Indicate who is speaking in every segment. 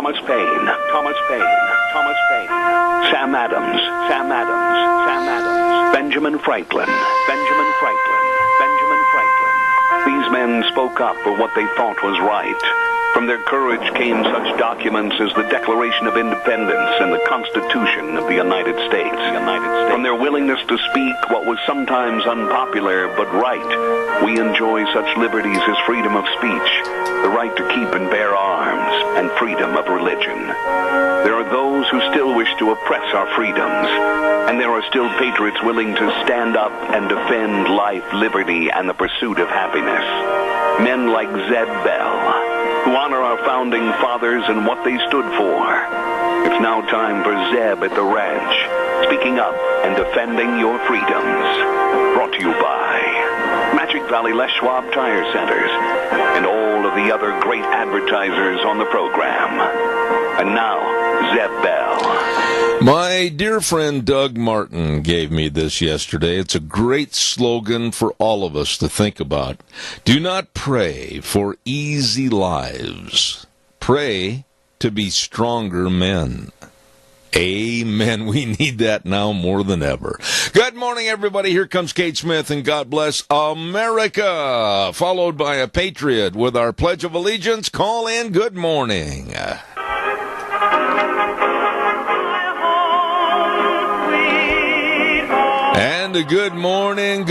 Speaker 1: Thomas Paine, Thomas Paine, Thomas Paine, Sam Adams, Sam Adams, Sam Adams, Benjamin Franklin, Benjamin Franklin, Benjamin Franklin. These men spoke up for what they thought was right. From their courage came such documents as the Declaration of Independence and the Constitution of the United States. From their willingness to speak what was sometimes unpopular but right, we enjoy such liberties as freedom of speech, the right to keep and bear arms, and freedom of religion. There are those who still wish to oppress our freedoms, and there are still patriots willing to stand up and defend life, liberty, and the pursuit of happiness. Men like Zeb Bell, who honor our founding fathers and what they stood for. It's now time for Zeb at the Ranch, speaking up and defending your freedoms. Brought to you by Magic Valley Les Schwab Tire Centers and all of the other great advertisers on the program. And now, Zeb Bell.
Speaker 2: My dear friend Doug Martin gave me this yesterday. It's a great slogan for all of us to think about. Do not pray for easy lives. Pray to be stronger men. Amen. We need that now more than ever. Good morning, everybody. Here comes Kate Smith, and God bless America. Followed by a patriot with our Pledge of Allegiance. Call in. Good morning. And a good morning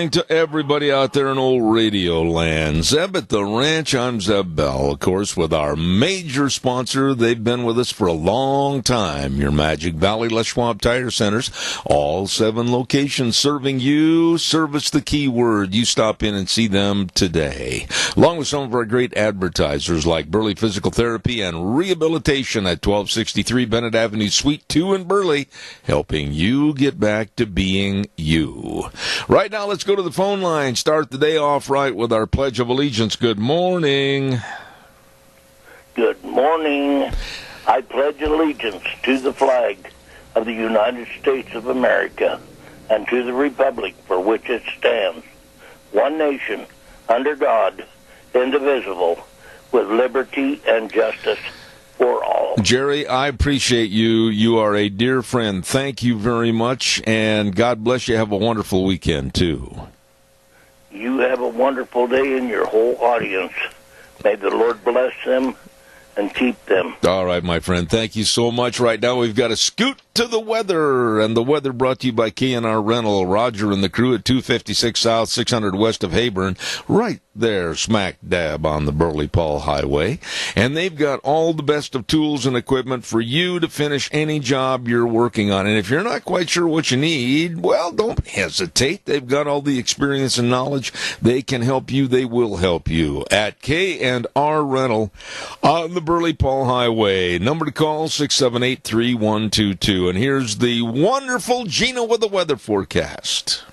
Speaker 2: to everybody out there in old radio land. Zeb at the Ranch, I'm Zeb Bell, of course, with our major sponsor. They've been with us for a long time, your Magic Valley Les Schwab Tire Centers. All 7 locations serving you. Service the key word. You stop in and see them today. Along with some of our great advertisers like Burley Physical Therapy and Rehabilitation at 1263 Bennett Avenue, Suite 2 in Burley, helping you get back to being you. Right now, let's go to the phone line. Start the day off right with our Pledge of Allegiance. Good morning.
Speaker 3: Good morning. I pledge allegiance to the flag of the United States of America and to the republic for which it stands, one nation, under God, indivisible, with liberty and justice for all.
Speaker 2: Jerry, I appreciate you. You are a dear friend. Thank you very much, and God bless you. Have a wonderful weekend, too.
Speaker 3: You have a wonderful day and your whole audience. May the Lord bless them and keep them.
Speaker 2: All right, my friend. Thank you so much. Right now, we've got to scoot to the weather, and the weather brought to you by K&R Rental. Roger and the crew at 256 South, 600 west of Hayburn, right there, smack dab on the Burley-Paul Highway. And they've got all the best of tools and equipment for you to finish any job you're working on. And if you're not quite sure what you need, well, don't hesitate. They've got all the experience and knowledge. They can help you. They will help you at K&R Rental on the Burley-Paul Highway. Number to call, 678-3122. And here's the wonderful Gina with the weather forecast.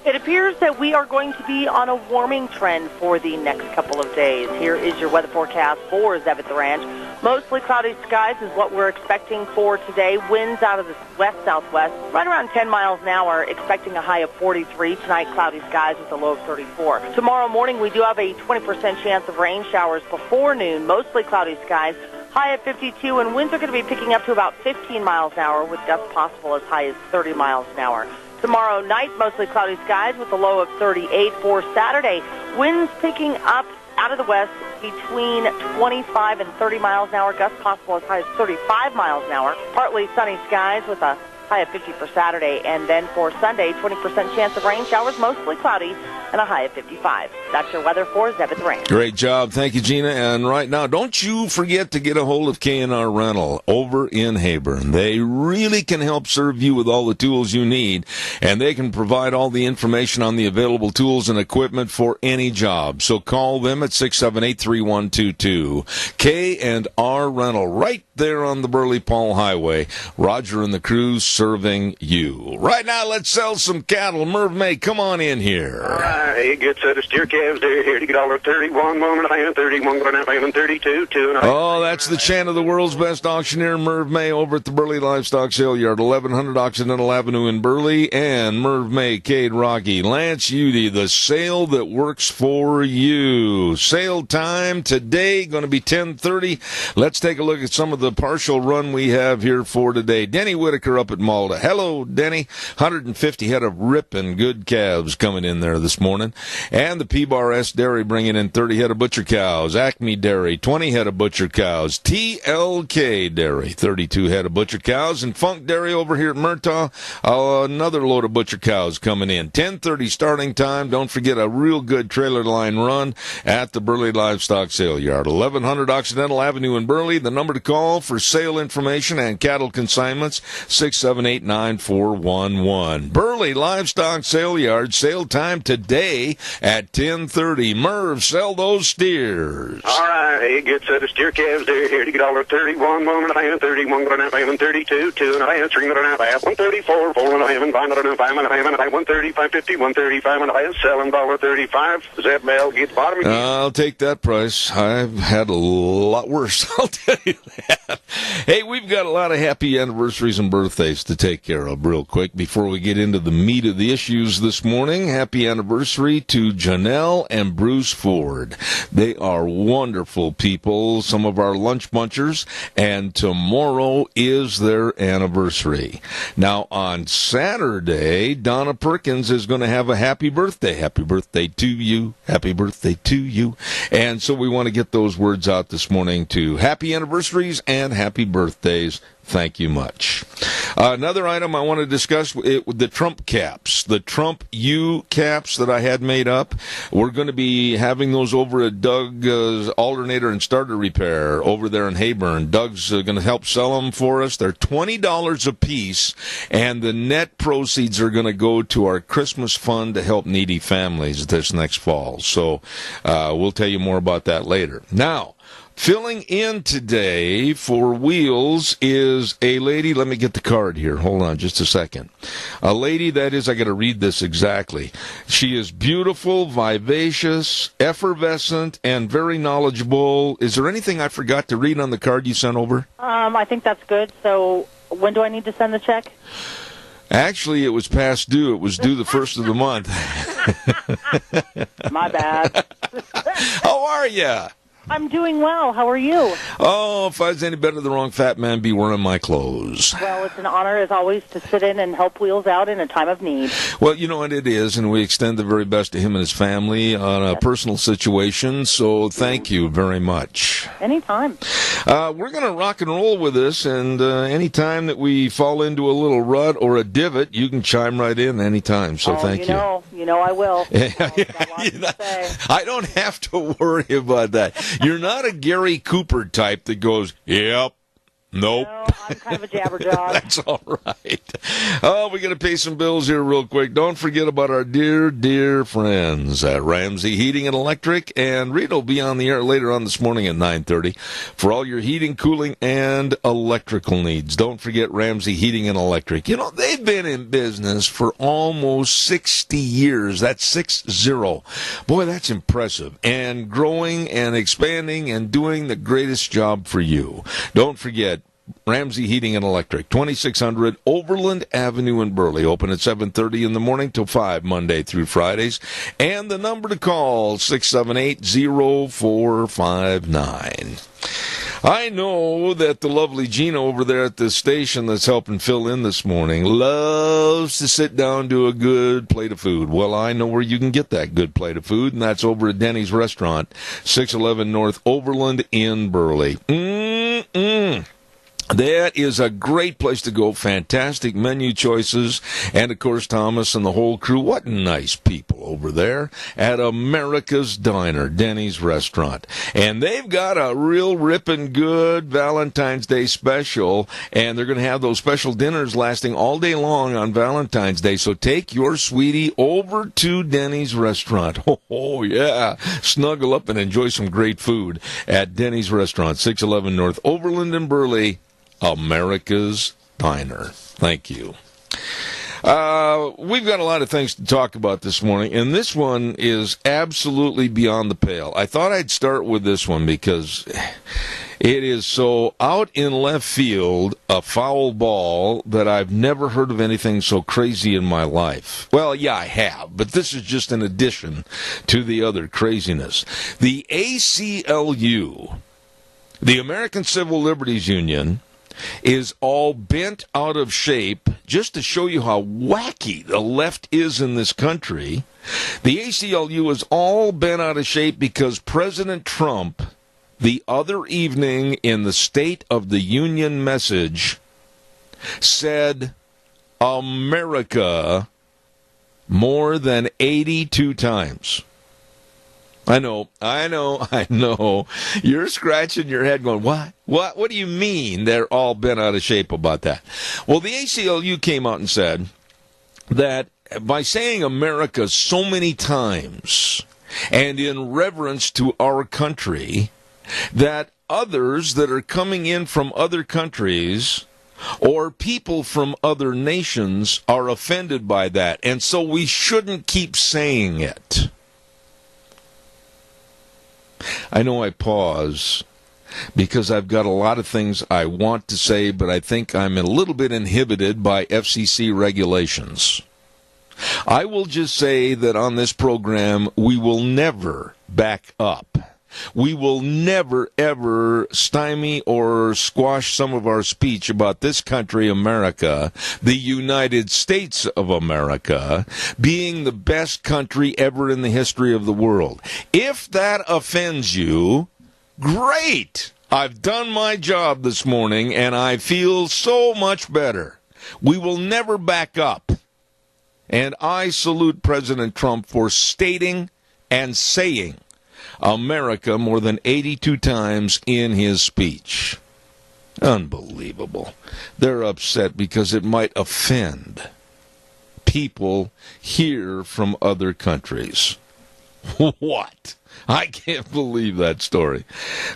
Speaker 4: It appears that we are going to be on a warming trend for the next couple of days. Here is your weather forecast for Zeb at the Ranch. Mostly cloudy skies is what we're expecting for today. Winds out of the west-southwest, right around 10 miles an hour, expecting a high of 43. Tonight, cloudy skies with a low of 34. Tomorrow morning, we do have a 20% chance of rain showers before noon. Mostly cloudy skies, high at 52, and winds are going to be picking up to about 15 miles an hour with gusts possible as high as 30 miles an hour. Tomorrow night, mostly cloudy skies with a low of 38. For Saturday, winds picking up out of the west between 25 and 30 miles an hour, gusts possible as high as 35 miles an hour. Partly sunny skies with a high of 50 for Saturday. And then for Sunday, 20% chance of rain showers, mostly cloudy, and a high of 55. That's your weather for Zeb at the Ranch.
Speaker 2: Great job. Thank you, Gina. And right now, don't you forget to get a hold of K&R Rental over in Hayburn. They really can help serve you with all the tools you need, and they can provide all the information on the available tools and equipment for any job. So call them at 678-3122. K&R Rental, right there on the Burley-Paul Highway. Roger and the crew serving you. Right now, let's sell some cattle. Merv May, come on in here.
Speaker 5: He gets a steer calf calves, they're here to get $1.31, 1.5, 31, 1.5, and 32, 2.5.
Speaker 2: Oh, that's the chant of the world's best auctioneer, Merv May, over at the Burley Livestock Sale Yard, 1100 Occidental Avenue in Burley, and Merv May, Cade Rocky, Lance Udy, the sale that works for you. Sale time today, going to be 10:30. Let's take a look at some of the partial run we have here for today. Denny Whitaker up at Malta. Hello, Denny. 150 head of ripping good calves coming in there this morning. And the P-Bar S Dairy bringing in 30 head of butcher cows. Acme Dairy, 20 head of butcher cows. TLK Dairy, 32 head of butcher cows. And Funk Dairy over here at Murtaugh, another load of butcher cows coming in. 10:30 starting time. Don't forget a real good trailer line run at the Burley Livestock Sale Yard. 1100 Occidental Avenue in Burley. The number to call for sale information and cattle consignments, 678-9411. Burley Livestock Sale Yard. Sale time today at 10:30. Merv, sell those steers.
Speaker 5: All right, hey, good set of steer calves, they're here to get $31, 1.5, 31, 1.5, and 32, 2.5, 3.5, 134, 4.5, and 5.5, 5.5, 130, 550, 135, and I selling $1.35. Does that mail get the bottom?
Speaker 2: I'll take that price. I've had a lot worse, I'll tell you that. Hey, we've got a lot of happy anniversaries and birthdays to take care of real quick before we get into the meat of the issues this morning. Happy anniversary to Janelle and Bruce Ford. They are wonderful people, some of our lunch bunchers, and tomorrow is their anniversary. Now, on Saturday, Donna Perkins is going to have a happy birthday. Happy birthday to you. Happy birthday to you. And so we want to get those words out this morning to happy anniversaries and happy birthdays. Thank you much. Another item I want to discuss, the Trump caps, the Trump U caps that I had made up. We're going to be having those over at Doug's Alternator and Starter Repair over there in Hayburn. Doug's going to help sell them for us. They're $20 a piece, and the net proceeds are going to go to our Christmas fund to help needy families this next fall. So we'll tell you more about that later. Now, filling in today for Wheels is a lady. Let me get the card here. Hold on just a second. A lady that is, I got to read this exactly. She is beautiful, vivacious, effervescent, and very knowledgeable. Is there anything I forgot to read on the card you sent over?
Speaker 4: I think that's good. So when do I need to send the check?
Speaker 2: Actually, it was past due. It was due the first of the month.
Speaker 4: My bad.
Speaker 2: How are you?
Speaker 4: I'm doing well. How are you?
Speaker 2: Oh, if I was any better, the wrong fat man be wearing my clothes.
Speaker 4: Well, it's an honor, as always, to sit in and help Wheels out in a time of need.
Speaker 2: Well, you know what it is, and we extend the very best to him and his family on a personal situation, so thank you very much.
Speaker 4: Anytime.
Speaker 2: We're going to rock and roll with this, and any time that we fall into a little rut or a divot, you can chime right in anytime, so thank you.
Speaker 4: You know I will.
Speaker 2: I don't have to worry about that. You're not a Gary Cooper type that goes, yep, nope.
Speaker 4: No, I'm kind of a jabberjaw.
Speaker 2: That's all right. Oh, we got to pay some bills here real quick. Don't forget about our dear, dear friends at Ramsey Heating and Electric. And Rita will be on the air later on this morning at 9:30 for all your heating, cooling, and electrical needs. Don't forget Ramsey Heating and Electric. You know, they've been in business for almost 60 years. That's 60. Boy, that's impressive. And growing and expanding and doing the greatest job for you. Don't forget Ramsey Heating and Electric, 2600 Overland Avenue in Burley. Open at 7:30 in the morning till 5 Monday through Fridays. And the number to call, 678-0459. I know that the lovely Gina over there at the station that's helping fill in this morning loves to sit down to a good plate of food. Well, I know where you can get that good plate of food, and that's over at Denny's Restaurant, 611 North Overland in Burley. That is a great place to go. Fantastic menu choices. And, of course, Thomas and the whole crew. What nice people over there at America's Diner, Denny's Restaurant. And they've got a real ripping good Valentine's Day special. And they're going to have those special dinners lasting all day long on Valentine's Day. So take your sweetie over to Denny's Restaurant. Oh, yeah. Snuggle up and enjoy some great food at Denny's Restaurant, 611 North Overland in Burley. America's Diner. Thank you. We've got a lot of things to talk about this morning, and this one is absolutely beyond the pale. I thought I'd start with this one because it is so out in left field, a foul ball, that I've never heard of anything so crazy in my life. Well, yeah, I have, but this is just an addition to the other craziness. The ACLU, the American Civil Liberties Union, is all bent out of shape. Just to show you how wacky the left is in this country, the ACLU is all bent out of shape because President Trump, the other evening in the State of the Union message, said America more than 82 times. I know. You're scratching your head going, what do you mean they're all bent out of shape about that? Well, the ACLU came out and said that by saying America so many times and in reverence to our country, that others that are coming in from other countries or people from other nations are offended by that. And so we shouldn't keep saying it. I know I pause because I've got a lot of things I want to say, but I think I'm a little bit inhibited by FCC regulations. I will just say that on this program, we will never back up. We will never, ever stymie or squash some of our speech about this country, America, the United States of America, being the best country ever in the history of the world. If that offends you, great! I've done my job this morning, and I feel so much better. We will never back up. And I salute President Trump for stating and saying America more than 82 times in his speech. Unbelievable. They're upset because it might offend people here from other countries. What? I can't believe that story.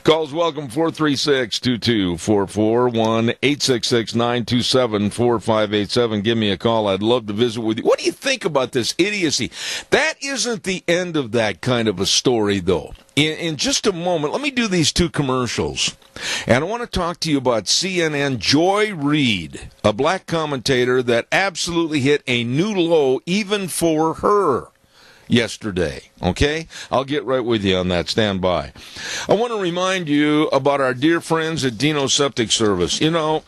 Speaker 2: Calls welcome 436-2244, 1-866-927-4587. Give me a call. I'd love to visit with you. What do you think about this idiocy? That isn't the end of that kind of a story, though. In just a moment, let me do these two commercials. And I want to talk to you about CNN Joy Reid, a black commentator that absolutely hit a new low even for her yesterday. Okay? I'll get right with you on that. Stand by. I want to remind you about our dear friends at Dino Septic Service. You know,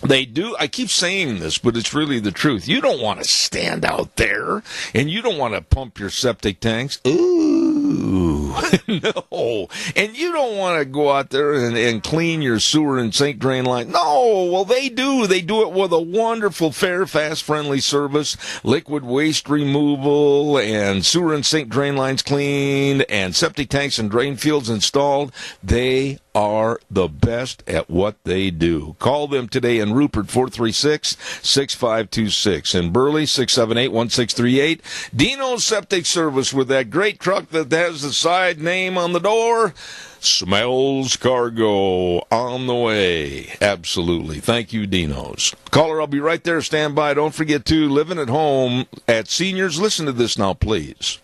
Speaker 2: they do, I keep saying this, but it's really the truth. You don't want to stand out there, and you don't want to pump your septic tanks. Ooh, no. And you don't want to go out there and clean your sewer and sink drain line. No, well, they do. They do it with a wonderful, fair, fast, friendly service. Liquid waste removal and sewer and sink drain lines cleaned and septic tanks and drain fields installed. They are the best at what they do. Call them today in Rupert, 436-6526. In Burley, 678-1638. Dino Septic Service with that great truck that has the side name on the door. Smells cargo on the way. Absolutely. Thank you, Dino's. Caller, I'll be right there. Stand by. Don't forget to living at home at seniors. Listen to this now, please.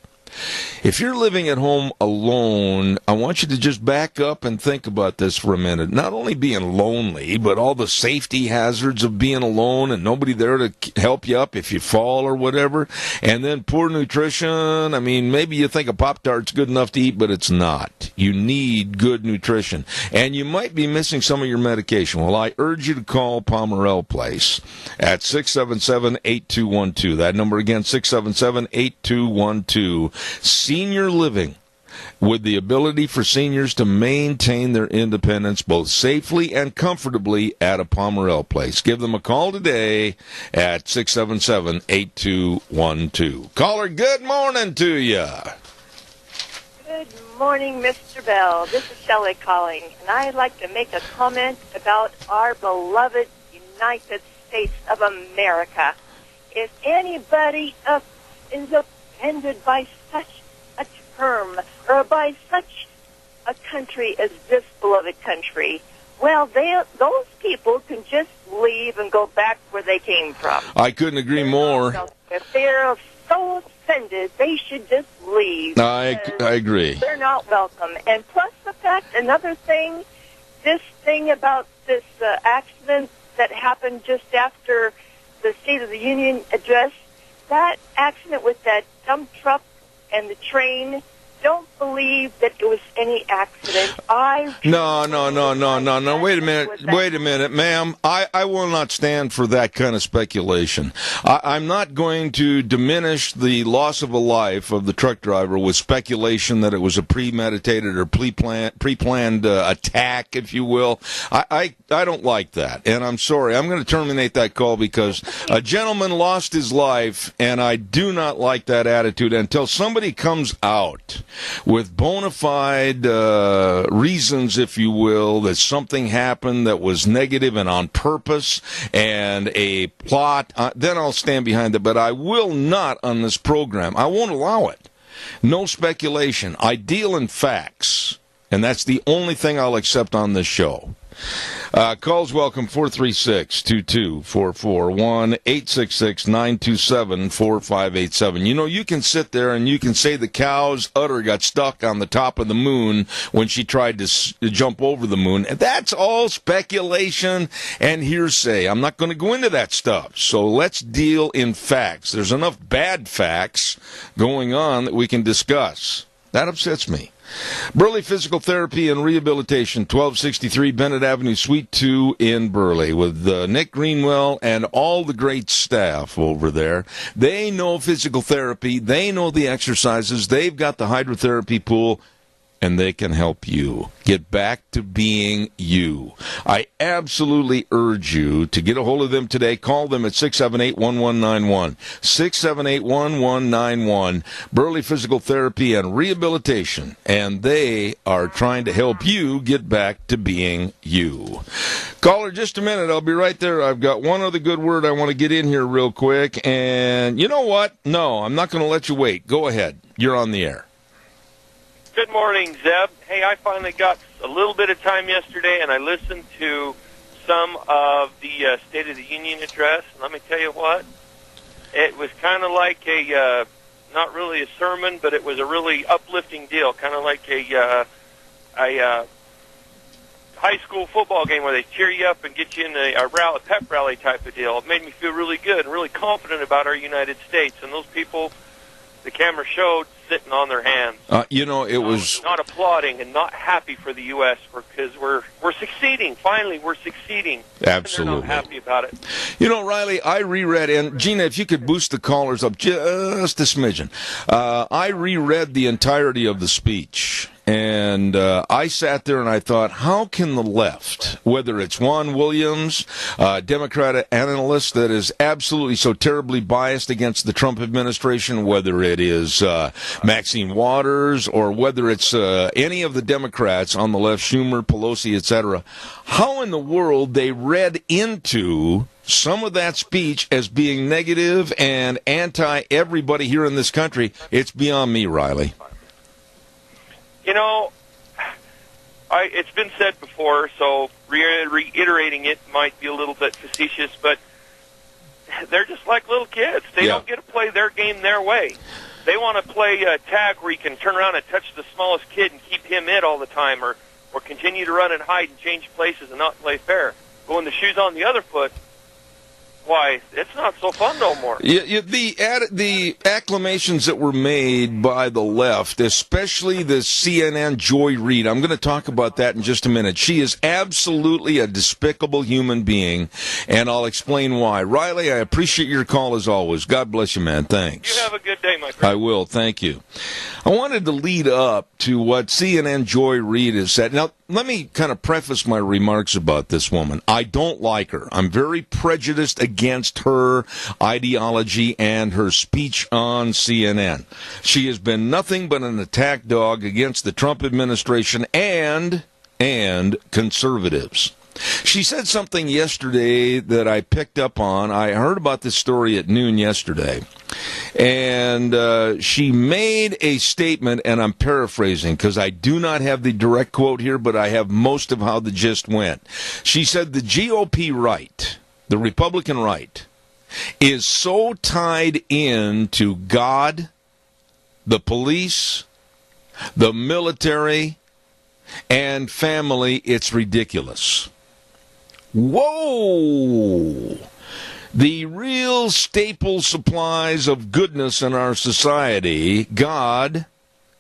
Speaker 2: If you're living at home alone, I want you to just back up and think about this for a minute. Not only being lonely, but all the safety hazards of being alone and nobody there to help you up if you fall or whatever. And then poor nutrition. I mean, maybe you think a Pop-Tart's good enough to eat, but it's not. You need good nutrition. And you might be missing some of your medication. Well, I urge you to call Pomerel Place at 677-8212. That number again, 677-8212. Senior living, with the ability for seniors to maintain their independence both safely and comfortably at a Pomerel Place. Give them a call today at 677-8212. Caller, good morning to you.
Speaker 6: Good morning, Mr. Bell. This is Shelley calling, and I'd like to make a comment about our beloved United States of America. If anybody is offended by such a term or by such a country as this beloved country, Well, those people can just leave and go back where they came from.
Speaker 2: I couldn't agree more.
Speaker 6: If they're so offended, they should just leave.
Speaker 2: I agree.
Speaker 6: They're not welcome. And plus the fact, another thing, this thing about this accident that happened just after the State of the Union address, that accident with that dump truck and the train, don't believe that it was any accident.
Speaker 2: No. Wait a minute, ma'am. I will not stand for that kind of speculation. I'm not going to diminish the loss of a life of the truck driver with speculation that it was a premeditated or pre-planned attack, if you will. I don't like that, and I'm sorry. I'm going to terminate that call because a gentleman lost his life, and I do not like that attitude until somebody comes out with bona fide reasons, if you will, that something happened that was negative and on purpose and a plot, then I'll stand behind it. But I will not on this program. I won't allow it. No speculation. I deal in facts, and that's the only thing I'll accept on this show. Calls welcome, 436-2244, 1-866-927-4587. You know, you can sit there and you can say the cow's udder got stuck on the top of the moon when she tried to jump over the moon. And that's all speculation and hearsay. I'm not going to go into that stuff. So let's deal in facts. There's enough bad facts going on that we can discuss. That upsets me. Burley Physical Therapy and Rehabilitation, 1263 Bennett Avenue, Suite 2 in Burley, with Nick Greenwell and all the great staff over there. They know physical therapy. They know the exercises. They've got the hydrotherapy pool, and they can help you get back to being you. I absolutely urge you to get a hold of them today. Call them at 678-1191. 678-1191. Burley Physical Therapy and Rehabilitation. And they are trying to help you get back to being you. Caller, just a minute. I'll be right there. I've got one other good word I want to get in here real quick. And you know what? No, I'm not going to let you wait. Go ahead. You're on the air.
Speaker 7: Good morning, Zeb. Hey, I finally got a little bit of time yesterday, and I listened to some of the State of the Union address. And let me tell you what, it was kind of like a, not really a sermon, but it was a really uplifting deal, kind of like a high school football game where they cheer you up and get you in a pep rally type of deal. It made me feel really good and really confident about our United States. And those people the camera showed sitting on their hands.
Speaker 2: It was
Speaker 7: not applauding and not happy for the U.S. because we're succeeding. Finally, we're succeeding.
Speaker 2: Absolutely.
Speaker 7: And they're not happy about it.
Speaker 2: You know, Riley, I reread, and Gina, if you could boost the callers up just a smidgen. I reread the entirety of the speech. And I sat there and I thought, how can the left, whether it's Juan Williams, Democrat analyst that is absolutely so terribly biased against the Trump administration, whether it is Maxine Waters or whether it's any of the Democrats on the left, Schumer, Pelosi, etc., how in the world they read into some of that speech as being negative and anti-everybody here in this country, it's beyond me, Riley.
Speaker 7: You know, it's been said before, so reiterating it might be a little bit facetious, but they're just like little kids. They don't get to play their game their way. They want to play a tag where you can turn around and touch the smallest kid and keep him it all the time, or continue to run and hide and change places and not play fair. But when the shoe's on the other foot, why, it's not so fun no more.
Speaker 2: The acclamations that were made by the left, especially the CNN Joy Reid, I'm going to talk about that in just a minute. She is absolutely a despicable human being, and I'll explain why. Riley, I appreciate your call as always. God bless you, man. Thanks.
Speaker 7: You have a good day, my friend.
Speaker 2: I will. Thank you. I wanted to lead up to what CNN Joy Reid has said. Now, let me kind of preface my remarks about this woman. I don't like her. I'm very prejudiced against her ideology and her speech on CNN. She has been nothing but an attack dog against the Trump administration and conservatives. She said something yesterday that I picked up on. I heard about this story at noon yesterday. And she made a statement, and I'm paraphrasing because I do not have the direct quote here, but I have most of how the gist went. She said the GOP right, the Republican right, is so tied in to God, the police, the military, and family, it's ridiculous. Whoa! The real staple supplies of goodness in our society, God,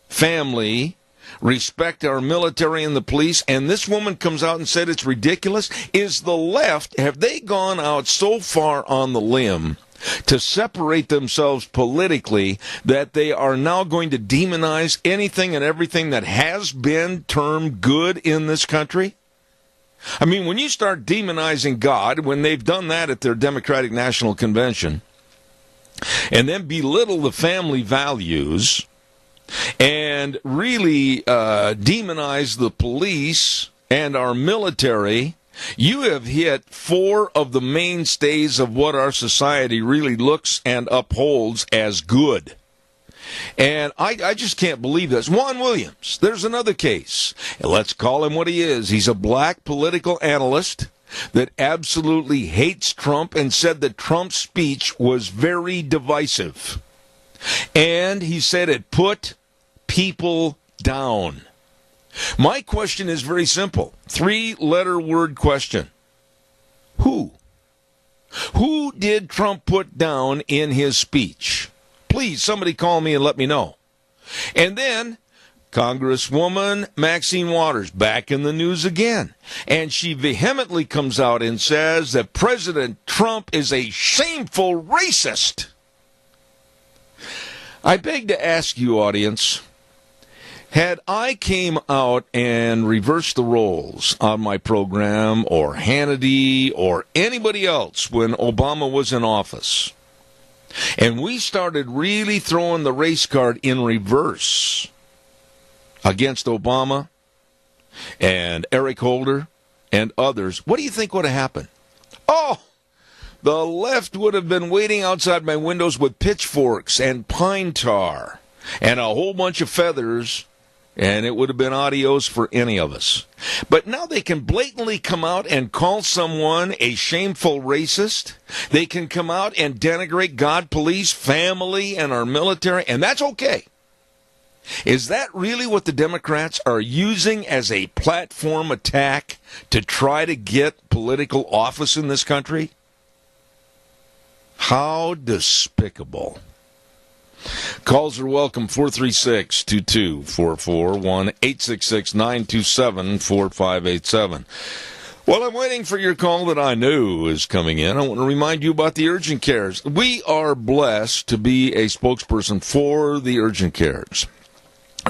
Speaker 2: family, respect our military and the police, and this woman comes out and said it's ridiculous, is the left, have they gone out so far on the limb to separate themselves politically that they are now going to demonize anything and everything that has been termed good in this country? I mean, when you start demonizing God, when they've done that at their Democratic National Convention, and then belittle the family values, and really demonize the police and our military, you have hit four of the mainstays of what our society really looks and upholds as good. And I just can't believe this. Juan Williams, there's another case. Let's call him what he is. He's a black political analyst that absolutely hates Trump and said that Trump's speech was very divisive. And he said it put people down. My question is very simple. 3-letter word question. Who? Who did Trump put down in his speech? Please, somebody call me and let me know. And then, Congresswoman Maxine Waters, back in the news again. And she vehemently comes out and says that President Trump is a shameful racist. I beg to ask you, audience, had I came out and reversed the roles on my program, or Hannity, or anybody else when Obama was in office, and we started really throwing the race card in reverse against Obama and Eric Holder and others, what do you think would have happened? Oh, the left would have been waiting outside my windows with pitchforks and pine tar and a whole bunch of feathers, and it would have been adios for any of us. But now they can blatantly come out and call someone a shameful racist. They can come out and denigrate God, police, family, and our military, and that's okay. Is that really what the Democrats are using as a platform attack to try to get political office in this country? How despicable. Calls are welcome, 436-2244, 1-866-927-4587. Well, I'm waiting for your call that I know is coming in. I want to remind you about the urgent cares. We are blessed to be a spokesperson for the urgent cares.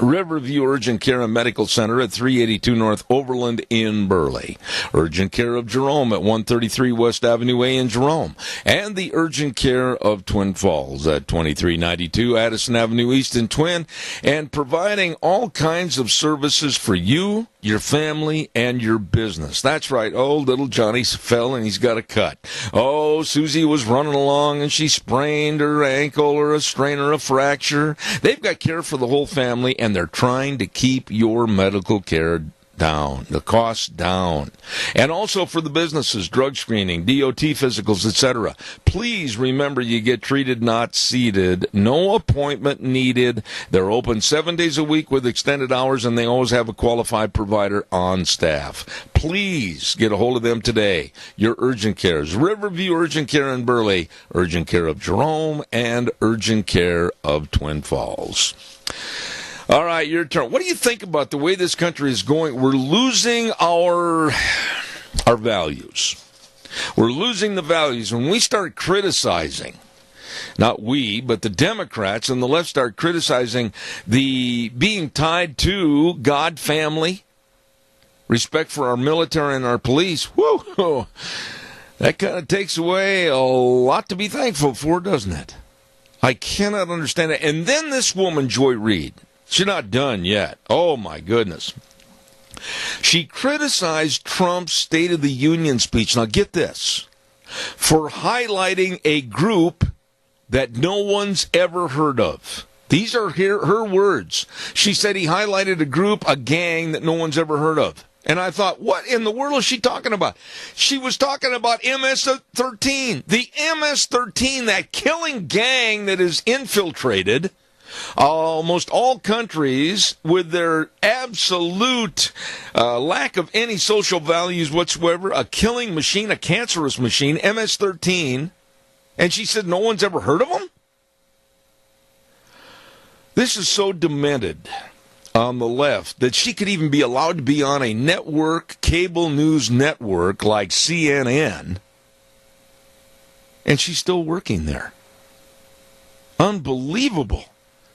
Speaker 2: Riverview Urgent Care and Medical Center at 382 North Overland in Burley. Urgent Care of Jerome at 133 West Avenue A in Jerome. And the Urgent Care of Twin Falls at 2392 Addison Avenue East in Twin. And providing all kinds of services for you, your family, and your business. That's right. Oh, little Johnny fell and he's got a cut. Oh, Susie was running along and she sprained her ankle or a strain or a fracture. They've got care for the whole family, and they're trying to keep your medical care down, the costs down. And also for the businesses, drug screening, DOT physicals, etc. Please remember, you get treated, not seated. No appointment needed. They're open 7 days a week with extended hours, and they always have a qualified provider on staff. Please get a hold of them today. Your urgent cares. Riverview Urgent Care in Burley, Urgent Care of Jerome, and Urgent Care of Twin Falls. All right, your turn. What do you think about the way this country is going? We're losing our values. We're losing the values. When we start criticizing, not we, but the Democrats and the left start criticizing the being tied to God, family, respect for our military and our police, whoo, that kind of takes away a lot to be thankful for, doesn't it? I cannot understand it. And then this woman, Joy Reid, she's not done yet. Oh, my goodness. She criticized Trump's State of the Union speech. Now get this, for highlighting a group that no one's ever heard of. These are her words. She said he highlighted a group, a gang that no one's ever heard of. And I thought, what in the world is she talking about? She was talking about MS-13. The MS-13, that killing gang that has infiltrated almost all countries with their absolute lack of any social values whatsoever, a killing machine, a cancerous machine, MS-13. And she said no one's ever heard of them? This is so demented on the left that she could even be allowed to be on a network, cable news network like CNN, and she's still working there. Unbelievable.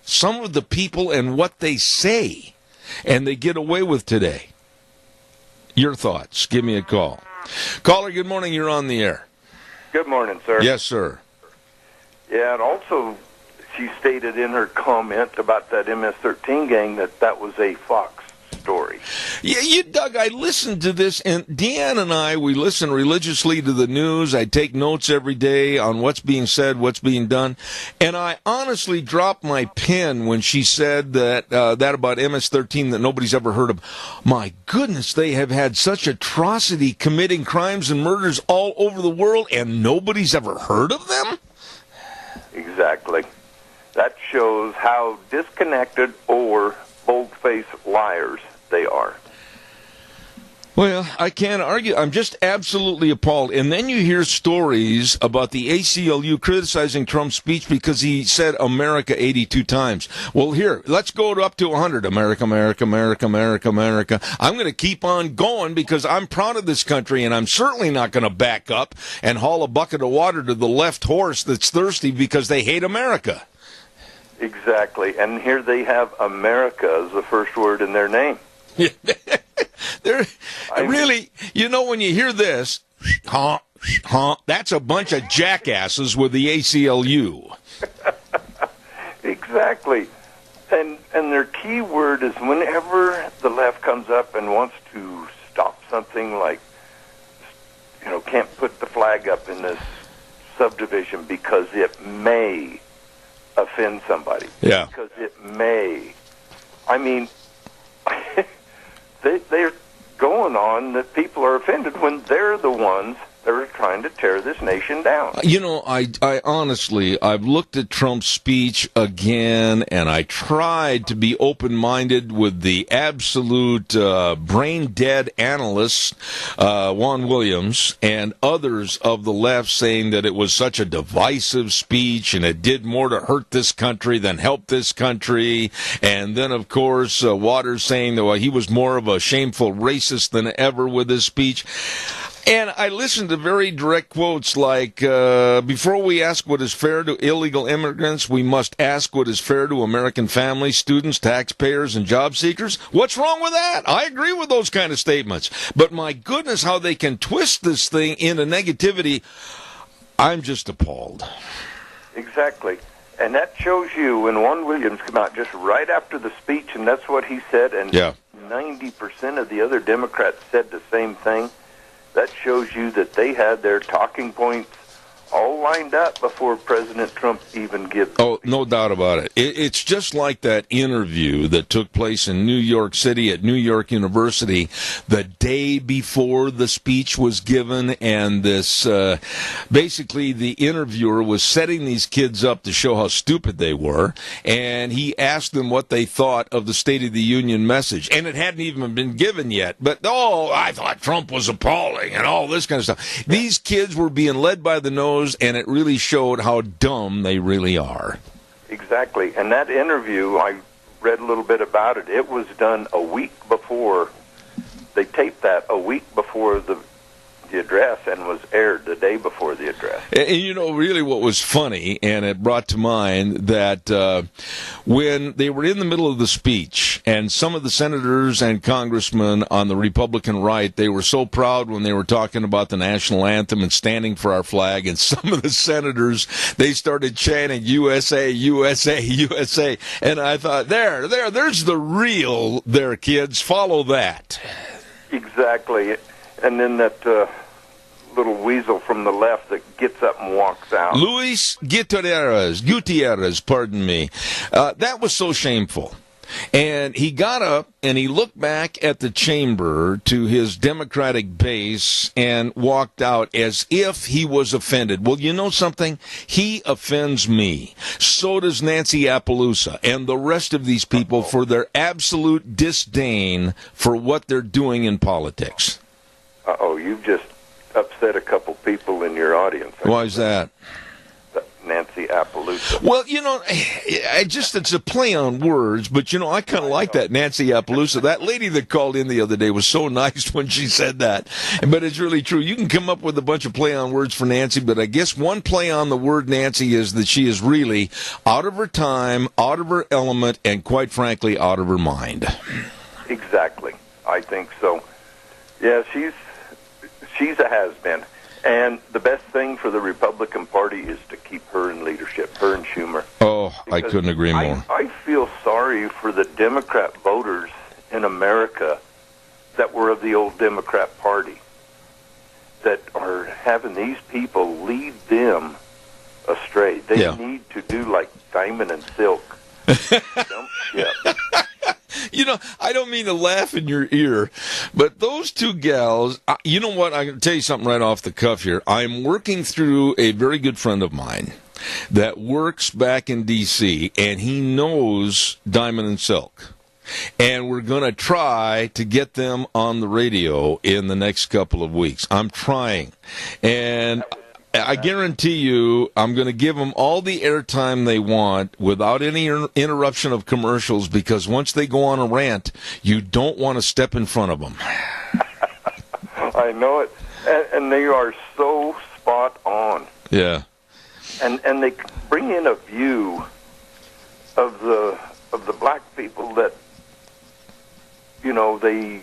Speaker 2: Some of the people and what they say, and they get away with today. Your thoughts. Give me a call. Caller, good morning. You're on the air.
Speaker 8: Good morning, sir.
Speaker 2: Yes, sir.
Speaker 8: Yeah, and also she stated in her comment about that MS-13 gang that was a Fox story.
Speaker 2: Yeah, Doug, I listened to this, and Deanne and I, we listen religiously to the news. I take notes every day on what's being said, what's being done, and I honestly dropped my pen when she said that about MS-13 that nobody's ever heard of. My goodness, they have had such atrocity, committing crimes and murders all over the world, and nobody's ever heard of them?
Speaker 8: Exactly. That shows how disconnected or bold-faced liars they are.
Speaker 2: Well, I can't argue. I'm just absolutely appalled. And then you hear stories about the ACLU criticizing Trump's speech because he said America 82 times. Well, here, let's go up to 100. America, America, America, America, America. I'm going to keep on going because I'm proud of this country, and I'm certainly not going to back up and haul a bucket of water to the left horse that's thirsty because they hate America.
Speaker 8: Exactly. And here they have America as the first word in their name.
Speaker 2: Really, when you hear this, that's a bunch of jackasses with the ACLU.
Speaker 8: Exactly. And their key word is whenever the left comes up and wants to stop something like, can't put the flag up in this subdivision because it may offend somebody.
Speaker 2: Yeah.
Speaker 8: Because it may. I mean, they're going on that people are offended when they're the ones that are trying to tear this nation down.
Speaker 2: I honestly, I've looked at Trump's speech again, and I tried to be open-minded with the absolute brain-dead analysts, Juan Williams, and others of the left saying that it was such a divisive speech and it did more to hurt this country than help this country. And then, of course, Waters saying that he was more of a shameful racist than ever with his speech. And I listened to very direct quotes like, before we ask what is fair to illegal immigrants, we must ask what is fair to American families, students, taxpayers, and job seekers. What's wrong with that? I agree with those kind of statements. But my goodness, how they can twist this thing into negativity, I'm just appalled.
Speaker 8: Exactly. And that shows you when Juan Williams came out just right after the speech, and that's what he said, and 90% of the other Democrats said the same thing. That shows you that they had their talking points all lined up before President Trump even gives.
Speaker 2: Oh, no doubt about it. It's just like that interview that took place in New York City at New York University the day before the speech was given, and this basically the interviewer was setting these kids up to show how stupid they were, and he asked them what they thought of the State of the Union message, and it hadn't even been given yet. But, I thought Trump was appalling and all this kind of stuff. These kids were being led by the nose, and it really showed how dumb they really are.
Speaker 8: Exactly. And that interview, I read a little bit about it. It was done a week before. They taped that a week before the the address and was aired the day before the address.
Speaker 2: And you know, really what was funny, and it brought to mind that when they were in the middle of the speech, and some of the senators and congressmen on the Republican right, they were so proud when they were talking about the national anthem and standing for our flag, and some of the senators, they started chanting USA, USA, USA, and I thought, there's the real there, kids, follow that.
Speaker 8: Exactly. And then that little weasel from the left that gets up and walks out.
Speaker 2: Luis Gutierrez, pardon me. That was so shameful. And he got up and he looked back at the chamber to his Democratic base and walked out as if he was offended. Well, you know something? He offends me. So does Nancy Appaloosa and the rest of these people for their absolute disdain for what they're doing in politics.
Speaker 8: You've just upset a couple people in your audience.
Speaker 2: Why is that?
Speaker 8: Nancy Appaloosa.
Speaker 2: Well, you know, it's a play on words, but, you know, I kind of like that Nancy Appaloosa. That lady that called in the other day was so nice when she said that. But it's really true. You can come up with a bunch of play on words for Nancy, but I guess one play on the word Nancy is that she is really out of her time, out of her element, and quite frankly, out of her mind.
Speaker 8: Exactly. I think so. Yeah, she's a has-been. And the best thing for the Republican Party is to keep her in leadership, her and Schumer.
Speaker 2: Oh, I couldn't agree more.
Speaker 8: I feel sorry for the Democrat voters in America that were of the old Democrat Party, that are having these people lead them astray. They need to do like Diamond and Silk. Jump ship.
Speaker 2: You know, I don't mean to laugh in your ear, but those two gals, you know what? I'm going to tell you something right off the cuff here. I'm working through a very good friend of mine that works back in D.C., and he knows Diamond and Silk. And we're going to try to get them on the radio in the next couple of weeks. I'm trying. And I guarantee you I'm going to give them all the airtime they want without any interruption of commercials, because once they go on a rant, you don't want to step in front of them.
Speaker 8: I know it. And they are so spot on.
Speaker 2: Yeah.
Speaker 8: And they bring in a view of the black people that, you know, they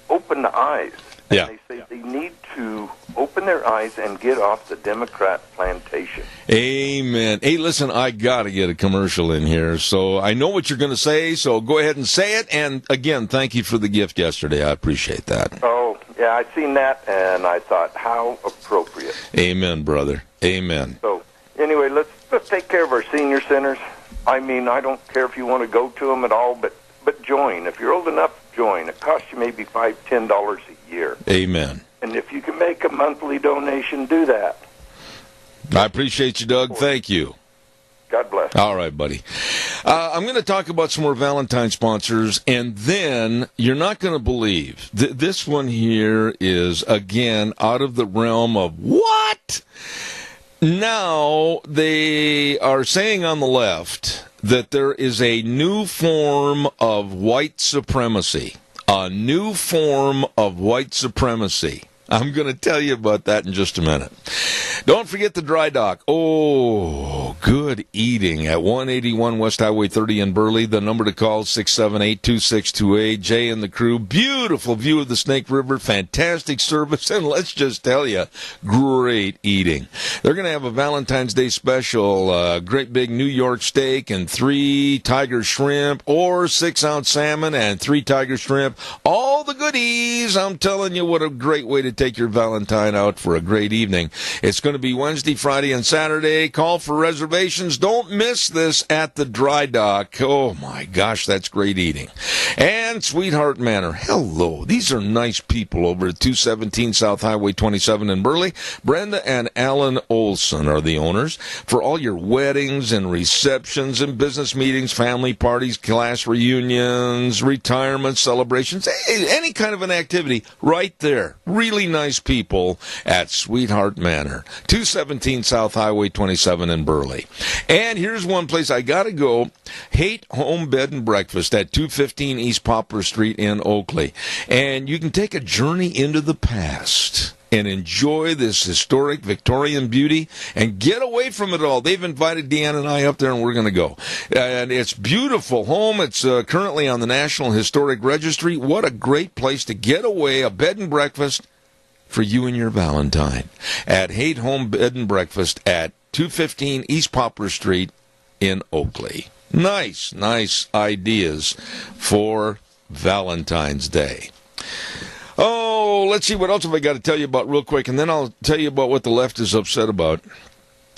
Speaker 8: open the eyes.
Speaker 2: Yeah.
Speaker 8: And they say they need to open their eyes and get off the Democrat plantation.
Speaker 2: Amen. Hey, listen, I got to get a commercial in here, so I know what you're going to say, so go ahead and say it. And, again, thank you for the gift yesterday. I appreciate that.
Speaker 8: Oh, yeah, I seen that, and I thought, how appropriate.
Speaker 2: Amen, brother. Amen.
Speaker 8: So, anyway, let's take care of our senior centers. I mean, I don't care if you want to go to them at all, but join. If you're old enough, join. It costs you maybe $5, $10 a year.
Speaker 2: Amen.
Speaker 8: And if you can make a monthly donation, do that.
Speaker 2: I appreciate you, Doug. Thank you.
Speaker 8: God bless.
Speaker 2: All right, buddy. I'm going to talk about some more Valentine sponsors, and then you're not going to believe. This one here is, again, out of the realm of what? Now they are saying on the left that there is a new form of white supremacy. A new form of white supremacy. I'm going to tell you about that in just a minute. Don't forget the dry dock. Oh, good eating at 181 West Highway 30 in Burley. The number to call, 678-2628. Jay and the crew. Beautiful view of the Snake River. Fantastic service. And let's just tell you, great eating. They're going to have a Valentine's Day special. Great big New York steak and 3 tiger shrimp, or 6-ounce salmon and 3 tiger shrimp. All the goodies. I'm telling you, what a great way to take your Valentine out for a great evening. It's going to be Wednesday, Friday, and Saturday. Call for reservations. Don't miss this at the dry dock. Oh, my gosh, that's great eating. And Sweetheart Manor. Hello. These are nice people over at 217 South Highway 27 in Burley. Brenda and Alan Olson are the owners. For all your weddings and receptions and business meetings, family parties, class reunions, retirement celebrations, any kind of an activity, right there. Really really nice people at Sweetheart Manor, 217 South Highway 27 in Burley. And here's one place I got to go, Haight Home Bed and Breakfast at 215 East Poplar Street in Oakley. And you can take a journey into the past and enjoy this historic Victorian beauty and get away from it all. They've invited Deanna and I up there, and we're going to go. And it's beautiful home. It's currently on the National Historic Registry. What a great place to get away, a bed and breakfast for you and your Valentine at Haight Home Bed and Breakfast at 215 East Poplar Street in Oakley. Nice ideas for Valentine's Day. Oh, let's see, what else have I got to tell you about real quick, and then I'll tell you about what the left is upset about.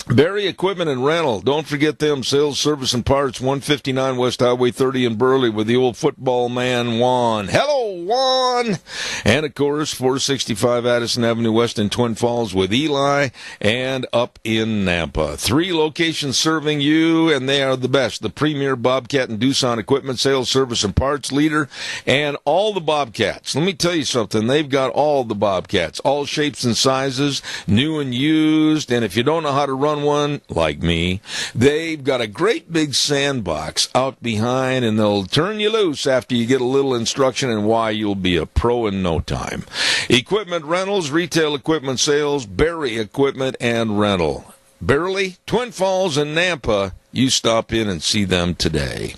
Speaker 2: Berry Equipment and Rental. Don't forget them. Sales, service, and parts. 159 West Highway 30 in Burley with the old football man, Juan. Hello, Juan! And, of course, 465 Addison Avenue West in Twin Falls with Eli and up in Nampa. 3 locations serving you, and they are the best. The premier Bobcat and Doosan equipment sales, service, and parts leader, and all the Bobcats. Let me tell you something. They've got all the Bobcats, all shapes and sizes, new and used, and if you don't know how to run one, like me, they've got a great big sandbox out behind, and they'll turn you loose after you get a little instruction and why you'll be a pro in no time. Equipment rentals, retail equipment sales, Berry Equipment and Rental. Burley, Twin Falls, and Nampa, you stop in and see them today.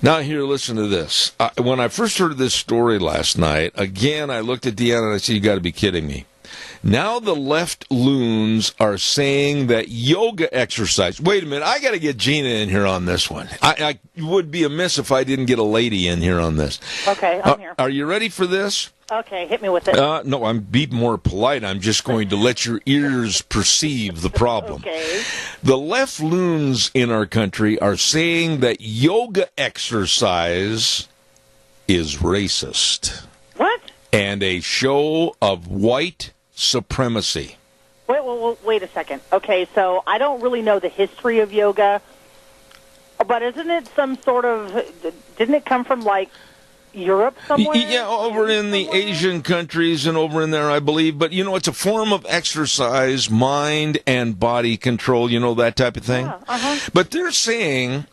Speaker 2: Now here, listen to this. When I first heard this story last night, again, I looked at Deanna and I said, you got to be kidding me. Now the left loons are saying that yoga exercise. Wait a minute, I got to get Gina in here on this one. I would be amiss if I didn't get a lady in here on this.
Speaker 4: Okay, I'm here.
Speaker 2: Are you ready for this?
Speaker 4: Okay, hit me with it.
Speaker 2: No, I'm being more polite. I'm just going to let your ears perceive the problem.
Speaker 4: Okay.
Speaker 2: The left loons in our country are saying that yoga exercise is racist.
Speaker 4: What?
Speaker 2: And a show of white supremacy.
Speaker 4: Wait a second. Okay, so I don't really know the history of yoga, but isn't it some sort of, didn't it come from like Europe somewhere?
Speaker 2: Yeah, over in the Asian countries and over in there, I believe. But, it's a form of exercise, mind and body control, that type of thing.
Speaker 4: Yeah,
Speaker 2: But they're saying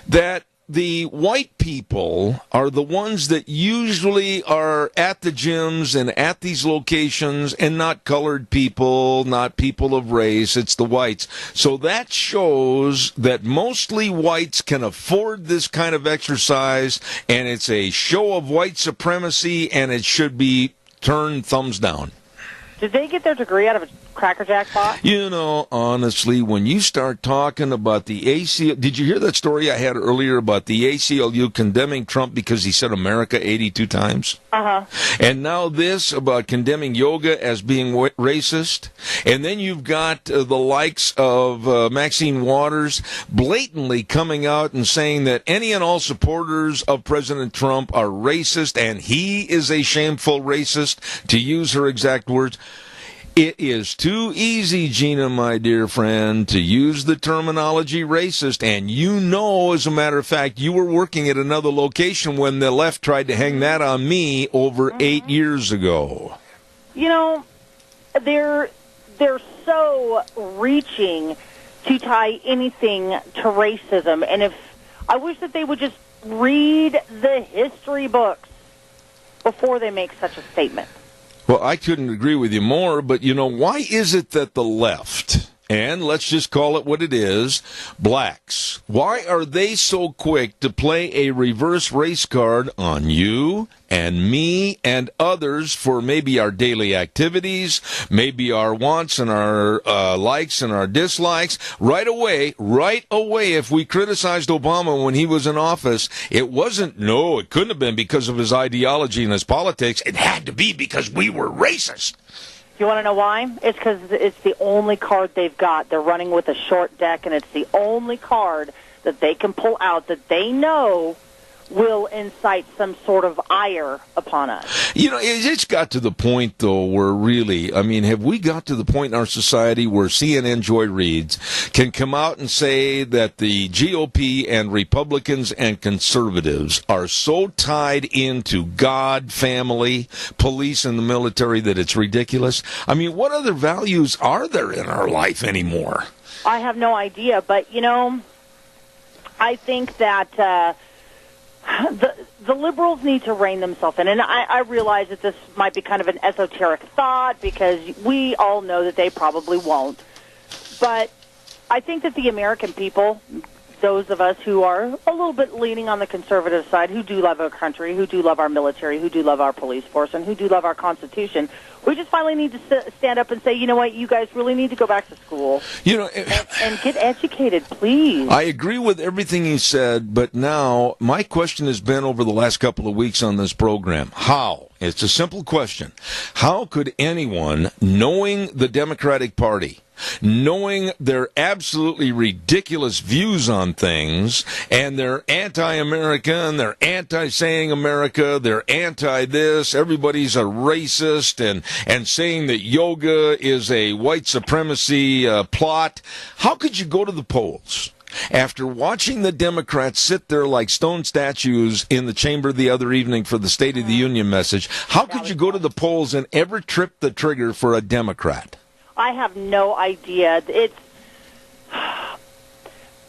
Speaker 2: that the white people are the ones that usually are at the gyms and at these locations, and not colored people, not people of race. It's the whites. So that shows that mostly whites can afford this kind of exercise, and it's a show of white supremacy, and it should be turned thumbs down.
Speaker 4: Did they get their degree out of a Cracker Jack pot?
Speaker 2: Honestly, when you start talking about the ACLU, did you hear that story I had earlier about the ACLU condemning Trump because he said America 82 times?
Speaker 4: Uh-huh.
Speaker 2: And now this about condemning yoga as being racist. And then you've got the likes of Maxine Waters blatantly coming out and saying that any and all supporters of President Trump are racist, and he is a shameful racist, to use her exact words. It is too easy, Gina, my dear friend, to use the terminology racist. And as a matter of fact, you were working at another location when the left tried to hang that on me over 8 years ago.
Speaker 4: They're so reaching to tie anything to racism. And I wish that they would just read the history books before they make such a statement.
Speaker 2: Well, I couldn't agree with you more, but, why is it that the left, and let's just call it what it is, blacks, why are they so quick to play a reverse race card on you and me and others for maybe our daily activities, maybe our wants and our likes and our dislikes? Right away, if we criticized Obama when he was in office, it couldn't have been because of his ideology and his politics. It had to be because we were racist.
Speaker 4: You want to know why? It's because it's the only card they've got. They're running with a short deck, and it's the only card that they can pull out that they know will incite some sort of ire upon us.
Speaker 2: You know, it's got to the point, though, where really, I mean, have we got to the point in our society where CNN Joy Reids can come out and say that the GOP and Republicans and conservatives are so tied into God, family, police, and the military that it's ridiculous? I mean, what other values are there in our life anymore?
Speaker 4: I have no idea, but, you know, I think that the liberals need to rein themselves in. And I realize that this might be kind of an esoteric thought because we all know that they probably won't. But I think that the American people, those of us who are a little bit leaning on the conservative side, who do love our country, who do love our military, who do love our police force, and who do love our Constitution, we just finally need to stand up and say, you know what, you guys really need to go back to school, you know, and get educated, please.
Speaker 2: I agree with everything you said, but now my question has been over the last couple of weeks on this program, how? It's a simple question. How could anyone, knowing the Democratic Party, knowing their absolutely ridiculous views on things, and they're anti-American, they're anti-saying America, they're anti-this, everybody's a racist, and saying that yoga is a white supremacy plot, how could you go to the polls after watching the Democrats sit there like stone statues in the chamber the other evening for the State of the Union message? How could you go to the polls and ever trip the trigger for a Democrat?
Speaker 4: I have no idea.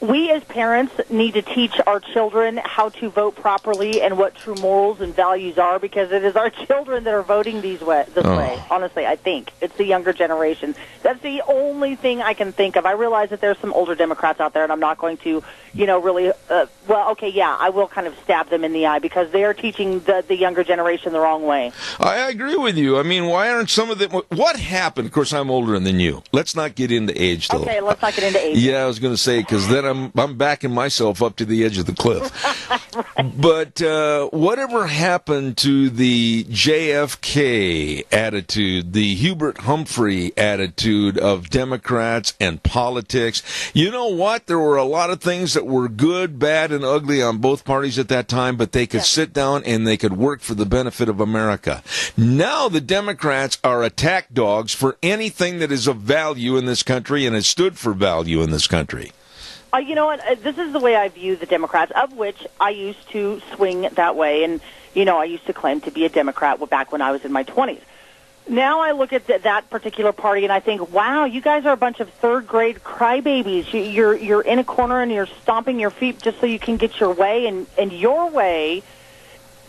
Speaker 4: We as parents need to teach our children how to vote properly and what true morals and values are, because it is our children that are voting this way. Honestly, I think it's the younger generation. That's the only thing I can think of. I realize that there's some older Democrats out there, and I'm not going to, really, I will kind of stab them in the eye because they are teaching the younger generation the wrong way.
Speaker 2: I agree with you. I mean, why aren't some of them... What happened? Of course, I'm older than you. Let's not get into age, though.
Speaker 4: Okay, let's not get into age.
Speaker 2: Yeah, I was going to say, because then I'm backing myself up to the edge of the cliff. Right. But whatever happened to the JFK attitude, the Hubert Humphrey attitude of Democrats and politics? You know what? There were a lot of things that were good, bad, and ugly on both parties at that time, but they could sit down and they could work for the benefit of America. Now the Democrats are attack dogs for anything that is of value in this country and has stood for value in this country.
Speaker 4: You know what? This is the way I view the Democrats, of which I used to swing that way. And, I used to claim to be a Democrat back when I was in my 20s. Now I look at that particular party and I think, wow, you guys are a bunch of third-grade crybabies. You're in a corner and you're stomping your feet just so you can get your way. And your way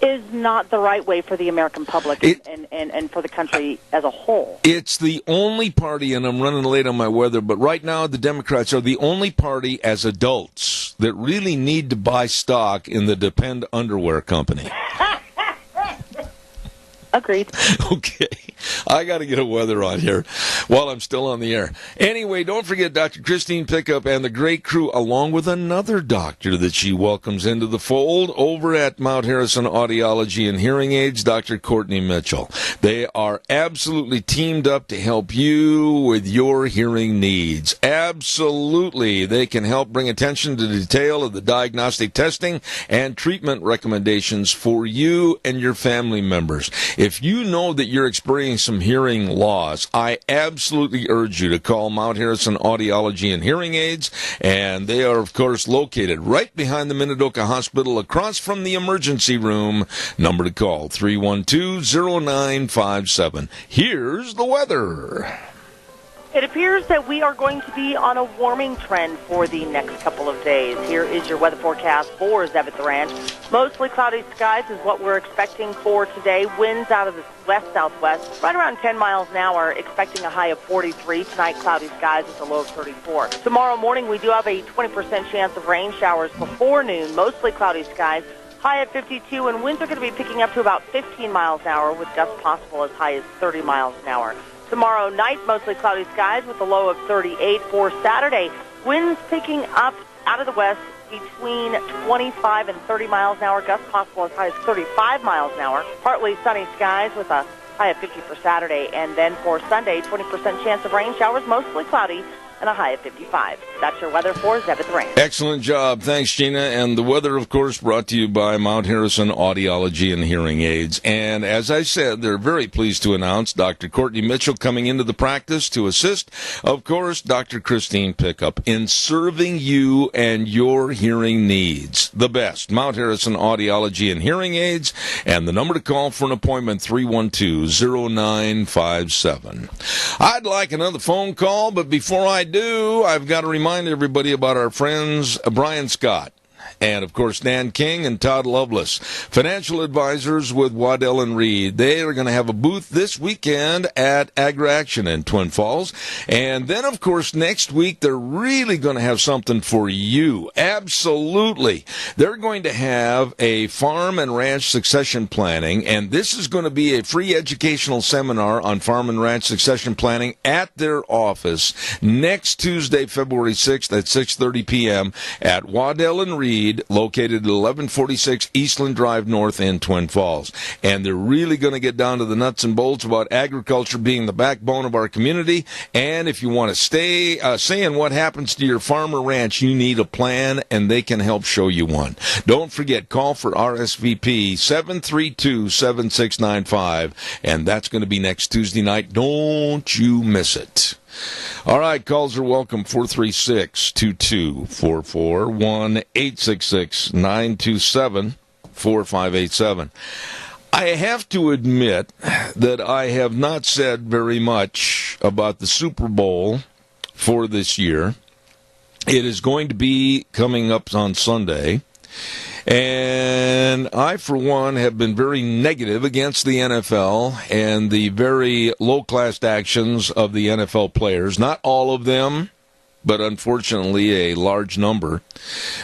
Speaker 4: is not the right way for the American public and for the country as a whole.
Speaker 2: It's the only party, and I'm running late on my weather, but right now the Democrats are the only party as adults that really need to buy stock in the Depend Underwear Company.
Speaker 4: Agreed.
Speaker 2: Okay. I got to get a weather on here while I'm still on the air. Anyway, don't forget Dr. Christine Pickup and the great crew, along with another doctor that she welcomes into the fold over at Mount Harrison Audiology and Hearing Aids, Dr. Courtney Mitchell. They are absolutely teamed up to help you with your hearing needs. Absolutely. They can help bring attention to the detail of the diagnostic testing and treatment recommendations for you and your family members. If you know that you're experiencing some hearing loss, I absolutely urge you to call Mount Harrison Audiology and Hearing Aids, and they are, of course, located right behind the Minidoka Hospital across from the emergency room. Number to call, 312-0957. Here's the weather.
Speaker 4: It appears that we are going to be on a warming trend for the next couple of days. Here is your weather forecast for Zeb at the Ranch. Mostly cloudy skies is what we're expecting for today. Winds out of the west-southwest, right around 10 miles an hour, expecting a high of 43. Tonight, cloudy skies with a low of 34. Tomorrow morning, we do have a 20% chance of rain showers before noon. Mostly cloudy skies, high at 52, and winds are going to be picking up to about 15 miles an hour with gusts possible as high as 30 miles an hour. Tomorrow night, mostly cloudy skies with a low of 38. For Saturday, winds picking up out of the west between 25 and 30 miles an hour. Gusts possible as high as 35 miles an hour. Partly sunny skies with a high of 50 for Saturday. And then for Sunday, 20% chance of rain showers, mostly cloudy. and a high of 55. That's your weather for Zeb at the Ranch.
Speaker 2: Excellent job. Thanks, Gina. And the weather, of course, brought to you by Mount Harrison Audiology and Hearing Aids. And as I said, they're very pleased to announce Dr. Courtney Mitchell coming into the practice to assist, of course, Dr. Christine Pickup in serving you and your hearing needs. The best, Mount Harrison Audiology and Hearing Aids. And the number to call for an appointment, 312-0957. I'd like another phone call, but before I do, I've got to remind everybody about our friends Brian Scott and, of course, Dan King and Todd Lovelace, financial advisors with Waddell & Reed. They are going to have a booth this weekend at Agri-Action in Twin Falls. And then, of course, next week, they're really going to have something for you. Absolutely. They're going to have a farm and ranch succession planning, and this is going to be a free educational seminar on farm and ranch succession planning at their office next Tuesday, February 6th at 6:30 p.m. at Waddell & Reed, located at 1146 Eastland Drive North in Twin Falls. And they're really going to get down to the nuts and bolts about agriculture being the backbone of our community. And if you want to stay saying what happens to your farm or ranch, you need a plan, and they can help show you one. Don't forget, call for RSVP 732-7695, and that's going to be next Tuesday night. Don't you miss it. All right, calls are welcome, 436-2244, 1-866-927-4587. I have to admit that I have not said very much about the Super Bowl for this year. It is going to be coming up on Sunday. And I, for one, have been very negative against the NFL and the very low-class actions of the NFL players. Not all of them, but unfortunately a large number,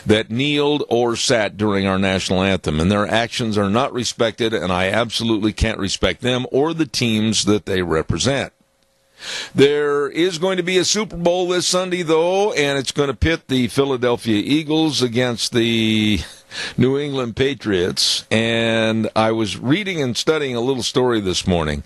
Speaker 2: that kneeled or sat during our national anthem. And their actions are not respected, and I absolutely can't respect them or the teams that they represent. There is going to be a Super Bowl this Sunday, though, and it's going to pit the Philadelphia Eagles against the New England Patriots. And I was reading and studying a little story this morning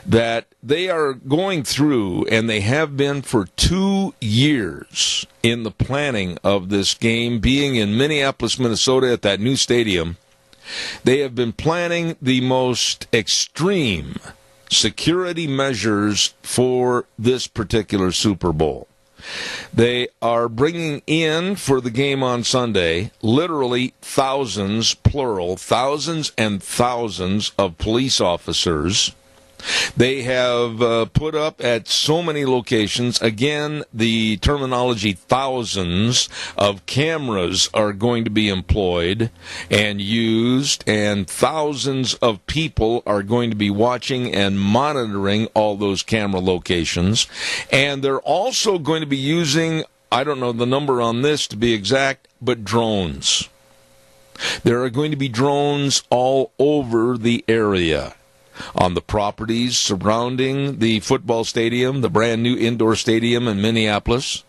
Speaker 2: that they are going through, and they have been for 2 years in the planning of this game, being in Minneapolis, Minnesota at that new stadium. They have been planning the most extreme security measures for this particular Super Bowl. They are bringing in, for the game on Sunday, literally thousands, plural, thousands and thousands of police officers. They have put up at so many locations, again, the terminology thousands of cameras are going to be employed and used, and thousands of people are going to be watching and monitoring all those camera locations. And they're also going to be using, I don't know the number on this to be exact, but drones. There are going to be drones all over the area, on the properties surrounding the football stadium, the brand new indoor stadium in Minneapolis.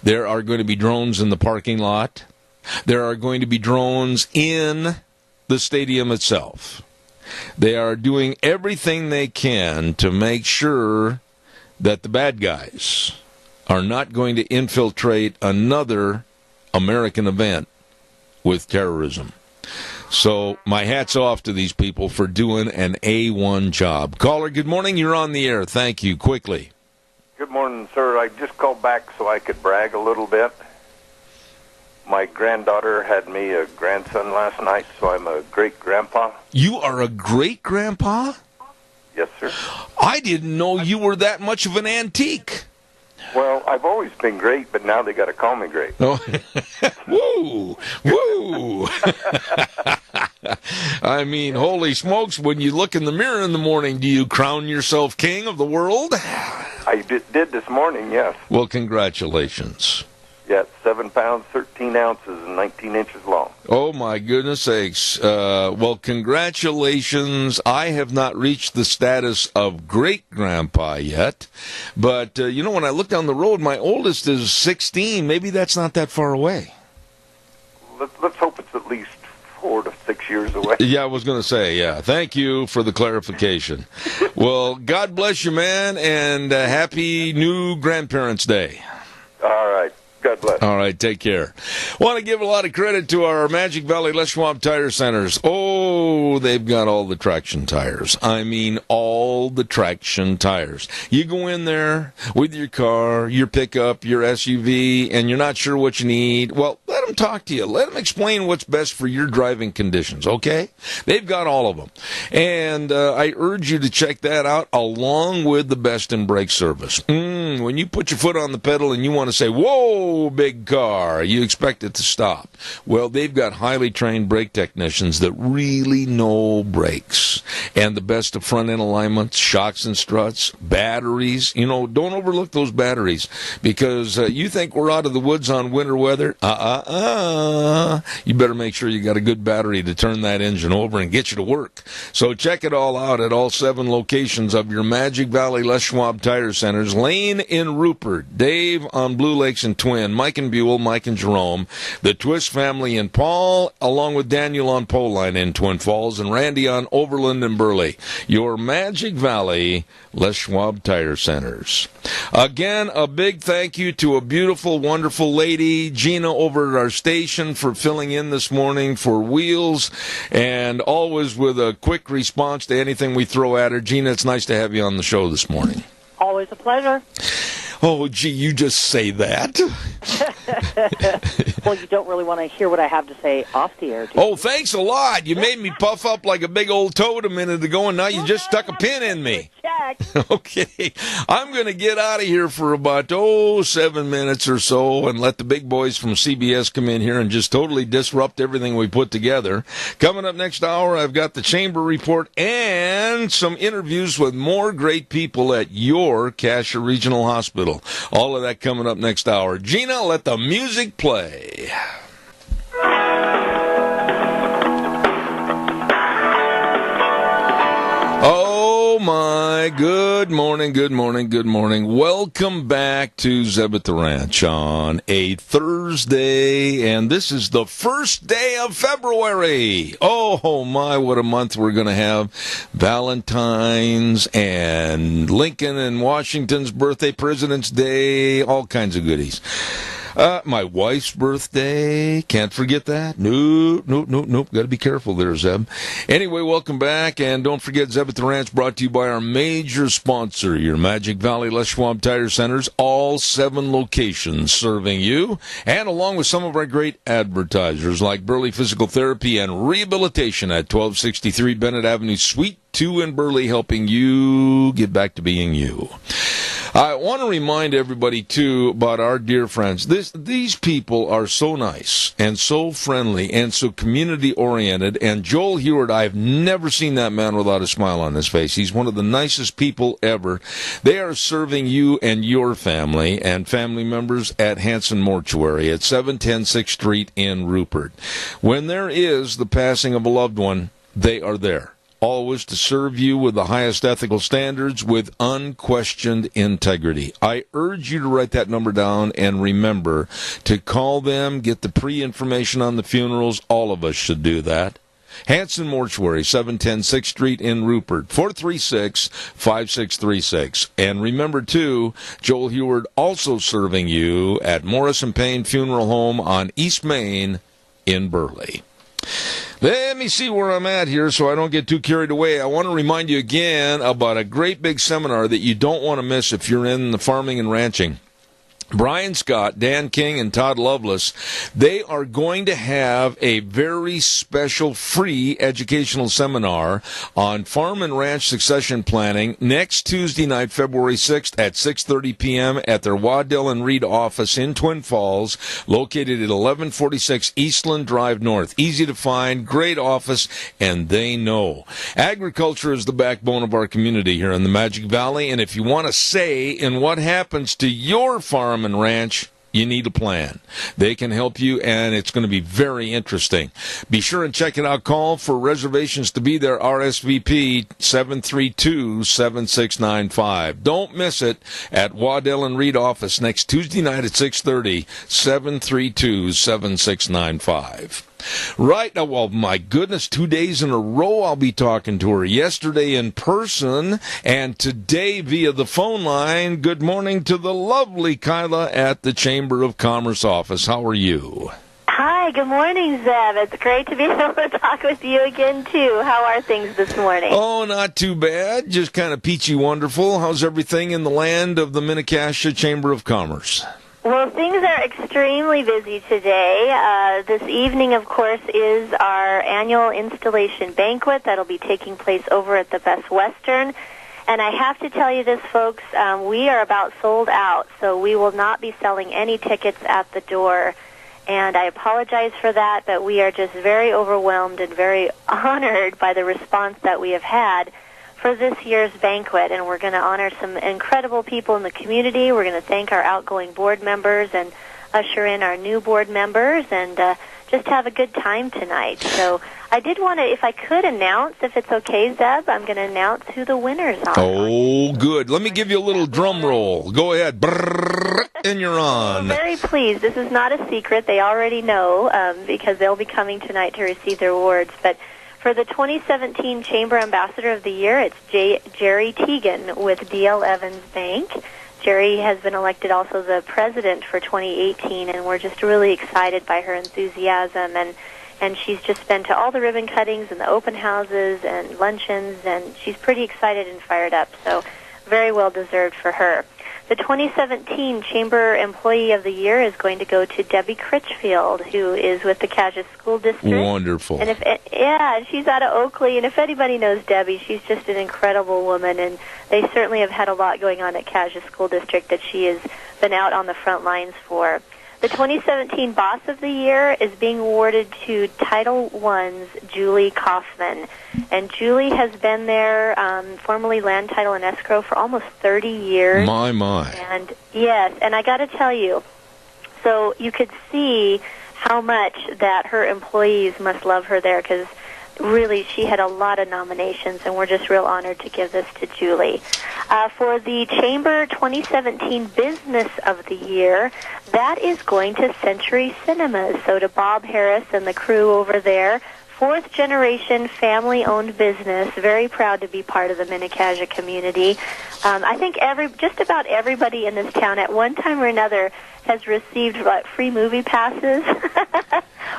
Speaker 2: There are going to be drones in the parking lot. There are going to be drones in the stadium itself. They are doing everything they can to make sure that the bad guys are not going to infiltrate another American event with terrorism. So my hat's off to these people for doing an A1 job. Caller, good morning. You're on the air. Thank you. Quickly.
Speaker 8: Good morning, sir. I just called back so I could brag a little bit. My granddaughter had me a grandson last night, so I'm a great-grandpa.
Speaker 2: You are a great-grandpa?
Speaker 8: Yes, sir.
Speaker 2: I didn't know you were that much of an antique.
Speaker 8: Well, I've always been great, but now they got to call me great.
Speaker 2: Oh, woo, woo. I mean, holy smokes, when you look in the mirror in the morning, do you crown yourself king of the world?
Speaker 8: I did this morning, yes.
Speaker 2: Well, congratulations.
Speaker 8: Yeah, 7 pounds, 13 ounces, and 19 inches long.
Speaker 2: Oh, my goodness sakes. Well, congratulations. I have not reached the status of great-grandpa yet. But, when I look down the road, my oldest is 16. Maybe that's not that far away.
Speaker 8: Let's hope it's at least 4 to 6 years away.
Speaker 2: Yeah, I was going to say, yeah. Thank you for the clarification. Well, God bless you, man, and happy new Grandparents' Day.
Speaker 8: God bless.
Speaker 2: All right, take care. Want to give a lot of credit to our Magic Valley Les Schwab Tire Centers. Oh, they've got all the traction tires. I mean, all the traction tires. You go in there with your car, your pickup, your SUV, and you're not sure what you need. Well, let them talk to you. Let them explain what's best for your driving conditions, okay? They've got all of them. And I urge you to check that out along with the best in brake service. When you put your foot on the pedal and you want to say, whoa, big car, you expect it to stop. Well, they've got highly trained brake technicians that really know brakes. And the best of front-end alignments, shocks and struts, batteries. You know, don't overlook those batteries because you think we're out of the woods on winter weather? You better make sure you got a good battery to turn that engine over and get you to work. So check it all out at all 7 locations of your Magic Valley Les Schwab Tire Centers. Lane in Rupert, Dave on Blue Lakes and Twin, Mike and Buell, Mike and Jerome, the Twist family in Paul, along with Daniel on Poline in Twin Falls, and Randy on Overland and Burley. Your Magic Valley Les Schwab Tire Centers. Again, a big thank you to a beautiful, wonderful lady, Gina, over at our station for filling in this morning for Wheels, and always with a quick response to anything we throw at her. Gina, it's nice to have you on the show this morning.
Speaker 4: Always a pleasure.
Speaker 2: Oh, gee, you just say that.
Speaker 4: Well, you don't really want to hear what I have to say off the air, do you?
Speaker 2: Oh, thanks a lot. You made me puff up like a big old toad a minute ago, and now you just stuck a pin in me. Okay, I'm going to get out of here for about, 7 minutes or so and let the big boys from CBS come in here and just totally disrupt everything we put together. Coming up next hour, I've got the Chamber Report and some interviews with more great people at your Cassia Regional Hospital. All of that coming up next hour. Gina, let the music play. Oh my, good morning, good morning, good morning. Welcome back to Zeb at the Ranch on a Thursday, and this is the first day of February. Oh my, what a month we're going to have. Valentine's and Lincoln and Washington's birthday, President's Day, all kinds of goodies. My wife's birthday. Can't forget that. Nope. Got to be careful there, Zeb. Anyway, welcome back. And don't forget, Zeb at the Ranch brought to you by our major sponsor, your Magic Valley Les Schwab Tire Centers. All 7 locations serving you. And along with some of our great advertisers like Burley Physical Therapy and Rehabilitation at 1263 Bennett Avenue, Suite 2 in Burley, helping you get back to being you. I want to remind everybody, too, about our dear friends. These people are so nice and so friendly and so community-oriented. And Joel Heward, I've never seen that man without a smile on his face. He's one of the nicest people ever. They are serving you and your family and family members at Hanson Mortuary at 710 6th Street in Rupert. When there is the passing of a loved one, they are there. Always to serve you with the highest ethical standards with unquestioned integrity. I urge you to write that number down and remember to call them, get the pre-information on the funerals. All of us should do that. Hanson Mortuary, 710 6th Street in Rupert, 436-5636. And remember, too, Joel Heward also serving you at Morrison Payne Funeral Home on East Main in Burley. Let me see where I'm at here so I don't get too carried away. I want to remind you again about a great big seminar that you don't want to miss if you're in the farming and ranching. Brian Scott, Dan King, and Todd Lovelace, they are going to have a very special free educational seminar on farm and ranch succession planning next Tuesday night, February 6th at 6:30 p.m. at their Waddell and Reed office in Twin Falls, located at 1146 Eastland Drive North. Easy to find, great office, and they know. Agriculture is the backbone of our community here in the Magic Valley, and if you want a say in what happens to your farm and ranch, you need a plan. They can help you, and it's going to be very interesting. Be sure and check it out. Call for reservations to be there. RSVP 732-7695. Don't miss it at Waddell and Reed office next Tuesday night at 6:30, 732-7695. Right. Now, well, my goodness, 2 days in a row I'll be talking to her. Yesterday in person and today via the phone line. Good morning to the lovely Kyla at the Chamber of Commerce office. How are you?
Speaker 9: Hi, good morning, Zeb. It's great to be able to talk with you again, too. How are things this morning?
Speaker 2: Oh, not too bad. Just kind of peachy wonderful. How's everything in the land of the Mini-Cassia Chamber of Commerce?
Speaker 9: Well, things are extremely busy today. This evening, of course, is our annual installation banquet that'll be taking place over at the Best Western. And I have to tell you this, folks, we are about sold out, so we will not be selling any tickets at the door. And I apologize for that, but we are just very overwhelmed and very honored by the response that we have had for this year's banquet. And we're going to honor some incredible people in the community. We're going to thank our outgoing board members and usher in our new board members and just have a good time tonight. So I did want to, if I could announce, if it's okay, Zeb, I'm going to announce who the winners are.
Speaker 2: Oh, good. Let me give you a little drum roll. Go ahead. Brrr, and you're on.
Speaker 9: I'm very pleased. This is not a secret. They already know because they'll be coming tonight to receive their awards. But for the 2017 Chamber Ambassador of the Year, it's Jerry Teagan with D.L. Evans Bank. Jerry has been elected also the president for 2018, and we're just really excited by her enthusiasm. And she's just been to all the ribbon cuttings and the open houses and luncheons, and she's pretty excited and fired up. So very well deserved for her. The 2017 Chamber Employee of the Year is going to go to Debbie Critchfield, who is with the Cassius School District.
Speaker 2: Wonderful.
Speaker 9: And she's out of Oakley, and if anybody knows Debbie, she's just an incredible woman, and they certainly have had a lot going on at Cassius School District that she has been out on the front lines for. The 2017 Boss of the Year is being awarded to Title I's Julie Kaufman. And Julie has been there, formerly Land Title and Escrow, for almost 30 years.
Speaker 2: My.
Speaker 9: And yes, and I got to tell you, so you could see how much that her employees must love her there, because really she had a lot of nominations, and we're just real honored to give this to Julie. For the Chamber 2017 Business of the Year, that is going to Century Cinemas. So to Bob Harris and the crew over there, fourth-generation family-owned business, very proud to be part of the Mini-Cassia community. I think just about everybody in this town at one time or another has received free movie passes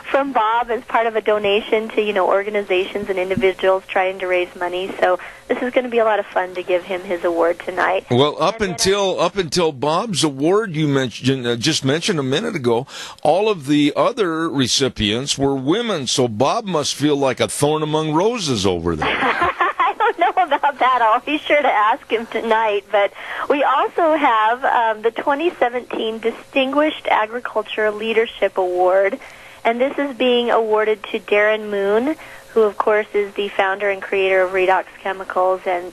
Speaker 9: from Bob as part of a donation to, organizations and individuals trying to raise money. So this is going to be a lot of fun to give him his award tonight.
Speaker 2: Well, up until Bob's award you just mentioned a minute ago, all of the other recipients were women, so Bob must feel like a thorn among roses over there.
Speaker 9: I don't know about that. I'll be sure to ask him tonight. But we also have the 2017 Distinguished Agriculture Leadership Award, and this is being awarded to Darren Moon, who, of course, is the founder and creator of Redox Chemicals, and,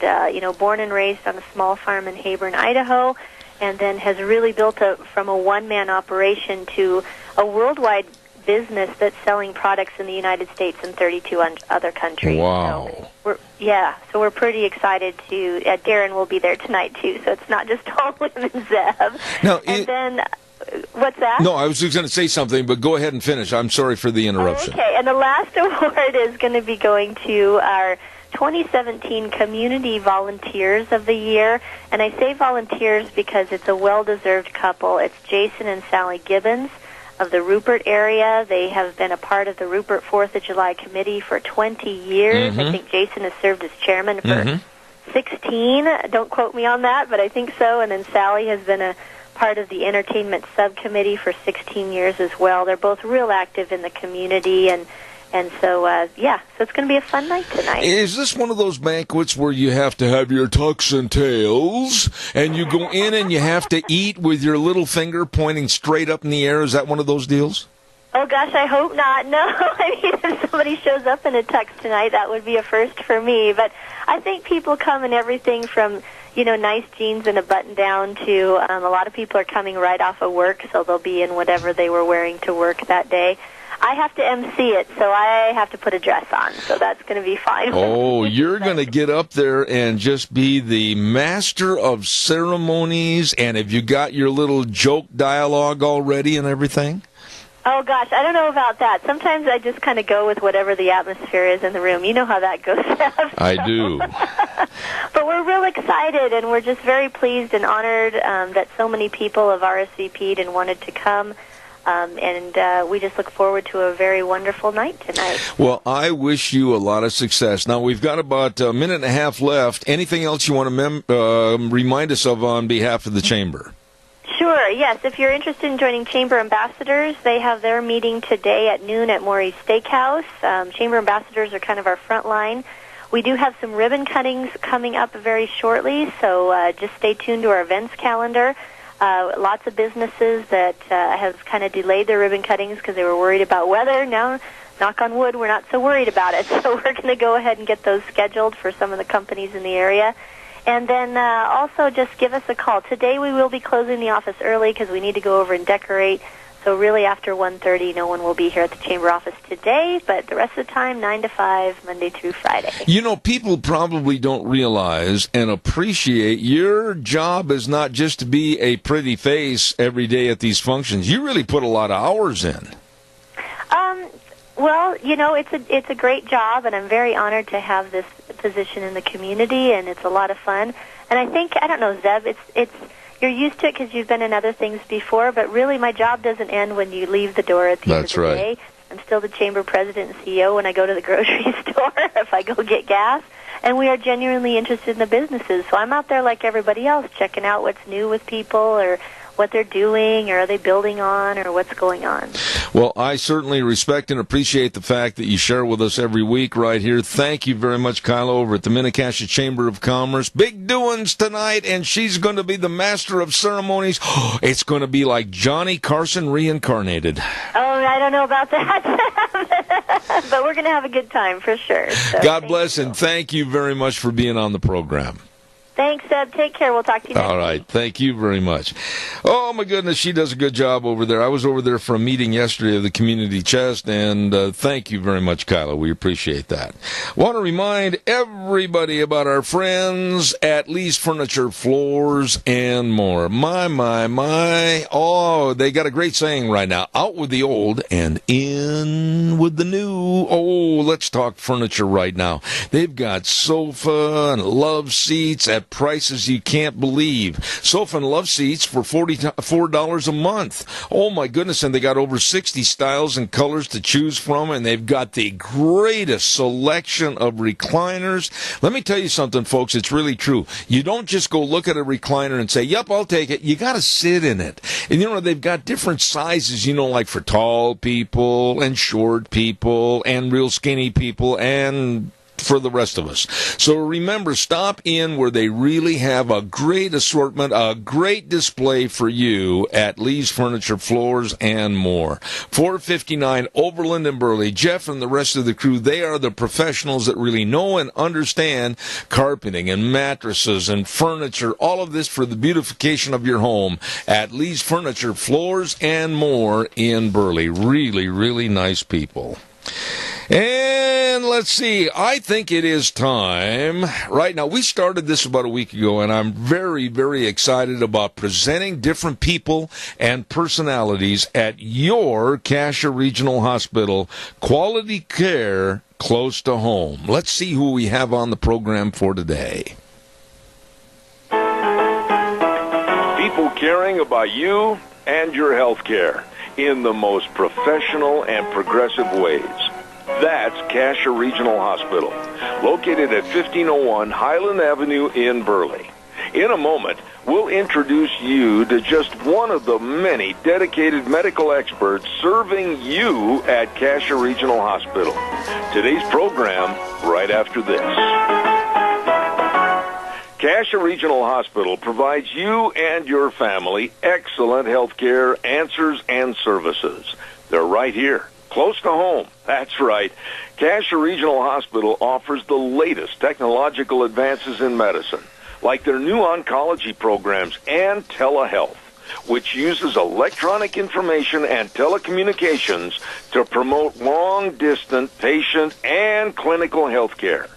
Speaker 9: born and raised on a small farm in Hayburn, Idaho, and then has really built from a one-man operation to a worldwide business that's selling products in the United States and 32 other countries.
Speaker 2: Wow.
Speaker 9: So we're pretty excited to, Darren will be there tonight, too, so it's not just all women, Zeb.
Speaker 2: Now,
Speaker 9: what's that?
Speaker 2: No, I was just going to say something, but go ahead and finish. I'm sorry for the interruption.
Speaker 9: Okay, and the last award is going to be going to our 2017 Community Volunteers of the Year. And I say volunteers because it's a well-deserved couple. It's Jason and Sally Gibbons of the Rupert area. They have been a part of the Rupert 4th of July Committee for 20 years. Mm-hmm. I think Jason has served as chairman for 16. Don't quote me on that, but I think so. And then Sally has been a part of the entertainment subcommittee for 16 years as well. They're both real active in the community, and so it's going to be a fun night tonight.
Speaker 2: Is this one of those banquets where you have to have your tux and tails, and you go in and you have to eat with your little finger pointing straight up in the air? Is that one of those deals?
Speaker 9: Oh, gosh, I hope not. No, I mean, if somebody shows up in a tux tonight, that would be a first for me. But I think people come in everything from nice jeans and a button-down to a lot of people are coming right off of work, so they'll be in whatever they were wearing to work that day. I have to MC it, so I have to put a dress on, so that's going to be fine.
Speaker 2: Oh, you're going to get up there and just be the master of ceremonies, and have you got your little joke dialogue already and everything?
Speaker 9: Oh, gosh, I don't know about that. Sometimes I just kind of go with whatever the atmosphere is in the room. You know how that goes, Seb.
Speaker 2: I do.
Speaker 9: But we're real excited, and we're just very pleased and honored that so many people have RSVP'd and wanted to come. And we just look forward to a very wonderful night tonight.
Speaker 2: Well, I wish you a lot of success. Now, we've got about a minute and a half left. Anything else you want to remind us of on behalf of the Chamber?
Speaker 9: Sure, yes. If you're interested in joining Chamber Ambassadors, they have their meeting today at noon at Maury's Steakhouse. Chamber Ambassadors are kind of our front line. We do have some ribbon cuttings coming up very shortly, so just stay tuned to our events calendar. Lots of businesses that have kind of delayed their ribbon cuttings because they were worried about weather. Now, knock on wood, we're not so worried about it. So we're going to go ahead and get those scheduled for some of the companies in the area. And then also just give us a call. Today we will be closing the office early because we need to go over and decorate. So really after 1:30, no one will be here at the Chamber office today, but the rest of the time, 9 to 5, Monday through Friday.
Speaker 2: You know, people probably don't realize and appreciate your job is not just to be a pretty face every day at these functions. You really put a lot of hours in.
Speaker 9: Well, you know, it's a great job, and I'm very honored to have this position in the community, and it's a lot of fun. And I think, I don't know, Zeb, it's you're used to it because you've been in other things before, but really my job doesn't end when you leave the door at the end of the day. I'm still the Chamber President and CEO when I go to the grocery store, if I go get gas. And we are genuinely interested in the businesses. So I'm out there like everybody else, checking out what's new with people or what they're doing, or are they building on, or what's going on.
Speaker 2: Well, I certainly respect and appreciate the fact that you share with us every week right here. Thank you very much, Kyla, over at the Mini-Cassia Chamber of Commerce. Big doings tonight, and she's going to be the master of ceremonies. It's going to be like Johnny Carson reincarnated.
Speaker 9: Oh, I don't know about that, but we're going to have a good time for sure. So
Speaker 2: God bless, and thank you very much for being on the program.
Speaker 9: Thanks, Seb. Take care. We'll talk to you next
Speaker 2: All right. Thank you very much. Oh, my goodness. She does a good job over there. I was over there for a meeting yesterday of the Community Chest, and thank you very much, Kyla. We appreciate that. Want to remind everybody about our friends at Lee's Furniture, Floors, and More. My. Oh, they got a great saying right now. Out with the old and in with the new. Oh, let's talk furniture right now. They've got sofa and love seats at prices you can't believe. Sofa and love seats for $44 a month. Oh my goodness, and they got over 60 styles and colors to choose from, and they've got the greatest selection of recliners. Let me tell you something, folks, it's really true. You don't just go look at a recliner and say, yep, I'll take it. You got to sit in it. And you know, they've got different sizes, you know, like for tall people and short people and real skinny people and for the rest of us. So remember, stop in where they really have a great assortment, a great display for you at Lee's Furniture, Floors, and More. 459 Overland and Burley. Jeff and the rest of the crew, they are the professionals that really know and understand carpeting and mattresses and furniture, all of this for the beautification of your home at Lee's Furniture, Floors, and More in Burley. Really, really nice people. And let's see, I think it is time. Right now, we started this about a week ago, and I'm very, very excited about presenting different people and personalities at your Cassia Regional Hospital. Quality care close to home. Let's see who we have on the program for today.
Speaker 10: People caring about you and your health care in the most professional and progressive ways. That's Cassia Regional Hospital, located at 1501 Highland Avenue in Burley. In a moment, we'll introduce you to just one of the many dedicated medical experts serving you at Cassia Regional Hospital. Today's program, right after this. Cassia Regional Hospital provides you and your family excellent health care answers and services. They're right here, close to home. That's right. Cassia Regional Hospital offers the latest technological advances in medicine, like their new oncology programs and telehealth, which uses electronic information and telecommunications to promote long-distance patient and clinical health care.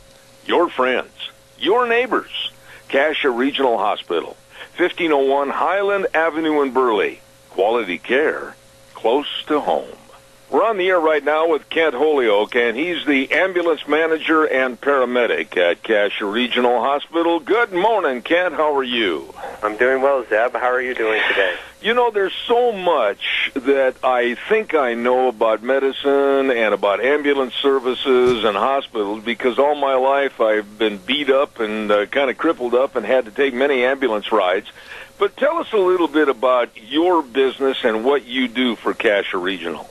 Speaker 10: Your friends, your neighbors. Cassia Regional Hospital, 1501 Highland Avenue in Burley. Quality care close to home. We're on the air right now with Kent Holyoke, and he's the ambulance manager and paramedic at Cassia Regional Hospital. Good morning, Kent. How are you?
Speaker 11: I'm doing well, Zeb. How are you doing today?
Speaker 10: You know, there's so much that I think I know about medicine and about ambulance services and hospitals because all my life I've been beat up and kind of crippled up and had to take many ambulance rides. But tell us a little bit about your business and what you do for Cassia Regional.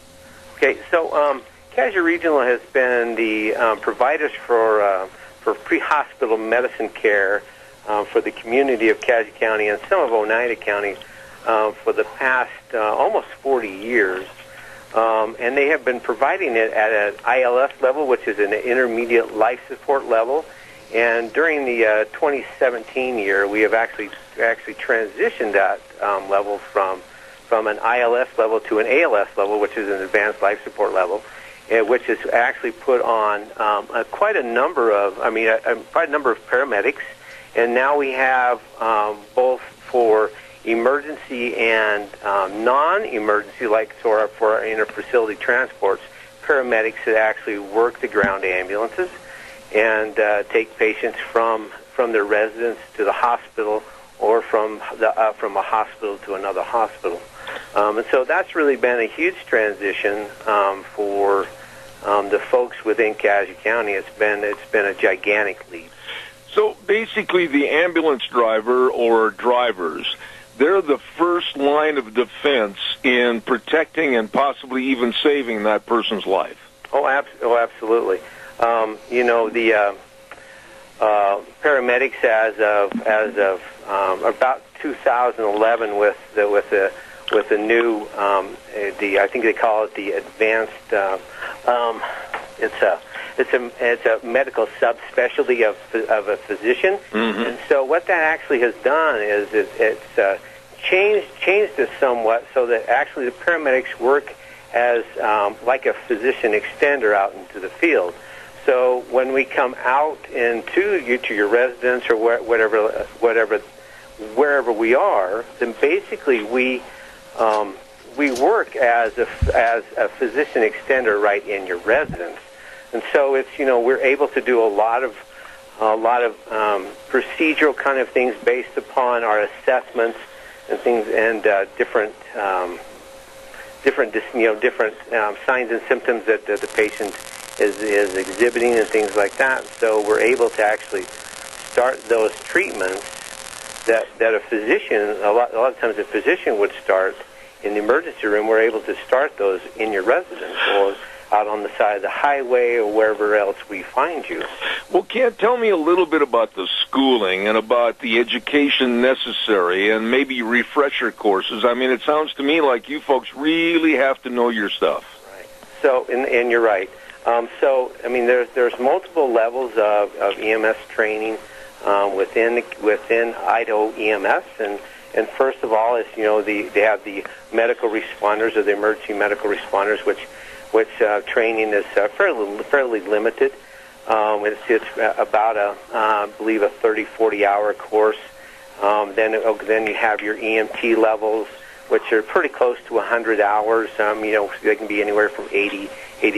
Speaker 11: Okay, so Cassia Regional has been the providers for pre-hospital medicine care for the community of Cassia County and some of Oneida County for the past almost 40 years. And they have been providing it at an ILS level, which is an intermediate life support level. And during the 2017 year, we have actually transitioned that level from an ILS level to an ALS level, which is an advanced life support level, which has actually put on quite a number of paramedics, and now we have both for emergency and non-emergency, like for our inter-facility transports, paramedics that actually work the ground ambulances and take patients from their residence to the hospital or from a hospital to another hospital. And so that's really been a huge transition for the folks within Cassia County. It's been a gigantic leap.
Speaker 10: So basically, the ambulance driver or drivers, they're the first line of defense in protecting and possibly even saving that person's life.
Speaker 11: Oh, absolutely. You know, the paramedics as of about 2011 with the new I think they call it the advanced it's a medical subspecialty of a physician. Mm-hmm. And so what that actually has done is it's changed this somewhat so that actually the paramedics work as like a physician extender out into the field. So when we come out to your residence or wherever we are, then basically we work as a physician extender right in your residence, and so it's we're able to do a lot of procedural kind of things based upon our assessments and things and different signs and symptoms that the patient is exhibiting and things like that. So we're able to actually start those treatments that a physician, a lot of times a physician would start in the emergency room. We're able to start those in your residence or out on the side of the highway or wherever else we find you.
Speaker 10: Well, Kent, tell me a little bit about the schooling and about the education necessary and maybe refresher courses. I mean, it sounds to me like you folks really have to know your stuff.
Speaker 11: Right. So, and you're right. So, I mean, there's multiple levels of EMS training within Idaho EMS, and first of all is they have the medical responders or the emergency medical responders, which training is fairly limited. It's about I believe a 30-40 hour course. Then you have your EMT levels, which are pretty close to 100 hours. They can be anywhere from 80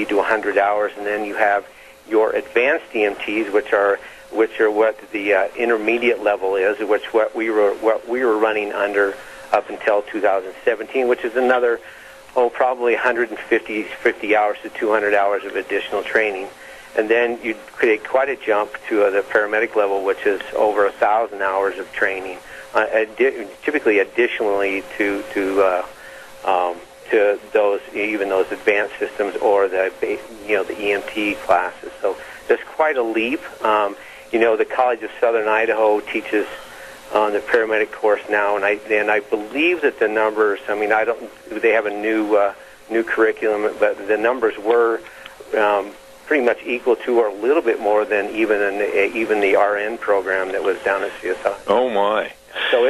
Speaker 11: to 100 hours, and then you have your advanced EMTs, which are what the intermediate level is, what we were running under up until 2017, which is another probably 150 hours to 200 hours of additional training. And then you create quite a jump to the paramedic level, which is over 1,000 hours of training, typically additionally to those advanced systems or the EMT classes. So there's quite a leap. The College of Southern Idaho teaches on the paramedic course now, and I believe that the numbers. I mean, they have a new curriculum, but the numbers were pretty much equal to or a little bit more than even the RN program that was down at CSI.
Speaker 10: Oh my!
Speaker 11: So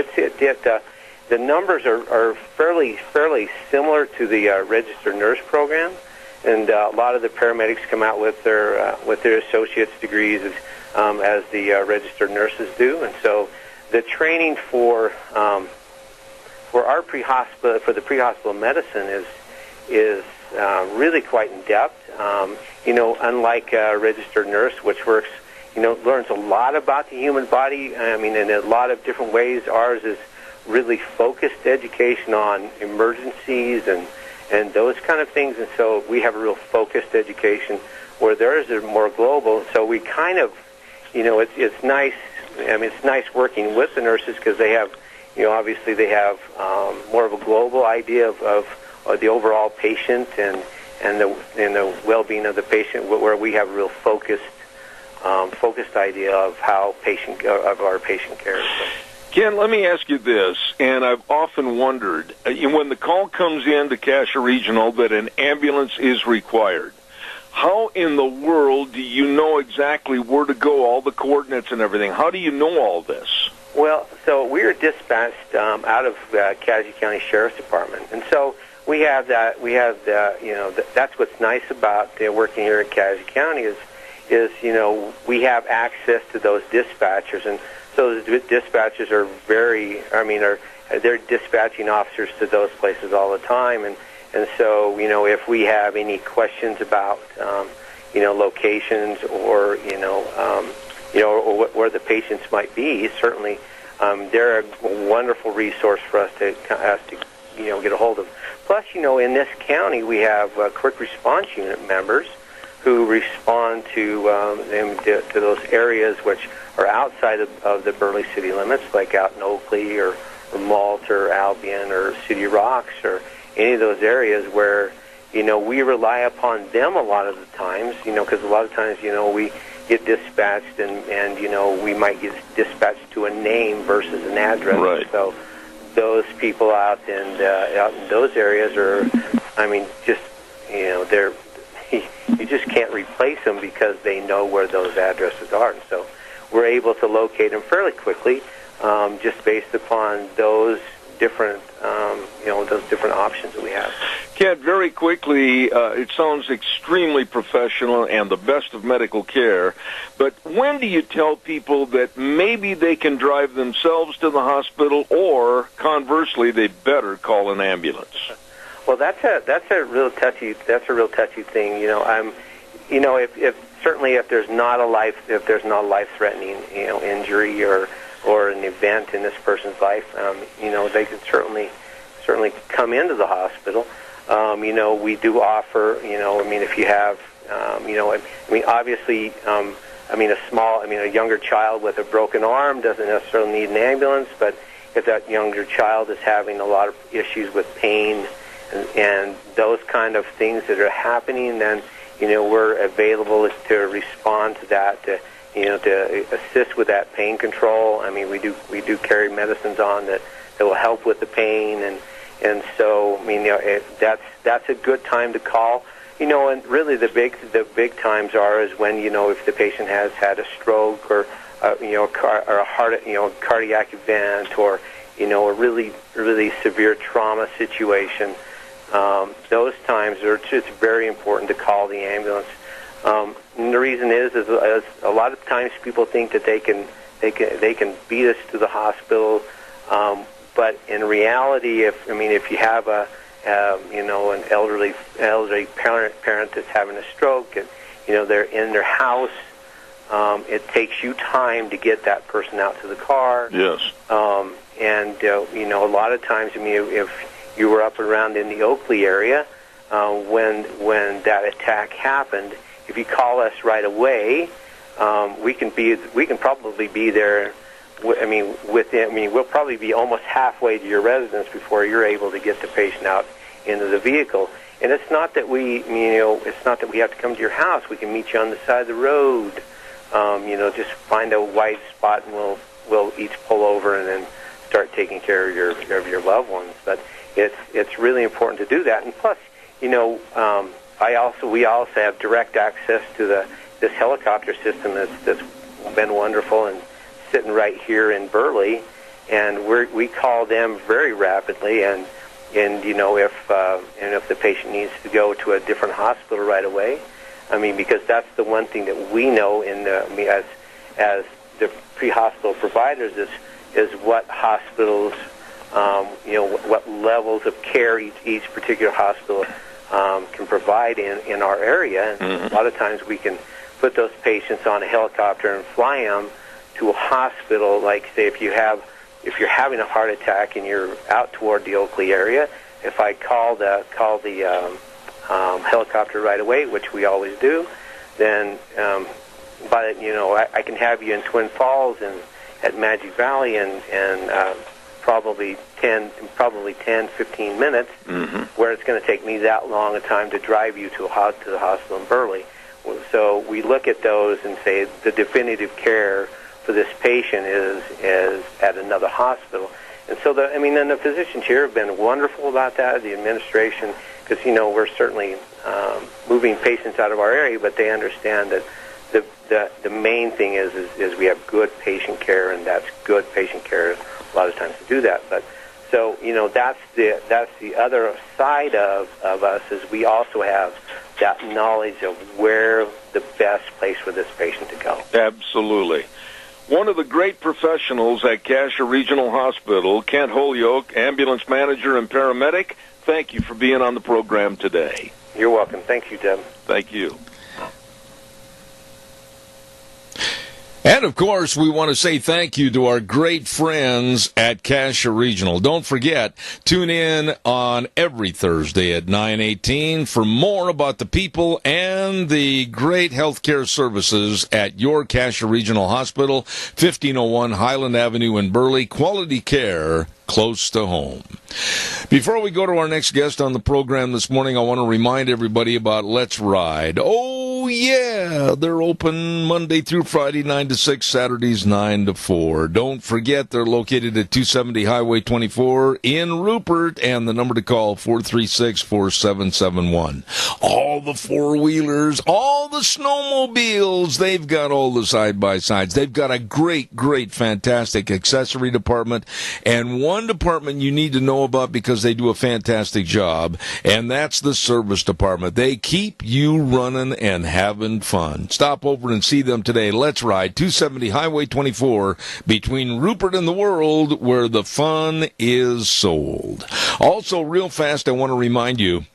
Speaker 11: the numbers are fairly similar to the registered nurse program, and a lot of the paramedics come out with their associate's degrees as the registered nurses do, and so the training for our pre-hospital medicine really quite in depth. Unlike a registered nurse, which learns a lot about the human body. In a lot of different ways. Ours is really focused education on emergencies and those kind of things. And so we have a real focused education where theirs are more global. So we kind of, it's nice. It's nice working with the nurses because they have, obviously they have more of a global idea of the overall patient and the well-being of the patient, where we have a real focused idea of how our patient care. So.
Speaker 10: Ken, let me ask you this, and I've often wondered, when the call comes in to Cassia Regional that an ambulance is required, how in the world do you know exactly where to go, all the coordinates and everything? How do you know all this?
Speaker 11: Well, so we are dispatched out of Cassia County Sheriff's Department, and so we have that. We have that's what's nice about working here at Cassia County is we have access to those dispatchers, and so the dispatchers are they're dispatching officers to those places all the time, and so if we have any questions about locations or or where the patients might be, certainly they're a wonderful resource for us to get a hold of. Plus, in this county we have quick response unit members who respond to those areas which are outside of the Burley city limits, like out in Oakley or Malta or Albion or City Rocks or any of those areas where we rely upon them a lot of the times, because a lot of times we get dispatched and we might get dispatched to a name versus an address.
Speaker 10: Right.
Speaker 11: So those people out in those areas are, they're you just can't replace them because they know where those addresses are. And so we're able to locate them fairly quickly, just based upon those different options that we have.
Speaker 10: Ken, very quickly, it sounds extremely professional and the best of medical care, but when do you tell people that maybe they can drive themselves to the hospital, or conversely, they better call an ambulance?
Speaker 11: Well, that's a real touchy thing. If there's not a life-threatening injury or an event in this person's life, they can certainly come into the hospital. We do offer, if you have, obviously, a younger child with a broken arm doesn't necessarily need an ambulance, but if that younger child is having a lot of issues with pain and those kind of things that are happening, then we're available to respond to that, to assist with that pain control. We do carry medicines on that will help with the pain, and so that's a good time to call. And really the big times are is when if the patient has had a stroke or a heart cardiac event or a really severe trauma situation. Those times it's very important to call the ambulance. And the reason is a lot of times people think that they can beat us to the hospital, but in reality, if you have an elderly parent that's having a stroke and they're in their house, it takes you time to get that person out to the car.
Speaker 10: Yes.
Speaker 11: A lot of times, if you were up around in the Oakley area when that attack happened, if you call us right away, we can probably be there. We'll probably be almost halfway to your residence before you're able to get the patient out into the vehicle. And it's not that we have to come to your house. We can meet you on the side of the road. Just find a wide spot and we'll each pull over and then start taking care of your loved ones. But it's really important to do that. And plus, we also have direct access to this helicopter system that's been wonderful and sitting right here in Burley, and we call them very rapidly. And if the patient needs to go to a different hospital right away, because that's the one thing that we know as the pre-hospital providers is what hospitals, what levels of care each particular hospital can provide in our area. And a lot of times we can put those patients on a helicopter and fly them to a hospital. Like, say, if you're having a heart attack and you're out toward the Oakley area, if I call the helicopter right away, which we always do, then I can have you in Twin Falls and at Magic Valley and probably 10, 15 minutes, where it's going to take me that long a time to drive you to the hospital in Burley. So we look at those and say the definitive care for this patient is at another hospital. And so then the physicians here have been wonderful about that, the administration, because, we're certainly moving patients out of our area, but they understand that the main thing is we have good patient care, and that's good patient care a lot of times to do that. But so that's the other side of us, is we also have that knowledge of where the best place for this patient to go.
Speaker 10: Absolutely. One of the great professionals at Cassia Regional Hospital, Kent Holyoke, ambulance manager and paramedic, thank you for being on the program today.
Speaker 11: You're welcome. Thank you, Deb.
Speaker 10: Thank you.
Speaker 2: And, of course, we want to say thank you to our great friends at Cassia Regional. Don't forget, tune in on every Thursday at 9:18 for more about the people and the great healthcare services at your Cassia Regional Hospital, 1501 Highland Avenue in Burley. Quality care close to home. Before we go to our next guest on the program this morning, I want to remind everybody about Let's Ride. Oh, yeah, they're open Monday through Friday, 9 to 6, Saturdays, 9 to 4. Don't forget, they're located at 270 Highway 24 in Rupert, and the number to call, 436-4771. All the four-wheelers, all the snowmobiles, they've got all the side-by-sides. They've got a great, fantastic accessory department, and one department you need to know about because they do a fantastic job, and that's the service department. They keep you running and having fun. Stop over and see them today. Let's Ride, 270 Highway 24, between Rupert and the World, where the fun is sold. Also, real fast, I want to remind you,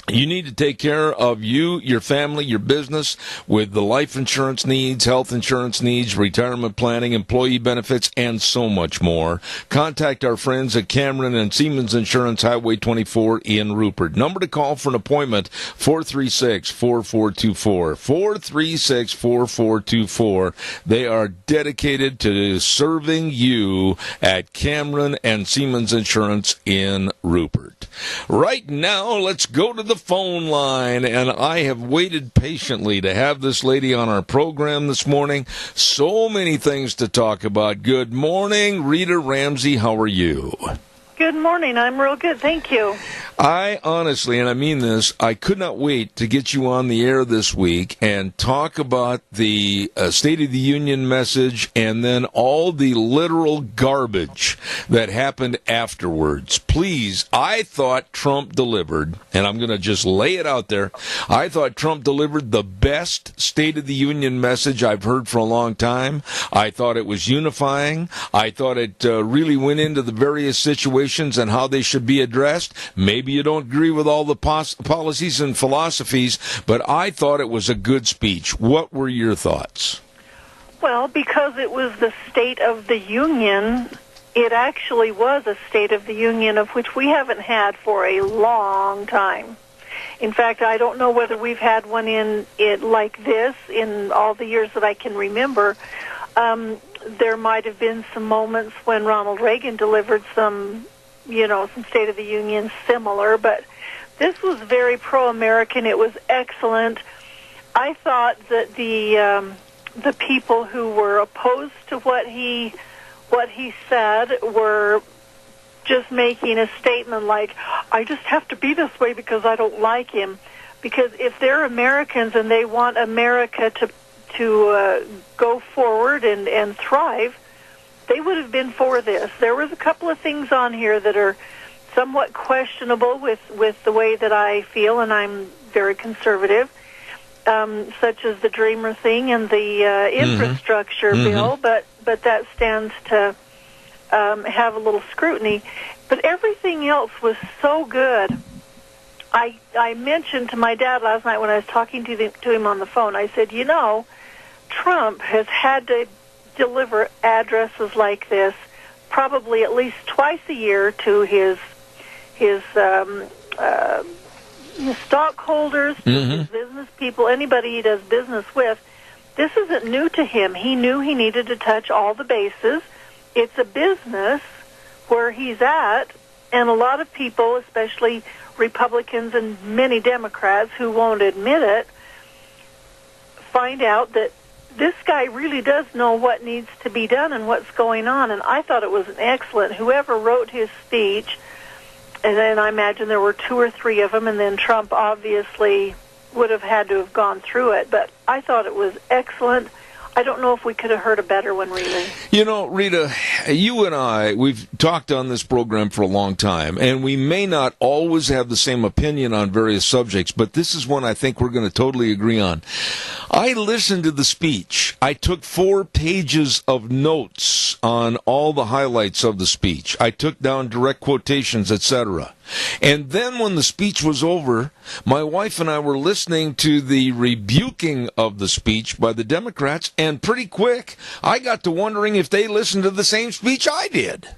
Speaker 2: you need to take care of you, your family, your business with the life insurance needs, health insurance needs, retirement planning, employee benefits, and so much more. Contact our friends at Cameron and Siemens Insurance, Highway 24 in Rupert. Number to call for an appointment, 436-4424. 436-4424. They are dedicated to serving you at Cameron and Siemens Insurance in Rupert. Right now, let's go to the phone line, and I have waited patiently to have this lady on our program this morning. So many things to talk about. Good morning, Rita Ramsey. How are you?
Speaker 12: Good morning. I'm real good. Thank you.
Speaker 2: I honestly, and I mean this, I could not wait to get you on the air this week and talk about the State of the Union message and then all the literal garbage that happened afterwards. Please, I thought Trump delivered, and I'm going to just lay it out there, I thought Trump delivered the best State of the Union message I've heard for a long time. I thought it was unifying. I thought it really went into the various situations and how they should be addressed. Maybe you don't agree with all the policies and philosophies, but I thought it was a good speech. What were your thoughts?
Speaker 12: Well, because it was the State of the Union, it actually was a State of the Union of which we haven't had for a long time. In fact, I don't know whether we've had one in it like this in all the years that I can remember. There might have been some moments when Ronald Reagan delivered some State of the Union similar, but this was very pro-American. It was excellent. I thought that the people who were opposed to what he said were just making a statement like, I just have to be this way because I don't like him. Because if they're Americans and they want America to go forward and thrive, they would have been for this. There was a couple of things on here that are somewhat questionable with the way that I feel, and I'm very conservative, such as the Dreamer thing and the infrastructure bill, but that stands to have a little scrutiny. But everything else was so good. I mentioned to my dad last night when I was talking to him on the phone, I said, Trump has had to deliver addresses like this probably at least twice a year to his stockholders, his business people, anybody he does business with. This isn't new to him. He knew he needed to touch all the bases. It's a business where he's at, and a lot of people, especially Republicans and many Democrats who won't admit it, find out that this guy really does know what needs to be done and what's going on. And I thought it was excellent. Whoever wrote his speech, and then I imagine there were 2 or 3 of them, and then Trump obviously would have had to have gone through it. But I thought it was excellent. I don't know if we could have heard a better one, really.
Speaker 2: Rita, you and I, we've talked on this program for a long time, and we may not always have the same opinion on various subjects, but this is one I think we're going to totally agree on. I listened to the speech. I took 4 pages of notes on all the highlights of the speech. I took down direct quotations, etc. And then when the speech was over, my wife and I were listening to the rebuking of the speech by the Democrats, and pretty quick, I got to wondering if they listened to the same speech I did.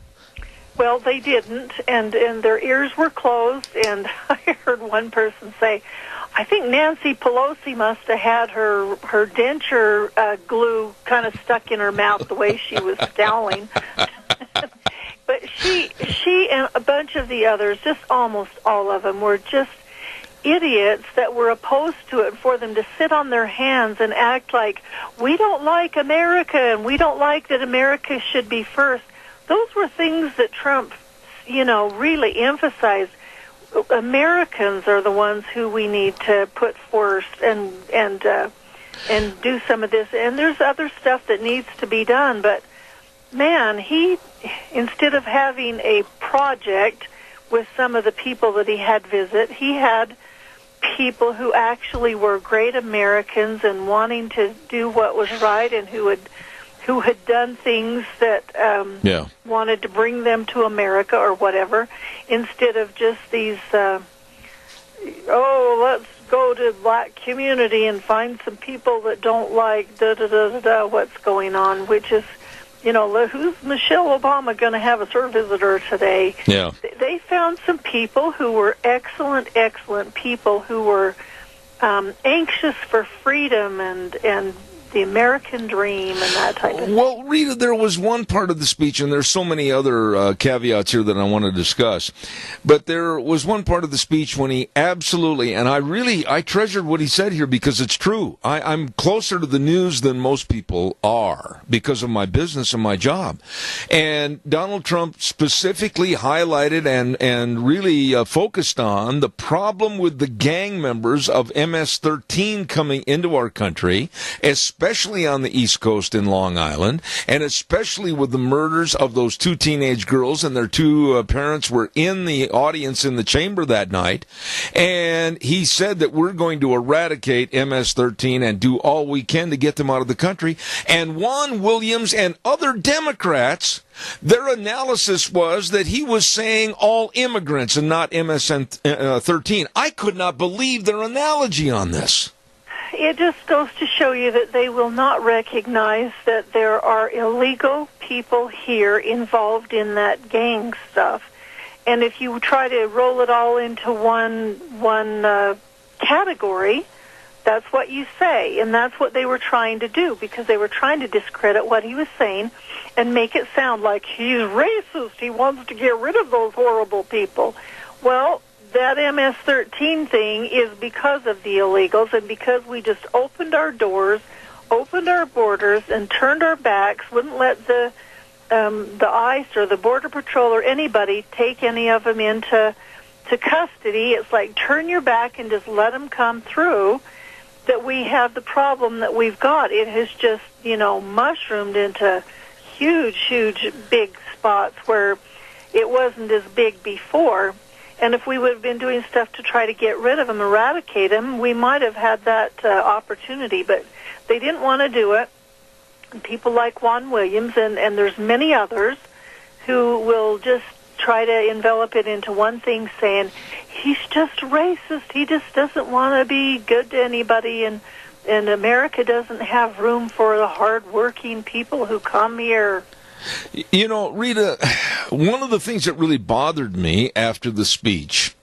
Speaker 12: Well, they didn't, and their ears were closed, and I heard one person say, I think Nancy Pelosi must have had her denture glue kind of stuck in her mouth the way she was scowling. But she and a bunch of the others, just almost all of them, were just idiots that were opposed to it. For them to sit on their hands and act like, we don't like America and we don't like that America should be first. Those were things that Trump, really emphasized. Americans are the ones who we need to put first and do some of this. And there's other stuff that needs to be done, but man, he, instead of having a project with some of the people that he had visit, he had people who actually were great Americans and wanting to do what was right, and who had done things that wanted to bring them to America or whatever, instead of just these, let's go to black community and find some people that don't like what's going on, which is, who's Michelle Obama going to have as her visitor today?
Speaker 2: Yeah.
Speaker 12: They found some people who were excellent people who were anxious for freedom and the American dream and that type of thing.
Speaker 2: Well, Rita, there was one part of the speech, and there's so many other caveats here that I want to discuss, but there was one part of the speech when he absolutely, and I treasured what he said here because it's true. I'm closer to the news than most people are because of my business and my job. And Donald Trump specifically highlighted and really focused on the problem with the gang members of MS-13 coming into our country, especially on the East Coast in Long Island, and especially with the murders of those 2 teenage girls, and their 2 parents were in the audience in the chamber that night. And he said that we're going to eradicate MS-13 and do all we can to get them out of the country. And Juan Williams and other Democrats, their analysis was that he was saying all immigrants and not MS-13. I could not believe their analogy on this.
Speaker 12: It just goes to show you that they will not recognize that there are illegal people here involved in that gang stuff. And if you try to roll it all into one category, that's what you say. And that's what they were trying to do, because they were trying to discredit what he was saying and make it sound like he's racist. He wants to get rid of those horrible people. Well, that MS-13 thing is because of the illegals, and because we just opened our doors, opened our borders, and turned our backs, wouldn't let the ICE or the Border Patrol or anybody take any of them into custody. It's like, turn your back and just let them come through, that we have the problem that we've got. It has just, mushroomed into huge, big spots where it wasn't as big before. And if we would have been doing stuff to try to get rid of them, eradicate them, we might have had that opportunity. But they didn't want to do it. And people like Juan Williams, and there's many others, who will just try to envelop it into one thing, saying he's just racist. He just doesn't want to be good to anybody, and America doesn't have room for the hard-working people who come here.
Speaker 2: You know, Rita, one of the things that really bothered me after the speech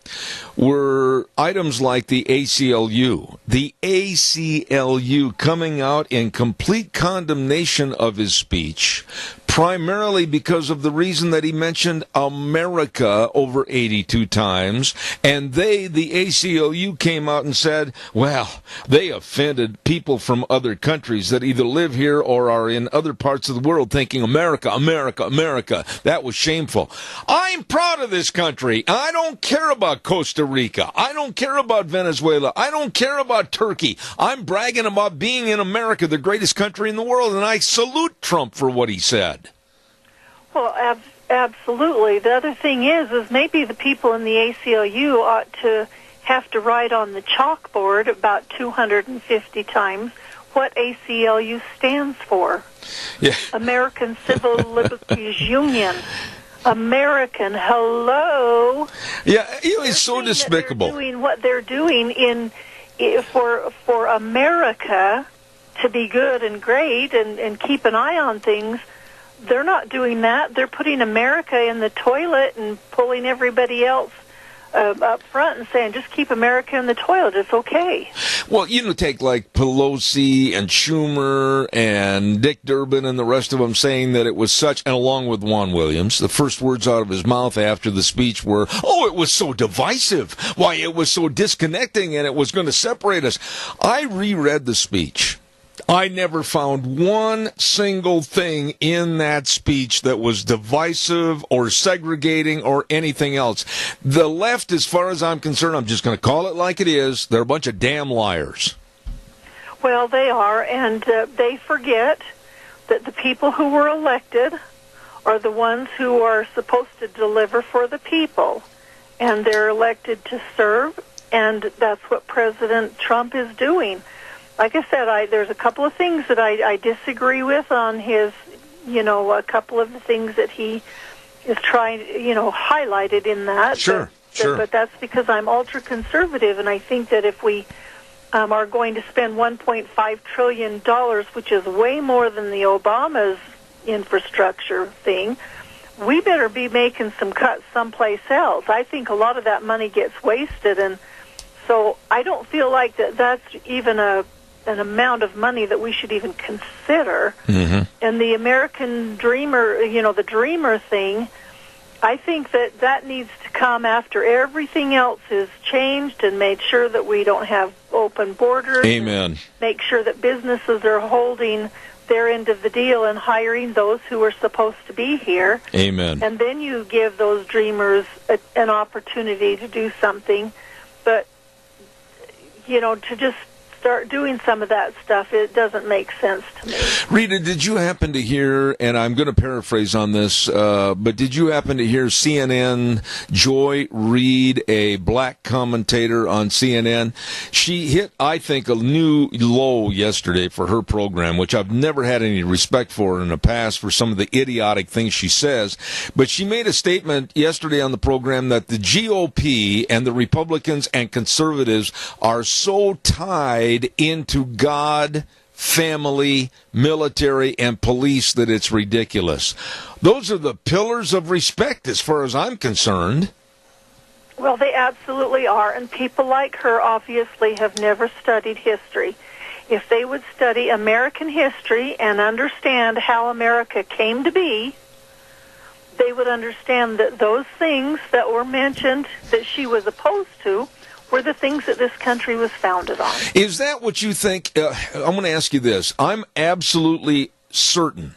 Speaker 2: were items like the ACLU. The ACLU coming out in complete condemnation of his speech, primarily because of the reason that he mentioned America over 82 times, and the ACLU came out and said, well, they offended people from other countries that either live here or are in other parts of the world thinking America, America, America. That was shameful. I'm proud of this country. I don't care about Costa Rica. I don't care about Venezuela. I don't care about Turkey. I'm bragging about being in America, the greatest country in the world, and I salute Trump for what he said.
Speaker 12: Well, absolutely. The other thing is maybe the people in the ACLU ought to have to write on the chalkboard about 250 times what ACLU stands for.
Speaker 2: Yeah.
Speaker 12: American Civil Liberties Union. American, hello.
Speaker 2: Yeah, it's so despicable.
Speaker 12: What they're doing for America to be good and great and keep an eye on things. They're not doing that. They're putting America in the toilet and pulling everybody else up front and saying, just keep America in the toilet. It's okay.
Speaker 2: Well, take like Pelosi and Schumer and Dick Durbin and the rest of them saying that it was such, and along with Juan Williams, the first words out of his mouth after the speech were, oh, it was so divisive. Why, it was so disconnecting and it was going to separate us. I reread the speech. I never found one single thing in that speech that was divisive or segregating or anything else. The left, as far as I'm concerned, I'm just going to call it like it is, they're a bunch of damn liars.
Speaker 12: Well, they are, and they forget that the people who were elected are the ones who are supposed to deliver for the people, and they're elected to serve, and that's what President Trump is doing. Like I said, there's a couple of things that I disagree with on his, a couple of the things that he is trying, highlighted in that.
Speaker 2: Sure.
Speaker 12: But that's because I'm ultra-conservative, and I think that if we are going to spend $1.5 trillion, which is way more than the Obama's infrastructure thing, we better be making some cuts someplace else. I think a lot of that money gets wasted, and so I don't feel like that's even an amount of money that we should even consider.
Speaker 2: Mm-hmm.
Speaker 12: And the American dreamer, the dreamer thing, I think that needs to come after everything else is changed and made sure that we don't have open borders.
Speaker 2: Amen.
Speaker 12: Make sure that businesses are holding their end of the deal and hiring those who are supposed to be here.
Speaker 2: Amen.
Speaker 12: And then you give those dreamers an opportunity to do something. But, to just start doing some of that stuff, it doesn't make sense to me.
Speaker 2: Rita, did you happen to hear, and I'm going to paraphrase on this, but did you happen to hear CNN, Joy Reid, a black commentator on CNN? She hit, I think, a new low yesterday for her program, which I've never had any respect for in the past for some of the idiotic things she says. But she made a statement yesterday on the program that the GOP and the Republicans and conservatives are so tied into God, family, military, and police that it's ridiculous. Those are the pillars of respect as far as I'm concerned.
Speaker 12: Well, they absolutely are, and people like her obviously have never studied history. If they would study American history and understand how America came to be, they would understand that those things that were mentioned that she was opposed to were the things that this country was founded on.
Speaker 2: Is that what you think? I'm going to ask you this. I'm absolutely certain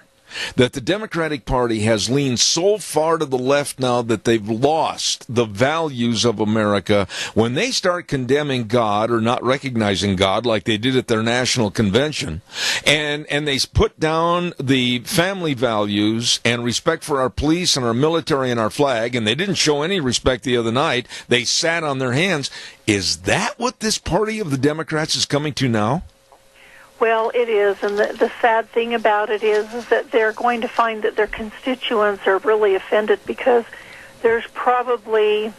Speaker 2: that the Democratic Party has leaned so far to the left now that they've lost the values of America. When they start condemning God or not recognizing God like they did at their national convention, and they put down the family values and respect for our police and our military and our flag, and they didn't show any respect the other night, they sat on their hands. Is that what this party of the Democrats is coming to now?
Speaker 12: Well, it is, and the sad thing about it is that they're going to find that their constituents are really offended because there's probably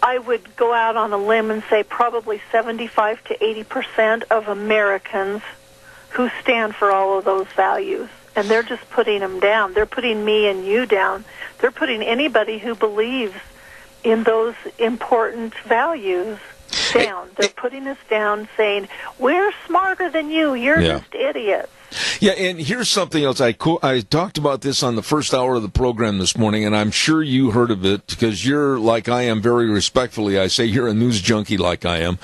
Speaker 12: I would go out on a limb and say probably 75 to 80% of Americans who stand for all of those values. And they're just putting them down. They're putting me and you down. They're putting anybody who believes in those important values down. They're putting us down, saying, we're smarter than you. You're just idiots.
Speaker 2: Yeah, and here's something else. I talked about this on the first hour of the program this morning, and I'm sure you heard of it because you're, like I am, very respectfully, I say you're a news junkie like I am.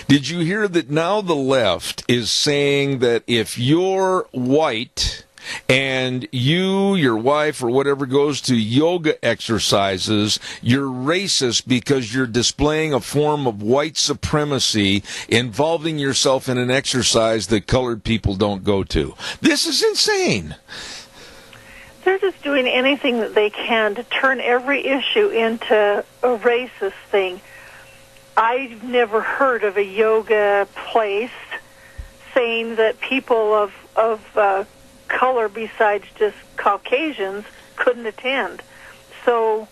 Speaker 2: Did you hear that now the left is saying that if you're white and you, your wife, or whatever goes to yoga exercises, you're racist because you're displaying a form of white supremacy involving yourself in an exercise that colored people don't go to? This is insane.
Speaker 12: They're just doing anything that they can to turn every issue into a racist thing. I've never heard of a yoga place saying that people of color besides just Caucasians couldn't attend. So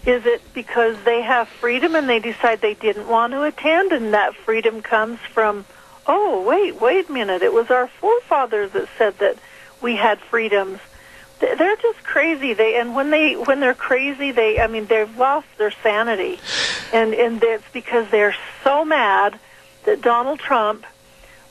Speaker 12: is it because they have freedom and they decide they didn't want to attend, and that freedom comes from, oh, wait a minute, it was our forefathers that said that we had freedoms? They're just crazy. When they're crazy, they've lost their sanity. And it's because they're so mad that Donald Trump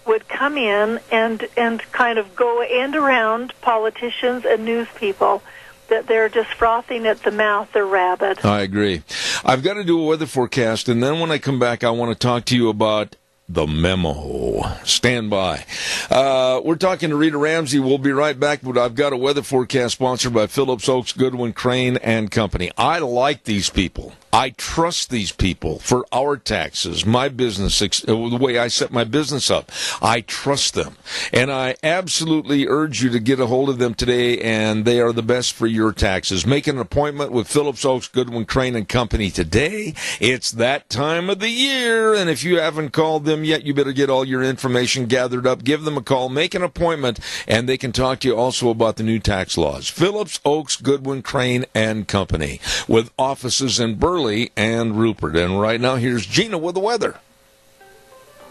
Speaker 12: would come in and kind of go end around politicians and news people, that they're just frothing at the mouth. They're rabid.
Speaker 2: I agree. I've got to do a weather forecast, and then when I come back, I want to talk to you about the memo. Stand by. We're talking to Rita Ramsey. We'll be right back, but I've got a weather forecast sponsored by Phillips Oaks, Goodwin, Crane, and Company. I like these people. I trust these people for our taxes, my business, the way I set my business up. I trust them. And I absolutely urge you to get a hold of them today, and they are the best for your taxes. Make an appointment with Phillips Oaks, Goodwin, Crane, and Company today. It's that time of the year, and if you haven't called them yet, you better get all your information gathered up. Give them a call. Make an appointment, and they can talk to you also about the new tax laws. Phillips Oaks, Goodwin, Crane, and Company, with offices in Burley and Rupert. And right now, here's Gina with the weather.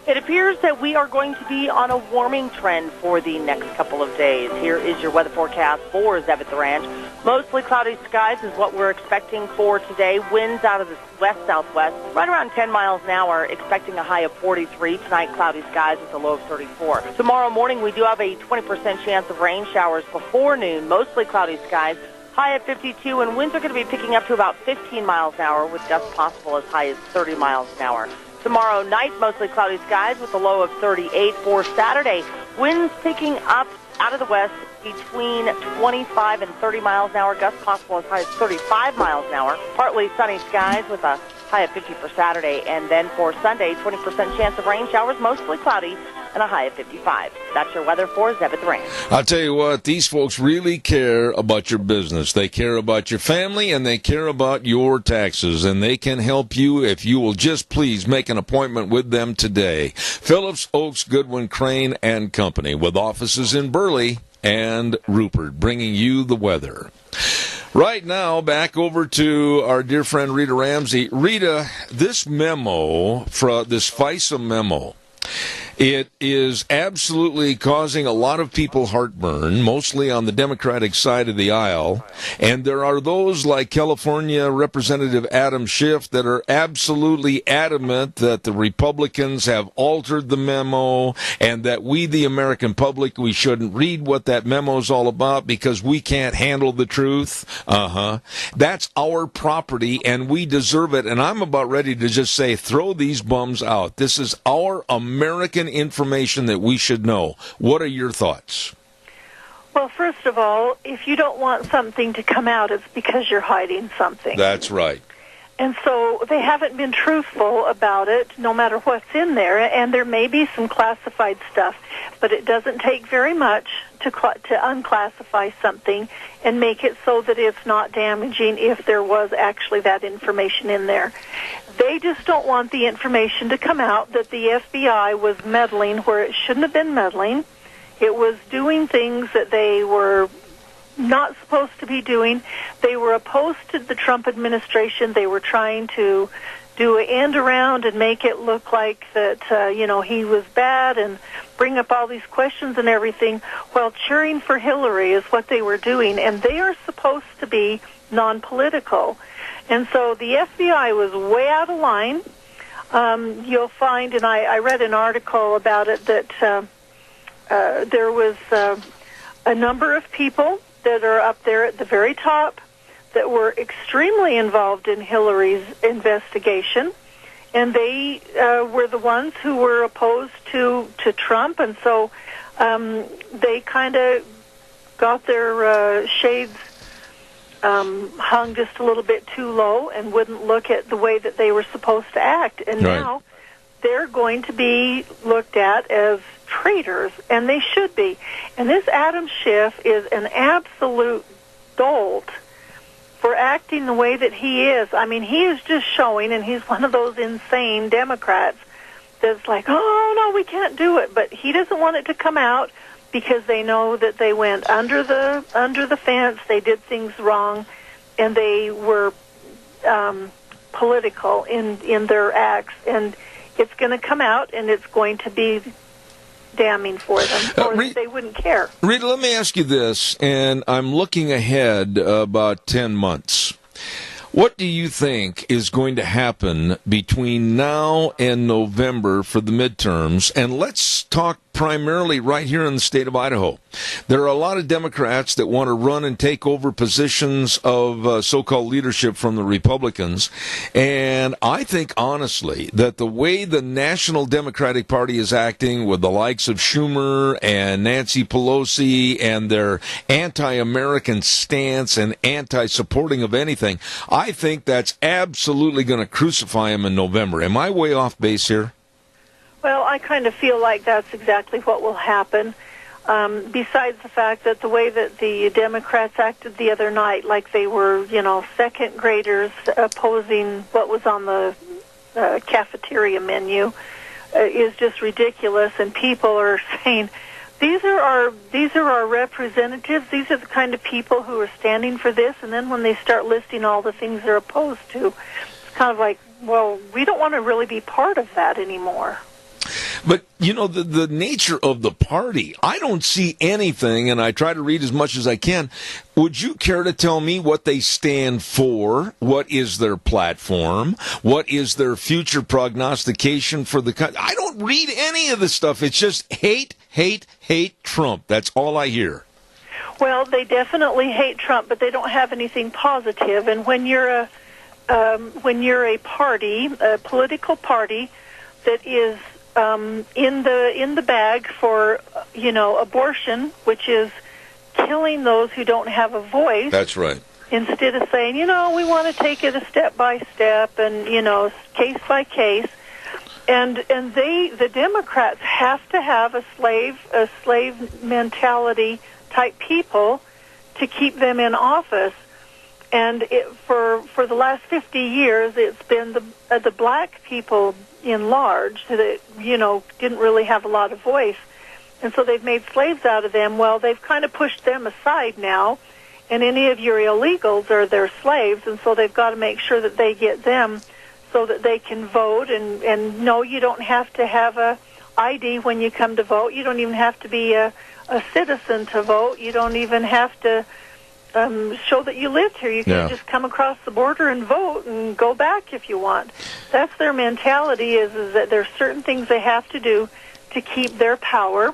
Speaker 4: It appears that we are going to be on a warming trend for the next couple of days. Here is your weather forecast for Zeb at the Ranch. Mostly cloudy skies is what we're expecting for today. Winds out of the west-southwest, right around 10 miles an hour, expecting a high of 43. Tonight, cloudy skies with a low of 34. Tomorrow morning, we do have a 20% chance of rain showers before noon. Mostly cloudy skies, high at 52, and winds are going to be picking up to about 15 miles an hour with gusts possible as high as 30 miles an hour. Tomorrow night, mostly cloudy skies with a low of 38. For Saturday, winds picking up out of the west between 25 and 30 miles an hour, gusts possible as high as 35 miles an hour. Partly sunny skies with a high of 50 for Saturday. And then for Sunday, 20% chance of rain showers, mostly cloudy, and a high of 55. That's your weather for Zeb at the Ranch.
Speaker 2: I'll tell you what, these folks really care about your business. They care about your family, and they care about your taxes, and they can help you if you will just please make an appointment with them today. Phillips Oaks, Goodwin, Crane, and Company, with offices in Burley and Rupert, bringing you the weather. Right now, back over to our dear friend Rita Ramsey. Rita, this memo, this FISA memo, it is absolutely causing a lot of people heartburn, mostly on the Democratic side of the aisle. And there are those like California Representative Adam Schiff that are absolutely adamant that the Republicans have altered the memo and that we, the American public, we shouldn't read what that memo is all about because we can't handle the truth. That's our property and we deserve it. And I'm about ready to just say, throw these bums out. This is our American information that we should know. What are your thoughts?
Speaker 12: Well, first of all, if you don't want something to come out, it's because you're hiding something.
Speaker 2: That's right.
Speaker 12: And so they haven't been truthful about it, no matter what's in there. And there may be some classified stuff, but it doesn't take very much to unclassify something and make it so that it's not damaging if there was actually that information in there. They just don't want the information to come out that the FBI was meddling where it shouldn't have been meddling. It was doing things that they were not supposed to be doing. They were opposed to the Trump administration. They were trying to do an end around and make it look like that, he was bad and bring up all these questions and everything, while cheering for Hillary is what they were doing. And they are supposed to be non-political. And so the FBI was way out of line. You'll find, and I read an article about it, that there was a number of people that are up there at the very top that were extremely involved in Hillary's investigation, and they were the ones who were opposed to Trump, and so they kind of got their shades hung just a little bit too low and wouldn't look at the way that they were supposed to act. And now they're going to be looked at as traitors, and they should be. And this Adam Schiff is an absolute dolt for acting the way that he is. I mean, he is just showing, and he's one of those insane Democrats that's like, oh, no, we can't do it. But he doesn't want it to come out because they know that they went under the fence, they did things wrong, and they were political in their acts. And it's going to come out, and it's going to be damning for them, or they wouldn't care.
Speaker 2: Rita, let me ask you this, and I'm looking ahead about 10 months. What do you think is going to happen between now and November for the midterms? And let's talk primarily right here in the state of Idaho. There are a lot of Democrats that want to run and take over positions of so-called leadership from the Republicans. And I think, honestly, that the way the National Democratic Party is acting with the likes of Schumer and Nancy Pelosi and their anti-American stance and anti-supporting of anything, I think that's absolutely going to crucify him in November. Am I way off base here?
Speaker 12: Well, I kind of feel like that's exactly what will happen. Besides the fact that the way that the Democrats acted the other night, like they were, second graders opposing what was on the cafeteria menu, is just ridiculous. And people are saying, these are our representatives. These are the kind of people who are standing for this. And then when they start listing all the things they're opposed to, it's kind of like, well, we don't want to really be part of that anymore.
Speaker 2: But, the nature of the party, I don't see anything, and I try to read as much as I can. Would you care to tell me what they stand for? What is their platform? What is their future prognostication for the country? I don't read any of this stuff. It's just hate, hate, hate Trump. That's all I hear.
Speaker 12: Well, they definitely hate Trump, but they don't have anything positive. And when you're a party, a political party that is in the bag for abortion, which is killing those who don't have a voice.
Speaker 2: That's right.
Speaker 12: Instead of saying, we want to take it a step by step and case by case, and the Democrats have to have a slave mentality type people to keep them in office. And for the last 50 years, it's been the black people in large that didn't really have a lot of voice, and so they've made slaves out of them. Well, they've kind of pushed them aside now, and any of your illegals are their slaves, and so they've got to make sure that they get them so that they can vote. And no, you don't have to have a ID when you come to vote. You don't even have to be a citizen to vote. You don't even have to show that you lived here. You can just come across the border and vote and go back if you want. That's their mentality, is that there's certain things they have to do to keep their power,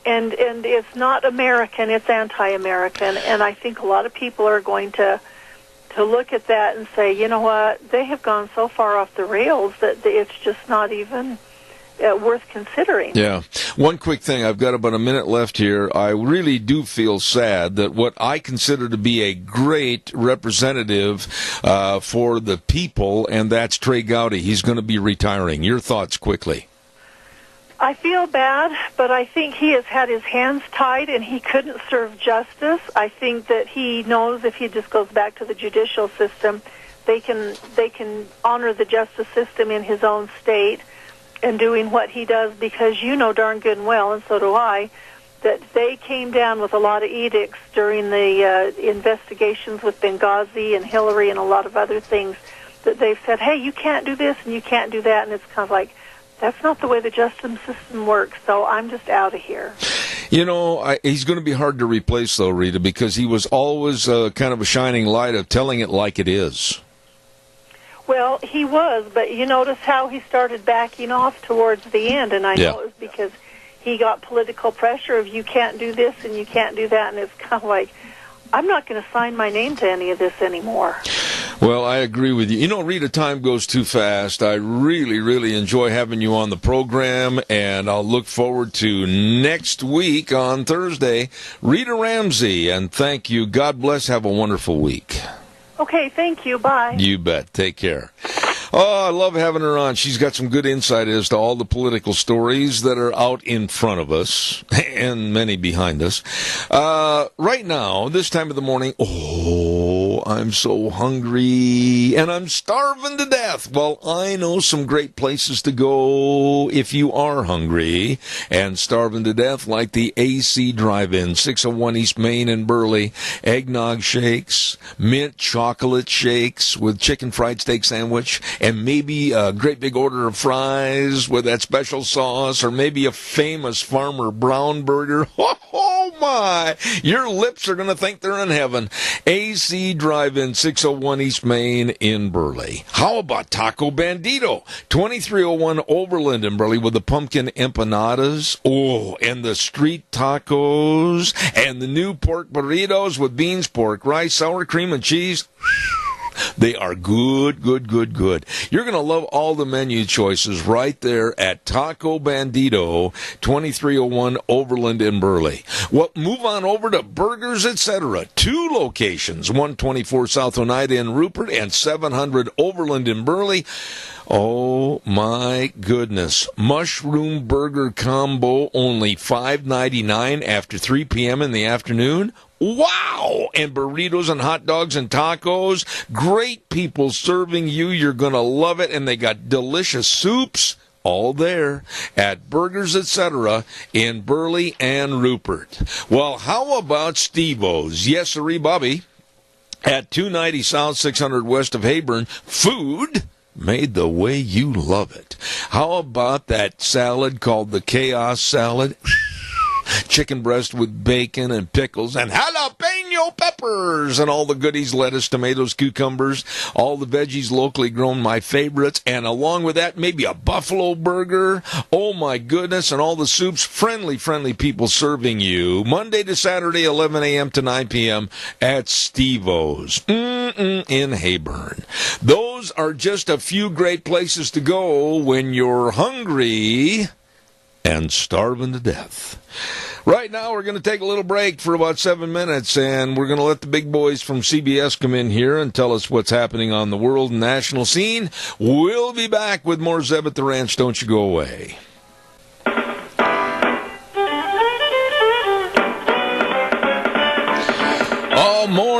Speaker 12: and it's not American, it's anti-American. And I think a lot of people are going to look at that and say, you know what, they have gone so far off the rails that it's just not even worth considering.
Speaker 2: Yeah. One quick thing. I've got about a minute left here. I really do feel sad that what I consider to be a great representative for the people, and that's Trey Gowdy. He's going to be retiring. Your thoughts quickly.
Speaker 12: I feel bad, but I think he has had his hands tied and he couldn't serve justice. I think that he knows if he just goes back to the judicial system, they can honor the justice system in his own state and doing what he does, because darn good and well, and so do I, that they came down with a lot of edicts during the investigations with Benghazi and Hillary and a lot of other things that they've said, hey, you can't do this and you can't do that, and it's kind of like, that's not the way the justice system works, so I'm just out of here.
Speaker 2: You know, he's going to be hard to replace, though, Rita, because he was always kind of a shining light of telling it like it is.
Speaker 12: Well, he was, but you notice how he started backing off towards the end, and I know it was because he got political pressure of you can't do this and you can't do that, and it's kind of like, I'm not going to sign my name to any of this anymore.
Speaker 2: Well, I agree with you. You know, Rita, time goes too fast. I really, really enjoy having you on the program, and I'll look forward to next week on Thursday. Rita Ramsey, and thank you. God bless. Have a wonderful week.
Speaker 12: Okay, thank you. Bye.
Speaker 2: You bet. Take care. Oh, I love having her on. She's got some good insight as to all the political stories that are out in front of us and many behind us. Right now, this time of the morning, I'm so hungry and I'm starving to death. Well, I know some great places to go if you are hungry and starving to death, like the AC Drive-In, 601 East Main in Burley. Eggnog shakes, mint chocolate shakes with chicken fried steak sandwich, and maybe a great big order of fries with that special sauce, or maybe a famous Farmer Brown burger. Oh my! Your lips are going to think they're in heaven. AC Drive-In, 601 East Main in Burley. How about Taco Bandito, 2301 Overland in Burley, with the pumpkin empanadas, and the street tacos, and the new pork burritos with beans, pork, rice, sour cream, and cheese. They are good, good, good, good. You're going to love all the menu choices right there at Taco Bandito, 2301 Overland in Burley. Well, move on over to Burgers, Etc. 2 locations, 124 South Oneida in Rupert and 700 Overland in Burley. Oh, my goodness. Mushroom burger combo, only $5.99 after 3 p.m. in the afternoon. Wow! And burritos and hot dogs and tacos. Great people serving you. You're going to love it. And they got delicious soups. All there at Burgers, Etc. in Burley and Rupert. Well, how about Steve-O's? Yes, sirree, Bobby. At 290 South, 600 West of Heyburn. Food made the way you love it. How about that salad called the Chaos Salad? Chicken breast with bacon and pickles and jalapeno peppers and all the goodies, lettuce, tomatoes, cucumbers, all the veggies locally grown, my favorites. And along with that, maybe a buffalo burger. Oh, my goodness. And all the soups. Friendly people serving you Monday to Saturday, 11 a.m. to 9 p.m. at Steve-O's in Heyburn. Those are just a few great places to go when you're hungry and starving to death. Right now, we're going to take a little break for about 7 minutes, and we're going to let the big boys from CBS come in here and tell us what's happening on the world and national scene. We'll be back with more Zeb at the Ranch. Don't you go away.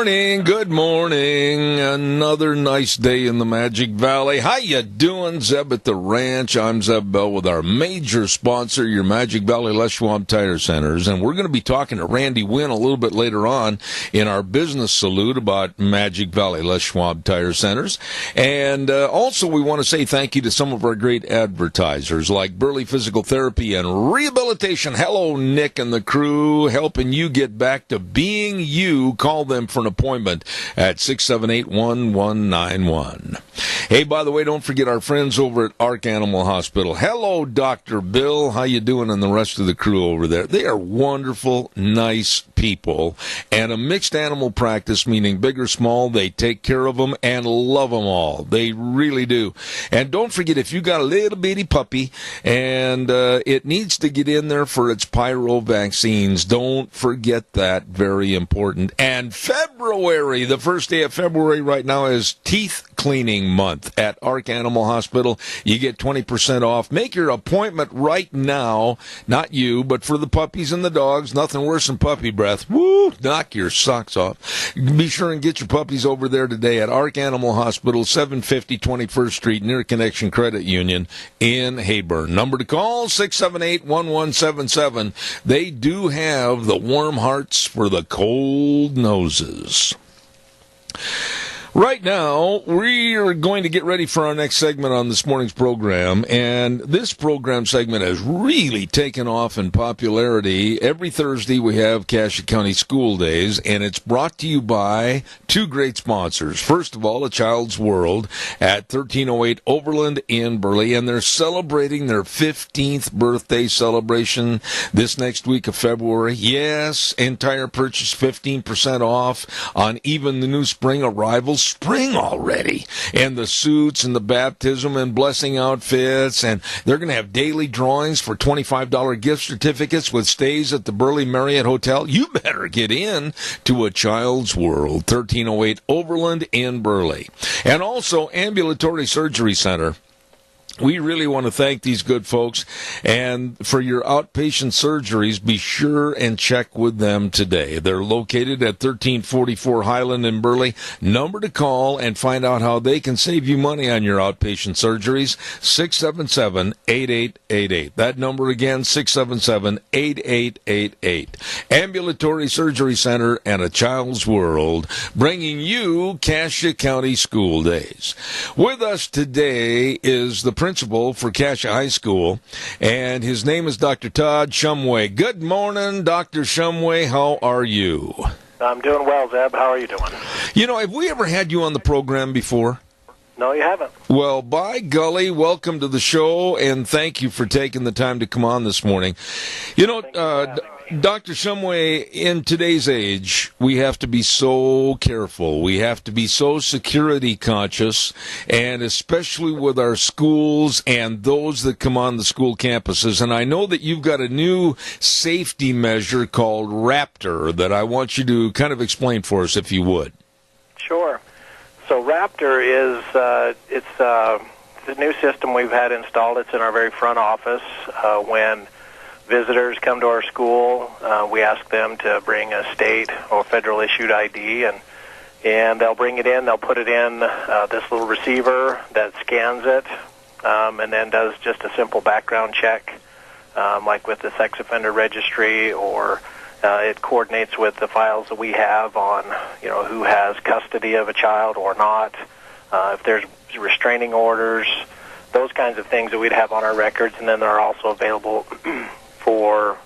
Speaker 2: Good morning. Another nice day in the Magic Valley. How you doing, Zeb at the Ranch? I'm Zeb Bell with our major sponsor, your Magic Valley Les Schwab Tire Centers. And we're going to be talking to Randy Wynn a little bit later on in our business salute about Magic Valley Les Schwab Tire Centers. And also we want to say thank you to some of our great advertisers like Burley Physical Therapy and Rehabilitation. Hello, Nick and the crew, helping you get back to being you. Call them for an appointment at 678-1191. Hey, by the way, don't forget our friends over at Ark Animal Hospital. Hello, Dr. Bill. How you doing, and the rest of the crew over there? They are wonderful, nice people, and a mixed animal practice, meaning big or small. They take care of them and love them all. They really do. And don't forget, if you got a little bitty puppy and it needs to get in there for its pyro vaccines, don't forget that. Very important. And February, the first day of February right now is teeth cleaning month at Ark Animal Hospital. You get 20% off. Make your appointment right now. Not you, but for the puppies and the dogs. Nothing worse than puppy breath. Woo! Knock your socks off. Be sure and get your puppies over there today at Ark Animal Hospital, 750 21st Street, near Connection Credit Union in Heyburn. Number to call, 678-1177. They do have the warm hearts for the cold noses. Right now, we are going to get ready for our next segment on this morning's program, and this program segment has really taken off in popularity. Every Thursday, we have Cassia County School Days, and it's brought to you by two great sponsors. First of all, A Child's World at 1308 Overland in Burley, and they're celebrating their 15th birthday celebration this next week of February. Yes, entire purchase 15% off on even the new spring arrivals. Spring already, and the suits and the baptism and blessing outfits, and they're going to have daily drawings for $25 gift certificates with stays at the Burley Marriott Hotel. You better get in to A Child's World, 1308 Overland in Burley. And also Ambulatory Surgery Center. We really want to thank these good folks, and for your outpatient surgeries, be sure and check with them today. They're located at 1344 Highland in Burley. Number to call and find out how they can save you money on your outpatient surgeries, 677-8888. That number again, 677-8888. Ambulatory Surgery Center and A Child's World, bringing you Cassia County School Days. With us today is the principal for Cassia High School, and his name is Dr. Todd Shumway. Good morning, Dr. Shumway. How are you?
Speaker 13: I'm doing well, Zeb. How are you doing?
Speaker 2: You know, have we ever had you on the program before?
Speaker 13: No, you haven't.
Speaker 2: Well, by golly, welcome to the show, and thank you for taking the time to come on this morning. You know, Dr. Shumway, in today's age, we have to be so careful. We have to be so security conscious, and especially with our schools and those that come on the school campuses. And I know that you've got a new safety measure called Raptor that I want you to kind of explain for us, if you would.
Speaker 13: Sure. So Raptor is it's a new system we've had installed. It's in our very front office. When visitors come to our school, we ask them to bring a state or federal issued ID, and they'll bring it in. They'll put it in this little receiver that scans it, and then does just a simple background check, like with the sex offender registry, or it coordinates with the files that we have on, you know, who has custody of a child or not, if there's restraining orders, those kinds of things that we'd have on our records, and then they're also available for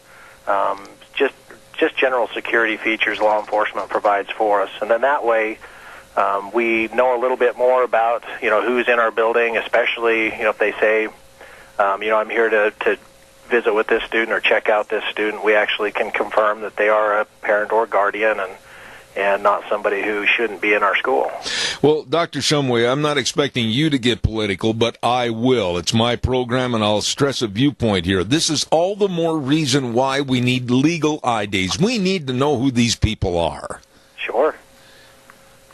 Speaker 13: just general security features law enforcement provides for us. And then that way we know a little bit more about, you know, who's in our building, especially, you know, if they say, you know, I'm here to visit with this student or check out this student, we actually can confirm that they are a parent or guardian and not somebody who shouldn't be in our school.
Speaker 2: Well, Dr. Shumway, I'm not expecting you to get political, but I will. It's my program, and I'll stress a viewpoint here. This is all the more reason why we need legal IDs. We need to know who these people are.
Speaker 13: Sure.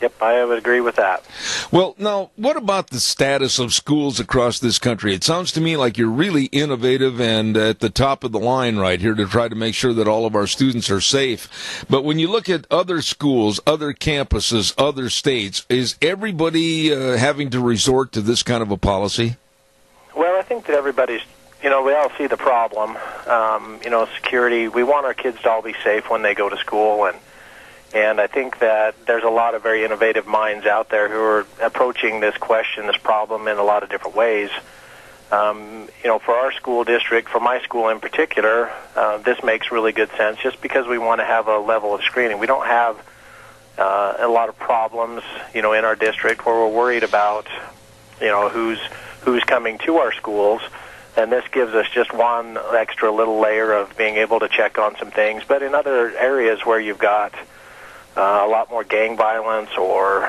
Speaker 13: Yep, I would agree with that.
Speaker 2: Well, now, what about the status of schools across this country? It sounds to me like you're really innovative and at the top of the line right here to try to make sure that all of our students are safe. But when you look at other schools, other campuses, other states, is everybody having to resort to this kind of a policy?
Speaker 13: Well, I think that everybody's, you know, we all see the problem. You know, security, we want our kids to all be safe when they go to school, and I think that there's a lot of very innovative minds out there who are approaching this question, this problem, in a lot of different ways. You know, for our school district, for my school in particular, this makes really good sense just because we want to have a level of screening. We don't have a lot of problems, you know, in our district where we're worried about, you know, who's coming to our schools. And this gives us just one extra little layer of being able to check on some things. But in other areas where you've got a lot more gang violence or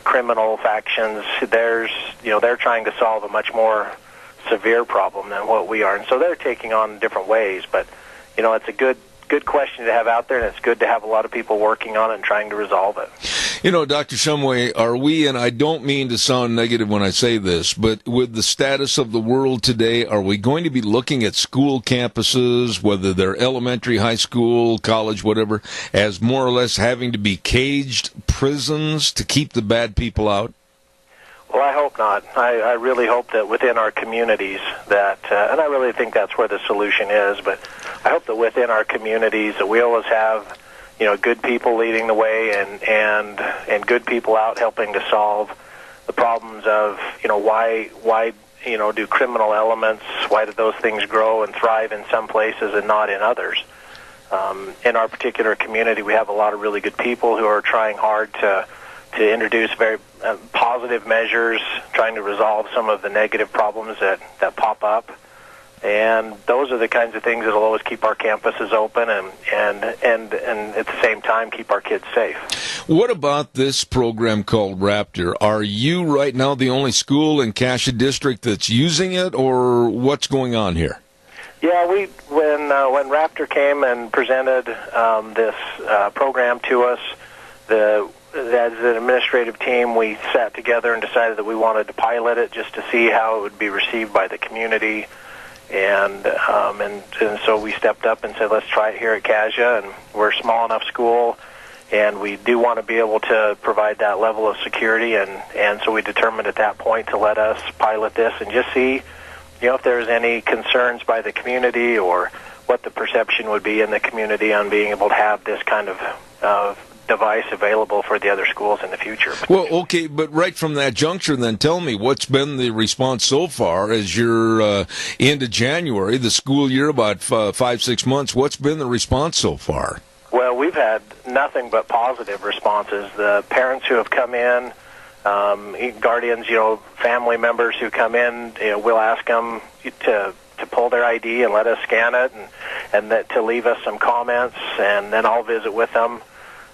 Speaker 13: criminal factions, there's, you know, they're trying to solve a much more severe problem than what we are, and so they're taking on different ways. But you know, it's a good question to have out there, and it's good to have a lot of people working on it and trying to resolve it.
Speaker 2: You know, Dr. Shumway, are we, and I don't mean to sound negative when I say this, but with the status of the world today, are we going to be looking at school campuses, whether they're elementary, high school, college, whatever, as more or less having to be caged prisons to keep the bad people out?
Speaker 13: Well, I hope not. I really hope that within our communities that, and I really think that's where the solution is, but I hope that within our communities that we always have, good people leading the way and good people out helping to solve the problems of, why do criminal elements, why do those things grow and thrive in some places and not in others? In our particular community, we have a lot of really good people who are trying hard to introduce very positive measures, trying to resolve some of the negative problems that pop up. And those are the kinds of things that will always keep our campuses open and at the same time keep our kids safe.
Speaker 2: What about this program called Raptor? Are you right now the only school in Cassia District that's using it, or what's going on here?
Speaker 13: Yeah, when Raptor came and presented this program to us, as an administrative team, we sat together and decided that we wanted to pilot it just to see how it would be received by the community. And so we stepped up and said, let's try it here at Cassia, and we're a small enough school, and we do want to be able to provide that level of security, and so we determined at that point to let us pilot this and just see, if there's any concerns by the community or what the perception would be in the community on being able to have this kind of device available for the other schools in the future.
Speaker 2: Well, okay, but right from that juncture, then tell me, what's been the response so far as you're into January, the school year, about 5-6 months? What's been the response so far?
Speaker 13: Well, we've had nothing but positive responses. The parents who have come in, guardians, family members who come in, we'll ask them to pull their ID and let us scan it and that to leave us some comments, and then I'll visit with them.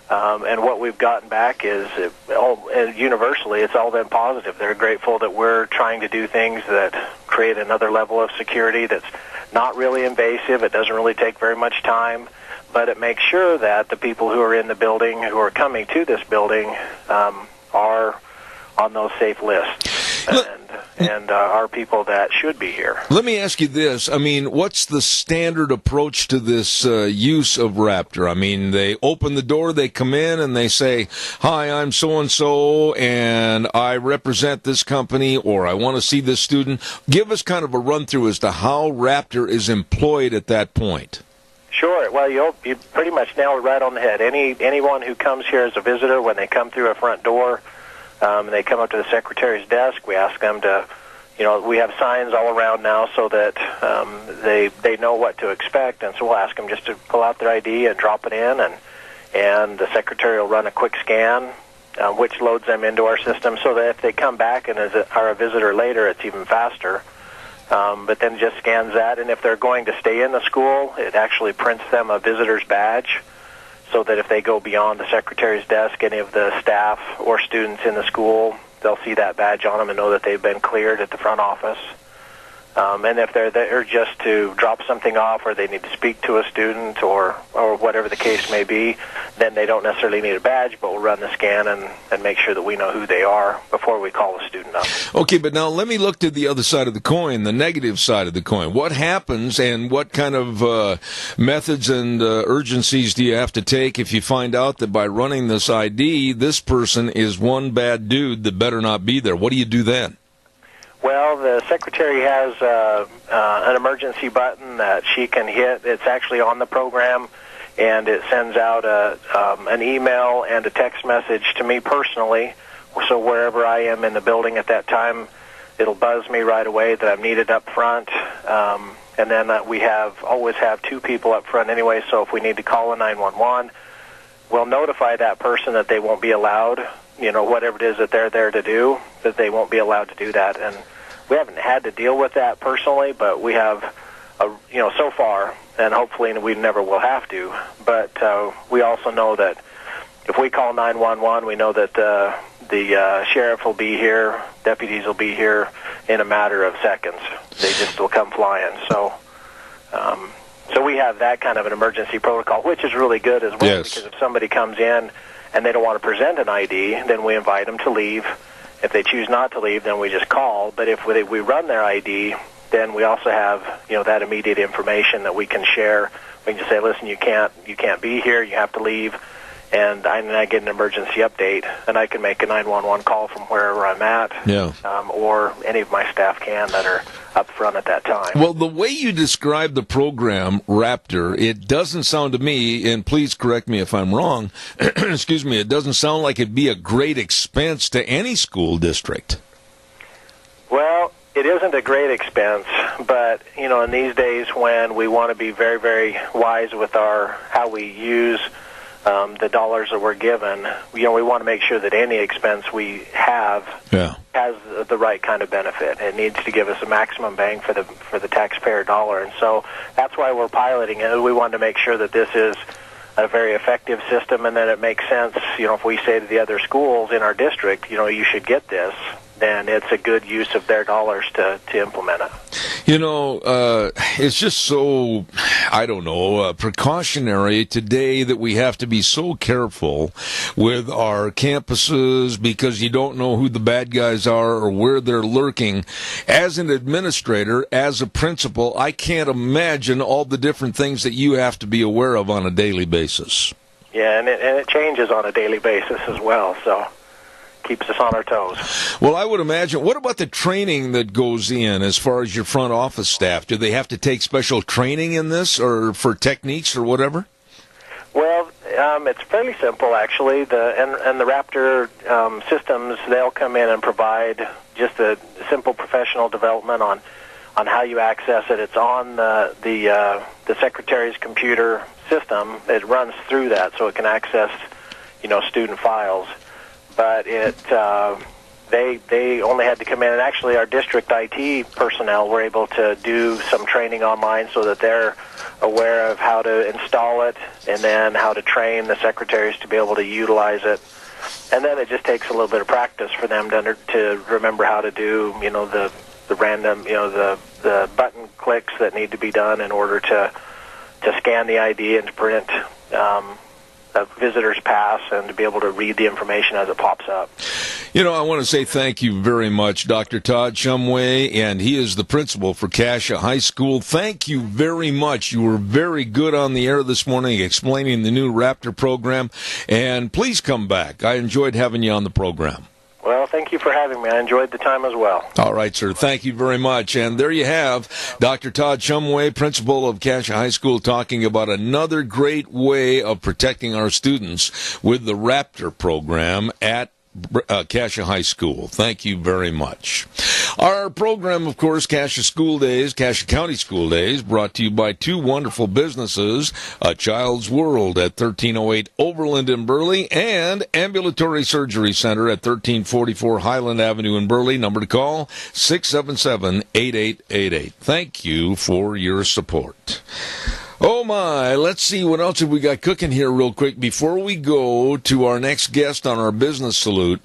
Speaker 13: And what we've gotten back is, universally, it's all been positive. They're grateful that we're trying to do things that create another level of security that's not really invasive. It doesn't really take very much time, but it makes sure that the people who are in the building, who are coming to this building, are on those safe lists and are people that should be here.
Speaker 2: Let me ask you this. I mean, what's the standard approach to this use of Raptor? I mean, they open the door, they come in, and they say, hi, I'm so-and-so, and I represent this company, or I want to see this student. Give us kind of a run-through as to how Raptor is employed at that point.
Speaker 13: Sure. Well, you pretty much nailed it right on the head. Anyone who comes here as a visitor, when they come through a front door, they come up to the secretary's desk, we ask them to, we have signs all around now so that they know what to expect, and so we'll ask them just to pull out their ID and drop it in, and the secretary will run a quick scan, which loads them into our system, so that if they come back and are a visitor later, it's even faster. But then just scans that, and if they're going to stay in the school, it actually prints them a visitor's badge, so that if they go beyond the secretary's desk, any of the staff or students in the school, they'll see that badge on them and know that they've been cleared at the front office. And if they're there just to drop something off, or they need to speak to a student, or whatever the case may be, then they don't necessarily need a badge, but we'll run the scan and make sure that we know who they are before we call the student up.
Speaker 2: Okay, but now let me look to the other side of the coin, the negative side of the coin. What happens, and what kind of methods and urgencies do you have to take if you find out that by running this ID, this person is one bad dude that better not be there? What do you do then?
Speaker 13: Well, the secretary has an emergency button that she can hit. It's actually on the program, and it sends out an email and a text message to me personally. So wherever I am in the building at that time, it'll buzz me right away that I'm needed up front. And then we always have two people up front anyway, so if we need to call a 911, we'll notify that person that they won't be allowed, whatever it is that they're there to do, that they won't be allowed to do that. And we haven't had to deal with that personally, but we have, so far, and hopefully we never will have to. But we also know that if we call 911, we know that the sheriff will be here, deputies will be here in a matter of seconds. They just will come flying. So we have that kind of an emergency protocol, which is really good as well. Yes. Because if somebody comes in and they don't want to present an ID, then we invite them to leave. If they choose not to leave, then we just call. But if we run their ID, then we also have that immediate information that we can share. We can just say, listen, you can't be here, you have to leave, and I get an emergency update, and I can make a 911 call from wherever I'm at, or any of my staff can that are up front at that time.
Speaker 2: Well, the way you describe the program, Raptor, it doesn't sound to me, and please correct me if I'm wrong, excuse me, it doesn't sound like it'd be a great expense to any school district.
Speaker 13: Well, it isn't a great expense, but, in these days when we want to be very, very wise with how we use the dollars that we're given, we want to make sure that any expense we have has the right kind of benefit. It needs to give us a maximum bang for the taxpayer dollar, and so that's why we're piloting it. We want to make sure that this is a very effective system, and that it makes sense. If we say to the other schools in our district, you should get this, then it's a good use of their dollars to implement it.
Speaker 2: It's just so, precautionary today that we have to be so careful with our campuses because you don't know who the bad guys are or where they're lurking. As an administrator, as a principal, I can't imagine all the different things that you have to be aware of on a daily basis.
Speaker 13: Yeah, and it changes on a daily basis as well, so keeps us on our toes.
Speaker 2: Well, I would imagine. What about the training that goes in as far as your front office staff? Do they have to take special training in this or for techniques or whatever?
Speaker 13: Well, it's fairly simple, actually. The Raptor systems, they'll come in and provide just a simple professional development on how you access it. It's on the secretary's computer system. It runs through that, so it can access, student files. But they only had to come in, and actually our district IT personnel were able to do some training online so that they're aware of how to install it and then how to train the secretaries to be able to utilize it. And then it just takes a little bit of practice for them to remember how to do, the random, the button clicks that need to be done in order to scan the ID and to print a visitor's pass and to be able to read the information as it pops up.
Speaker 2: I want to say thank you very much, Dr. Todd Shumway, and he is the principal for Cassia High School. Thank you very much. You were very good on the air this morning explaining the new Raptor program, and please come back. I enjoyed having you on the program.
Speaker 13: Well, thank you for having me. I enjoyed the time as well.
Speaker 2: All right, sir. Thank you very much. And there you have Dr. Todd Shumway, principal of Cassia High School, talking about another great way of protecting our students with the Raptor program at Cassia High School. Thank you very much. Our program, of course, Cassia County School Days, brought to you by two wonderful businesses, A Child's World at 1308 Overland in Burley and Ambulatory Surgery Center at 1344 Highland Avenue in Burley. Number to call, 677-8888. Thank you for your support. Oh my, let's see what else have we got cooking here real quick. Before we go to our next guest on our business salute,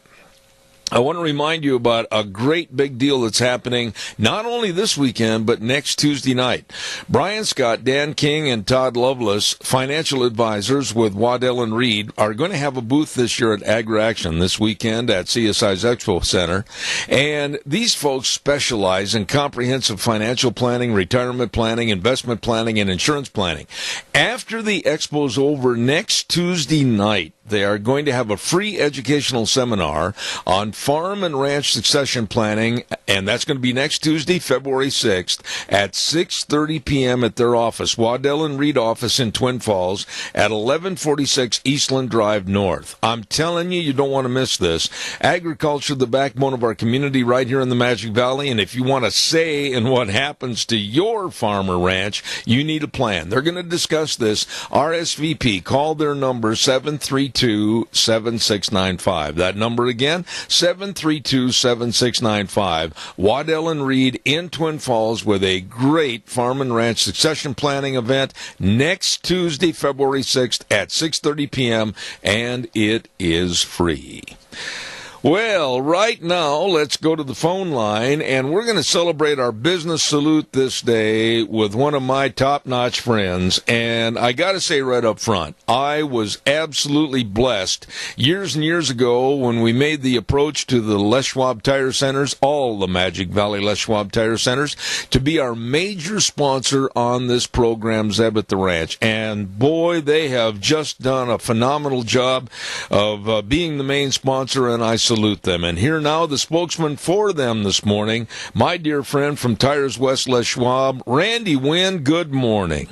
Speaker 2: I want to remind you about a great big deal that's happening not only this weekend, but next Tuesday night. Brian Scott, Dan King, and Todd Lovelace, financial advisors with Waddell & Reed, are going to have a booth this year at AgriAction this weekend at CSI's Expo Center. And these folks specialize in comprehensive financial planning, retirement planning, investment planning, and insurance planning. After the expo's over next Tuesday night, they are going to have a free educational seminar on farm and ranch succession planning, and that's going to be next Tuesday, February 6th at 6:30 p.m. at their office, Waddell & Reed office in Twin Falls at 1146 Eastland Drive North. I'm telling you, you don't want to miss this. Agriculture, the backbone of our community right here in the Magic Valley, and if you want a say in what happens to your farm or ranch, you need a plan. They're going to discuss this. RSVP, call their number 732-7695. That number again, 732-7695. Waddell & Reed in Twin Falls with a great farm and ranch succession planning event next Tuesday, February 6th at 6:30 p.m., and it is free. Well, right now, let's go to the phone line, and we're going to celebrate our business salute this day with one of my top-notch friends. And I got to say right up front, I was absolutely blessed years and years ago when we made the approach to the Les Schwab Tire Centers, all the Magic Valley Les Schwab Tire Centers, to be our major sponsor on this program, Zeb at the Ranch. And boy, they have just done a phenomenal job of being the main sponsor, and I salute them. And here now, the spokesman for them this morning, my dear friend from Tires West, Les Schwab, Randy Wynn. Good morning.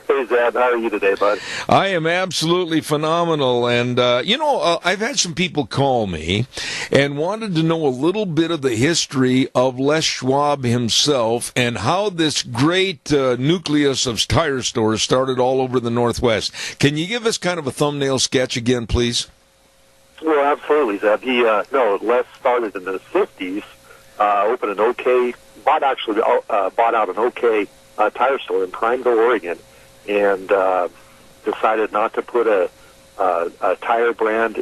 Speaker 14: Hey, Zeb, how are you today, bud?
Speaker 2: I am absolutely phenomenal. And, I've had some people call me and wanted to know a little bit of the history of Les Schwab himself and how this great nucleus of tire stores started all over the Northwest. Can you give us kind of a thumbnail sketch again, please?
Speaker 14: Well, absolutely, Zeb. Les started in the 50s, opened bought out an OK tire store in Prineville, Oregon, and decided not to put a tire brand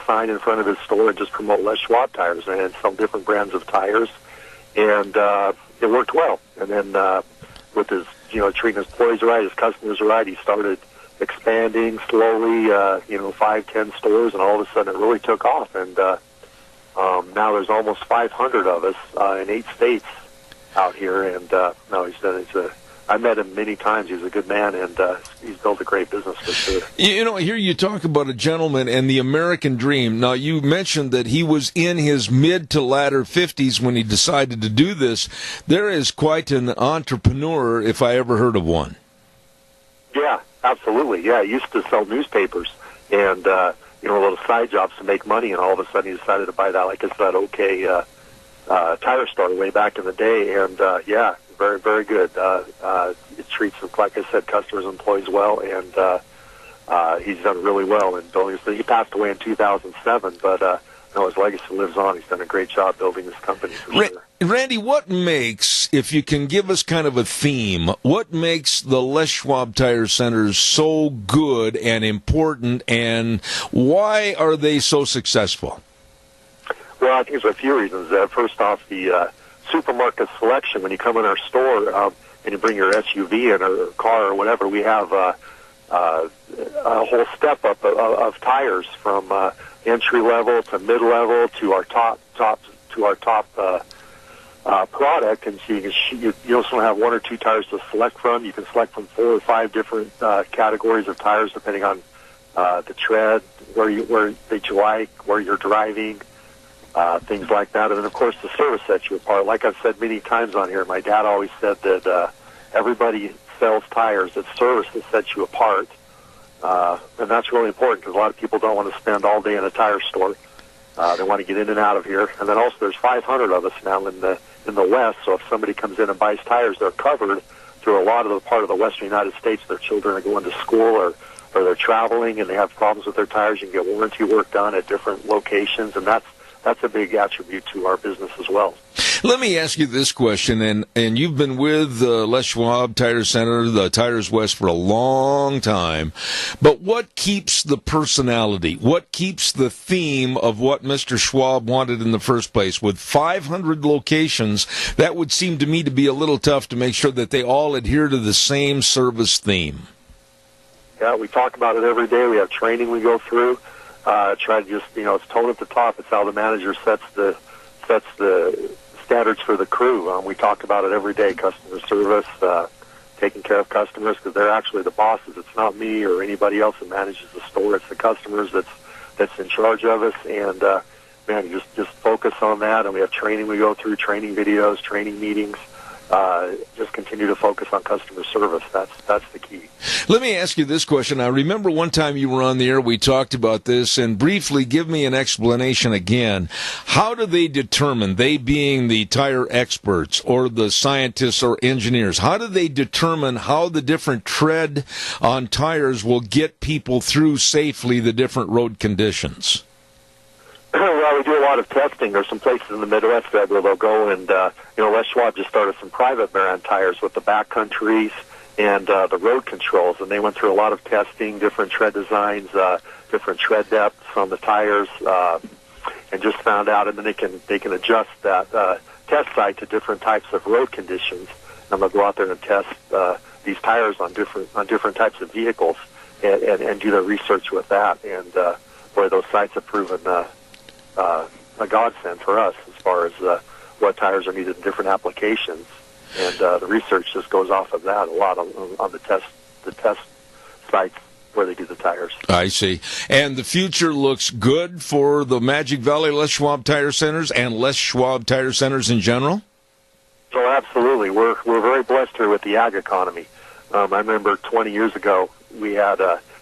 Speaker 14: sign in front of his store and just promote Les Schwab tires and sell different brands of tires. And it worked well. And then with his, treating his employees right, his customers right, he started expanding slowly, 5, 10 stores, and all of a sudden it really took off. And now there's almost 500 of us in 8 states out here. And I met him many times. He's a good man, and he's built a great business for sure.
Speaker 2: Here you talk about a gentleman and the American dream. Now, you mentioned that he was in his mid to latter 50s when he decided to do this. There is quite an entrepreneur, if I ever heard of one.
Speaker 14: Yeah, absolutely. Yeah, he used to sell newspapers and, little side jobs to make money, and all of a sudden he decided to buy that, like I said, OK tire store way back in the day, and, very, very good. It treats, like I said, customers and employees well, and he's done really well in building this. He passed away in 2007, but his legacy lives on. He's done a great job building this company for sure.
Speaker 2: Randy, what makes, if you can give us kind of a theme, what makes the Les Schwab Tire Centers so good and important, and why are they so successful?
Speaker 14: Well, I think there's a few reasons. First off, the supermarket selection. When you come in our store and you bring your SUV in or car or whatever, we have a whole step up of tires from entry level to mid level to our top product. And so you also have 1 or 2 tires to select from. You can select from 4 or 5 different categories of tires depending on the tread, where that you like, where you're driving. Things like that. And then, of course, the service sets you apart. Like I've said many times on here, my dad always said that everybody sells tires. It's service that sets you apart. And that's really important because a lot of people don't want to spend all day in a tire store. They want to get in and out of here. And then also there's 500 of us now in the West, so if somebody comes in and buys tires, they're covered through a lot of the part of the Western United States. Their children are going to school or they're traveling and they have problems with their tires. You can get warranty work done at different locations, and that's a big attribute to our business as well.
Speaker 2: Let me ask you this question, and you've been with Les Schwab Tire Center, the Tires West, for a long time, but what keeps the personality? What keeps the theme of what Mr. Schwab wanted in the first place? With 500 locations, that would seem to me to be a little tough to make sure that they all adhere to the same service theme.
Speaker 14: Yeah, we talk about it every day. We have training we go through. Try to just, it's tone at the top. It's how the manager sets the standards for the crew. We talk about it every day, customer service, taking care of customers, because they're actually the bosses. It's not me or anybody else that manages the store. It's the customers that's in charge of us. And, just focus on that. And we have training we go through, training videos, training meetings. Just continue to focus on customer service. That's the key.
Speaker 2: Let me ask you this question. I remember one time you were on the air, we talked about this, and briefly give me an explanation again. How do they determine, they being the tire experts or the scientists or engineers, how do they determine how the different tread on tires will get people through safely the different road conditions?
Speaker 14: Well, we do a lot of testing. There's some places in the Midwest where they'll go and, Les Schwab just started some private brand tires with the backcountries and the road controls, and they went through a lot of testing, different tread designs, different tread depths on the tires, and just found out, and then they can adjust that test site to different types of road conditions, and they'll go out there and test these tires on different types of vehicles and do their research with that, and boy, those sites have proven a godsend for us as far as what tires are needed in different applications, and the research just goes off of that a lot on the test sites where they do the tires.
Speaker 2: I see. And the future looks good for the Magic Valley Les Schwab Tire Centers and Les Schwab Tire Centers in general?
Speaker 14: So absolutely. We're very blessed here with the ag economy. I remember 20 years ago, we had,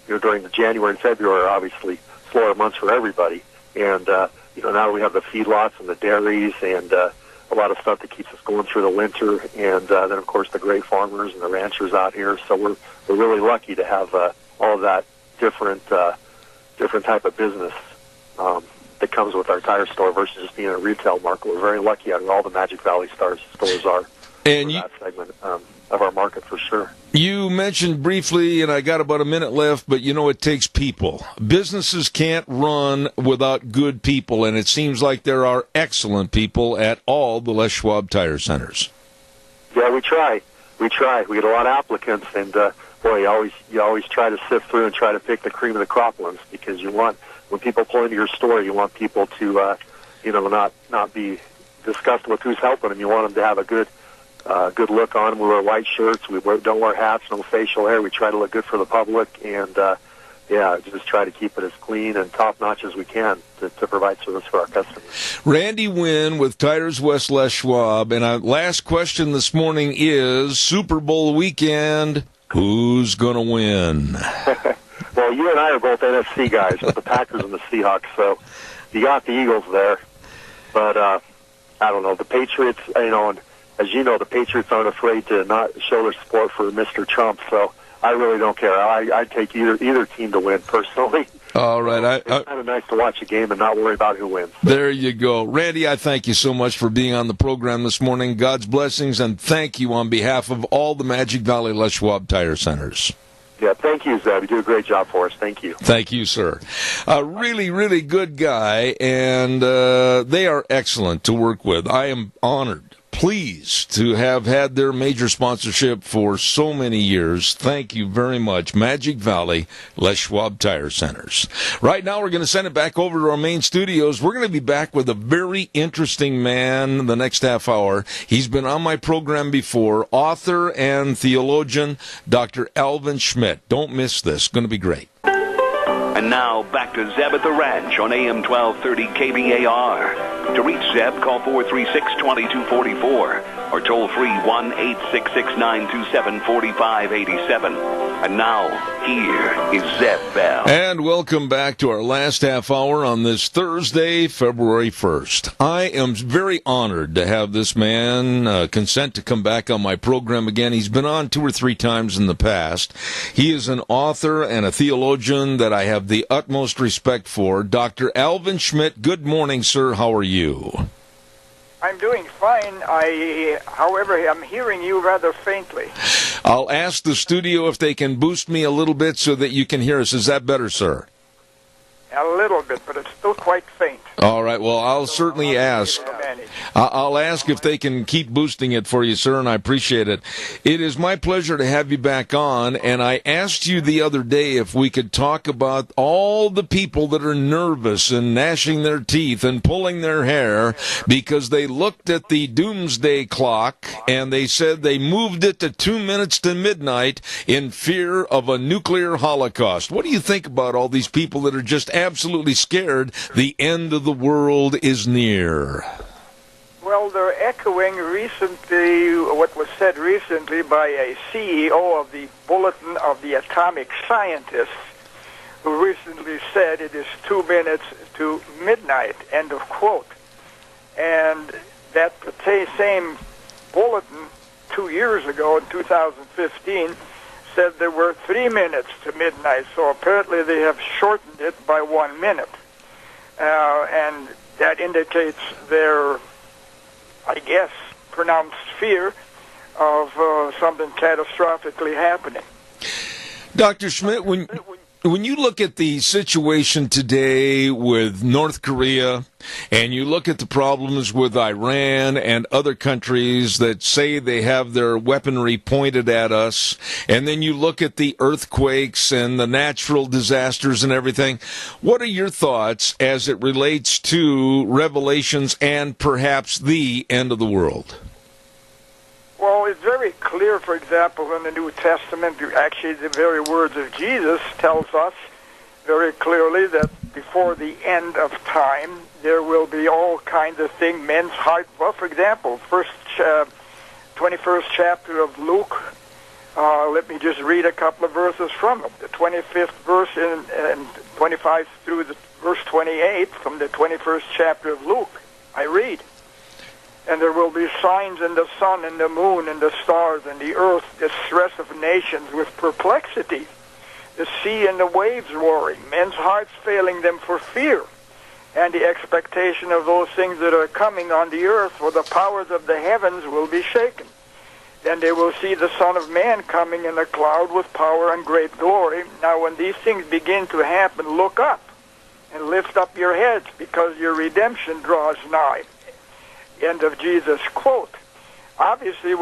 Speaker 14: during the January and February, obviously, slower months for everybody. And, now we have the feedlots and the dairies and a lot of stuff that keeps us going through the winter. And then, of course, the grape farmers and the ranchers out here. So we're really lucky to have all of that different type of business that comes with our tire store versus just being a retail market. We're very lucky how all the Magic Valley stores are in that segment of our market for sure.
Speaker 2: You mentioned briefly, and I got about a minute left, but it takes people. Businesses can't run without good people, and it seems like there are excellent people at all the Les Schwab Tire Centers.
Speaker 14: Yeah, we try. We get a lot of applicants, and boy, you always try to sift through and try to pick the cream of the crop ones, because when people pull into your store, you want people to not be disgusted with who's helping them. You want them to have a good look on them. We wear white shirts. We don't wear hats, no facial hair. We try to look good for the public, and just try to keep it as clean and top-notch as we can to provide service for our customers.
Speaker 2: Randy Wynn with Tires West Les Schwab, and our last question this morning is, Super Bowl weekend, who's going to win?
Speaker 14: Well, you and I are both NFC guys with the Packers and the Seahawks, so you got the Eagles there. But I don't know. The Patriots, and as you know, the Patriots aren't afraid to not show their support for Mr. Trump, so I really don't care. I'd take either team to win, personally.
Speaker 2: All right.
Speaker 14: It's kind of nice to watch a game and not worry about who wins.
Speaker 2: There you go. Randy, I thank you so much for being on the program this morning. God's blessings, and thank you on behalf of all the Magic Valley Les Schwab Tire Centers.
Speaker 14: Yeah, thank you, Zeb. You do a great job for us. Thank you.
Speaker 2: Thank you, sir. A really, really good guy, and they are excellent to work with. I am honored, pleased to have had their major sponsorship for so many years. Thank you very much, Magic Valley Les Schwab Tire Centers. Right now, we're going to send it back over to our main studios. We're going to be back with a very interesting man the next half hour. He's been on my program before, author and theologian, Dr. Alvin Schmidt. Don't miss this. It's going to be great.
Speaker 1: And now, back to Zeb at the Ranch on AM 1230 KBAR. To reach Zeb, call 436-2244 or toll free 1-866-927-4587. And now, here is Zeb Bell.
Speaker 2: And welcome back to our last half hour on this Thursday, February 1st. I am very honored to have this man consent to come back on my program again. He's been on 2 or 3 times in the past. He is an author and a theologian that I have the utmost respect for. Dr. Alvin Schmidt, good morning, sir. How are you?
Speaker 15: I'm doing fine. However, I'm hearing you rather faintly.
Speaker 2: I'll ask the studio if they can boost me a little bit so that you can hear us. Is that better, sir?
Speaker 15: A little bit, but it's still quite faint.
Speaker 2: All right. Well, I'll certainly ask. I'll ask if they can keep boosting it for you, sir, and I appreciate it. It is my pleasure to have you back on, and I asked you the other day if we could talk about all the people that are nervous and gnashing their teeth and pulling their hair because they looked at the doomsday clock and they said they moved it to 2 minutes to midnight in fear of a nuclear holocaust. What do you think about all these people that are just absolutely scared the end of the world is near?
Speaker 15: Well, they're echoing recently what was said recently by a CEO of the Bulletin of the Atomic Scientists, who recently said it is 2 minutes to midnight, end of quote. And that same bulletin 2 years ago, in 2015, said there were 3 minutes to midnight, so apparently they have shortened it by 1 minute. And that indicates their, I guess, pronounced fear of something catastrophically happening.
Speaker 2: Dr. Schmidt, when you look at the situation today with North Korea, and you look at the problems with Iran and other countries that say they have their weaponry pointed at us, and then you look at the earthquakes and the natural disasters and everything, what are your thoughts as it relates to Revelations and perhaps the end of the world?
Speaker 15: Well, it's very clear, for example, in the New Testament, actually the very words of Jesus tells us very clearly that before the end of time, there will be all kinds of things, men's heart. Well, for example, 21st chapter of Luke, let me just read a couple of verses from it. The 25th verse and 25 through the verse 28 from the 21st chapter of Luke, I read. And there will be signs in the sun and the moon and the stars and the earth, distress of nations with perplexity, the sea and the waves roaring, men's hearts failing them for fear, and the expectation of those things that are coming on the earth, for the powers of the heavens will be shaken. Then they will see the Son of Man coming in a cloud with power and great glory. Now when these things begin to happen, look up and lift up your heads, because your redemption draws nigh. End of Jesus' quote. Obviously,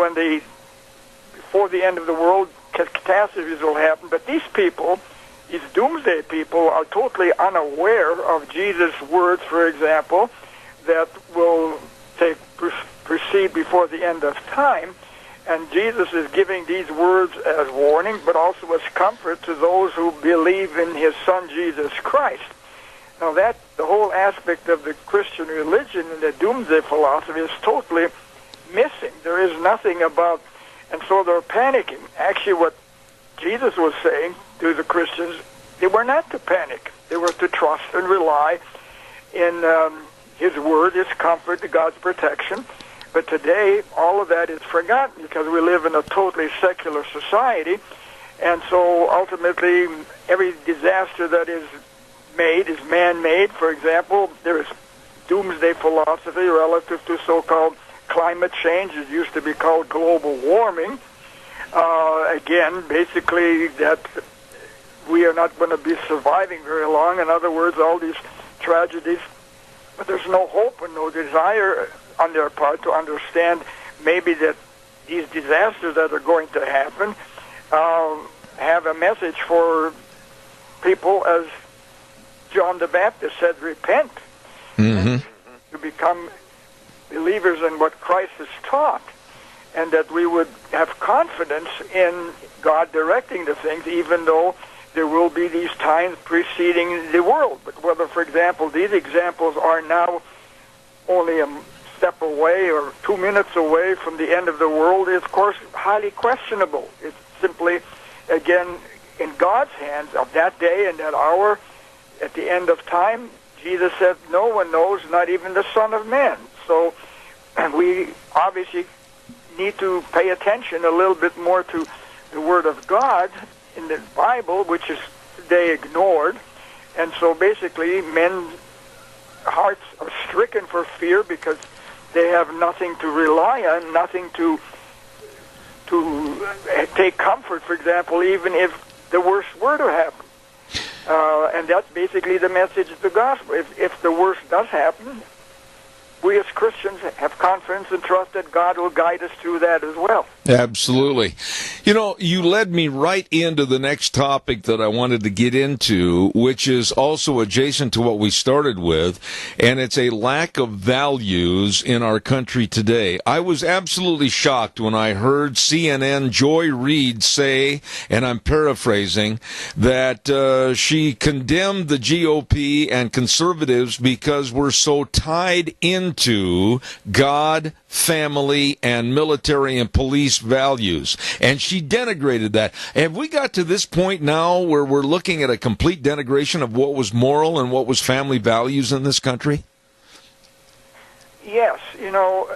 Speaker 15: before the end of the world, catastrophes will happen, but these people, these doomsday people, are totally unaware of Jesus' words, for example, that will proceed before the end of time. And Jesus is giving these words as warning, but also as comfort to those who believe in his Son, Jesus Christ. Now the whole aspect of the Christian religion and the doomsday philosophy is totally missing. There is nothing about, and so they're panicking. Actually, what Jesus was saying to the Christians, they were not to panic. They were to trust and rely in his word, his comfort, God's protection. But today, all of that is forgotten because we live in a totally secular society. And so ultimately, every disaster that is made is man-made. For example, there is doomsday philosophy relative to so-called climate change. It used to be called global warming. Again, basically that we are not going to be surviving very long. In other words, all these tragedies, but there's no hope and no desire on their part to understand maybe that these disasters that are going to happen have a message for people, as John the Baptist said, repent, to become believers in what Christ has taught, and that we would have confidence in God directing the things, even though there will be these times preceding the world. But whether, for example, these examples are now only a step away or 2 minutes away from the end of the world is, of course, highly questionable. It's simply, again, in God's hands of that day and that hour at the end of time. Jesus said, no one knows, not even the Son of Man. So we obviously need to pay attention a little bit more to the Word of God in the Bible, which is today ignored. And so basically men's hearts are stricken for fear because they have nothing to rely on, nothing to take comfort, for example, even if the worst were to happen. And that's basically the message of the gospel. If the worst does happen, we as Christians have confidence and trust that God will guide us through that as well.
Speaker 2: Absolutely. You know, you led me right into the next topic that I wanted to get into, which is also adjacent to what we started with, and it's a lack of values in our country today. I was absolutely shocked when I heard CNN Joy Reid say, and I'm paraphrasing, that she condemned the GOP and conservatives because we're so tied into God, family, and military and police values. And she denigrated that. Have we got to this point now where we're looking at a complete denigration of what was moral and what was family values in this country?
Speaker 15: Yes. You know,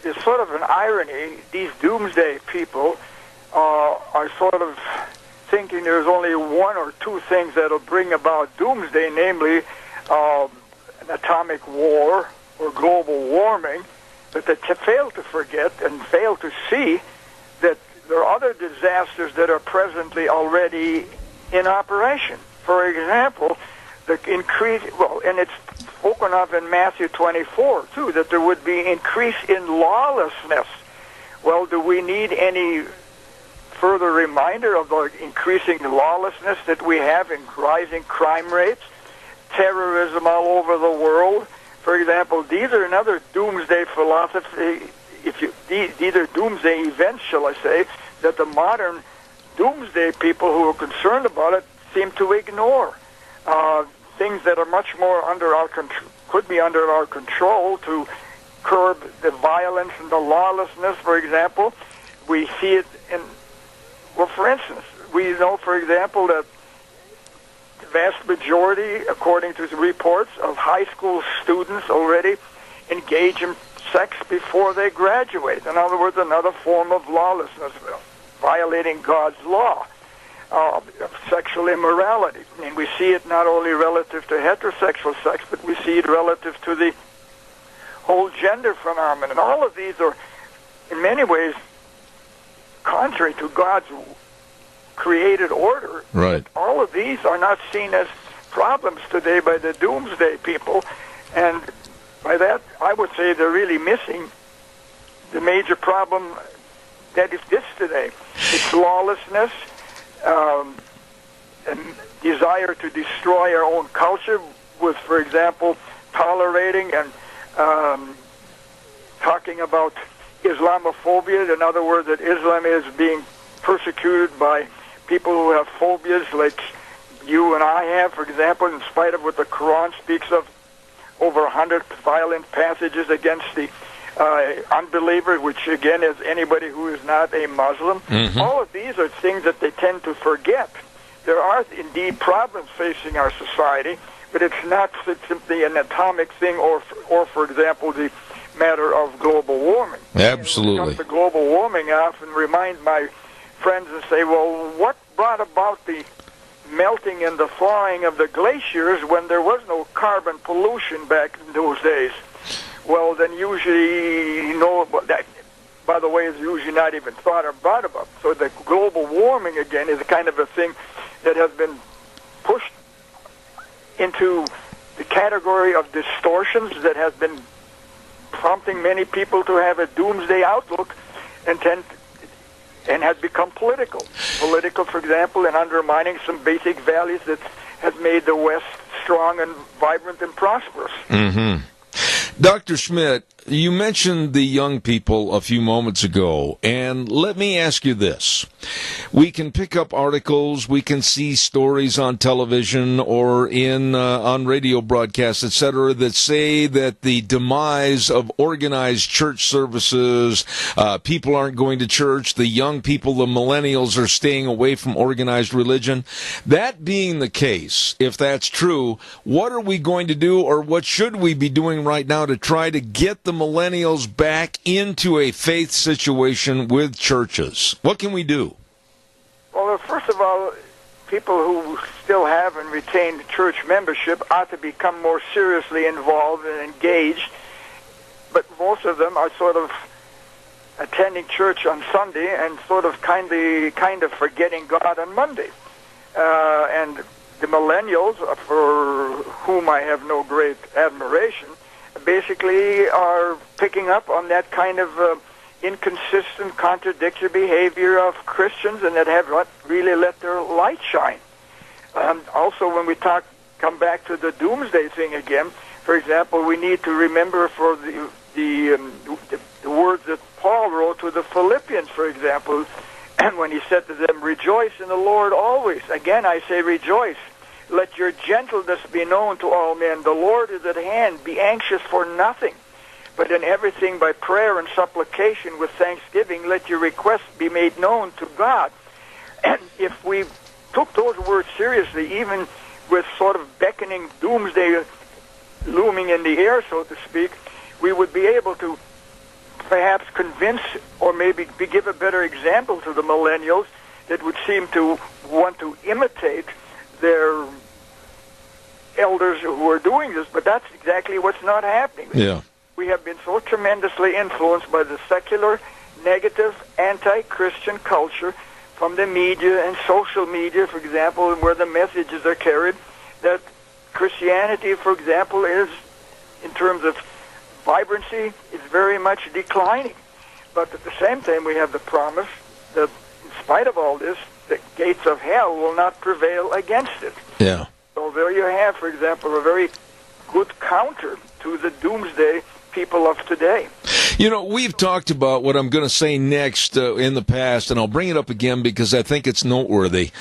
Speaker 15: it's sort of an irony. These doomsday people are sort of thinking there's only one or two things that'll bring about doomsday, namely an atomic war or global warming. But they fail to forget and fail to see that there are other disasters that are presently already in operation. For example, the increase, and it's spoken of in Matthew 24, too, that there would be increase in lawlessness. Well, do we need any further reminder of the increasing lawlessness that we have in rising crime rates, terrorism all over the world? For example, these are another doomsday philosophy these are doomsday events, shall I say, that the modern doomsday people who are concerned about it seem to ignore. Things that are much more under our could be under our control to curb the violence and the lawlessness, for example. We see it for instance, we know, for example, that the vast majority, according to the reports, of high school students already engage in sex before they graduate. In other words, another form of lawlessness, violating God's law, of sexual immorality. And we see it not only relative to heterosexual sex, but we see it relative to the whole gender phenomenon. And all of these are, in many ways, contrary to God's created order.
Speaker 2: Right.
Speaker 15: All of these are not seen as problems today by the doomsday people, and by that I would say they're really missing the major problem that exists today. It's lawlessness, and desire to destroy our own culture with, for example, tolerating and talking about Islamophobia. In other words, that Islam is being persecuted by people who have phobias like you and I have, for example, in spite of what the Quran speaks of, over 100 violent passages against the unbeliever, which again is anybody who is not a Muslim. Mm-hmm. All of these are things that they tend to forget. There are indeed problems facing our society, but it's not simply an atomic thing or for example, the matter of global warming.
Speaker 2: Absolutely.
Speaker 15: When it comes to global warming, I often remind my friends and say, well, what brought about the melting and the thawing of the glaciers when there was no carbon pollution back in those days? Well, then usually, that, by the way, is usually not even thought about. So the global warming, again, is a kind of a thing that has been pushed into the category of distortions that has been prompting many people to have a doomsday outlook and has become political. Political, for example, in undermining some basic values that has made the West strong and vibrant and prosperous.
Speaker 2: Mm-hmm. Dr. Schmidt, you mentioned the young people a few moments ago, and let me ask you this. We can pick up articles, we can see stories on television or on radio broadcasts, etc., that say that the demise of organized church services, people aren't going to church, the young people, the millennials, are staying away from organized religion. That being the case, if that's true, what are we going to do, or what should we be doing right now to try to get the millennials back into a faith situation with churches? What can we do?
Speaker 15: Well, first of all, people who still have and retain church membership ought to become more seriously involved and engaged, but most of them are sort of attending church on Sunday and sort of kind of forgetting God on Monday. And the millennials, for whom I have no great admiration, basically are picking up on that kind of inconsistent, contradictory behavior of Christians, and that have not really let their light shine. Also, when we come back to the doomsday thing again, for example, we need to remember for the words that Paul wrote to the Philippians, for example, when he said to them, "Rejoice in the Lord always." Again, I say rejoice. Let your gentleness be known to all men. The Lord is at hand. Be anxious for nothing, but in everything by prayer and supplication with thanksgiving, let your requests be made known to God. And if we took those words seriously, even with sort of beckoning doomsday looming in the air, so to speak, we would be able to perhaps convince or maybe give a better example to the millennials that would seem to want to imitate their elders who are doing this, but that's exactly what's not happening.
Speaker 2: Yeah.
Speaker 15: We have been so tremendously influenced by the secular, negative, anti-Christian culture from the media and social media, for example, where the messages are carried, that Christianity, for example, is, in terms of vibrancy, is very much declining. But at the same time, we have the promise that in spite of all this, the gates of hell will not prevail against it.
Speaker 2: Yeah.
Speaker 15: So there you have, for example, a very good counter to the doomsday people of today.
Speaker 2: You know, we've talked about what I'm going to say next in the past, and I'll bring it up again because I think it's noteworthy.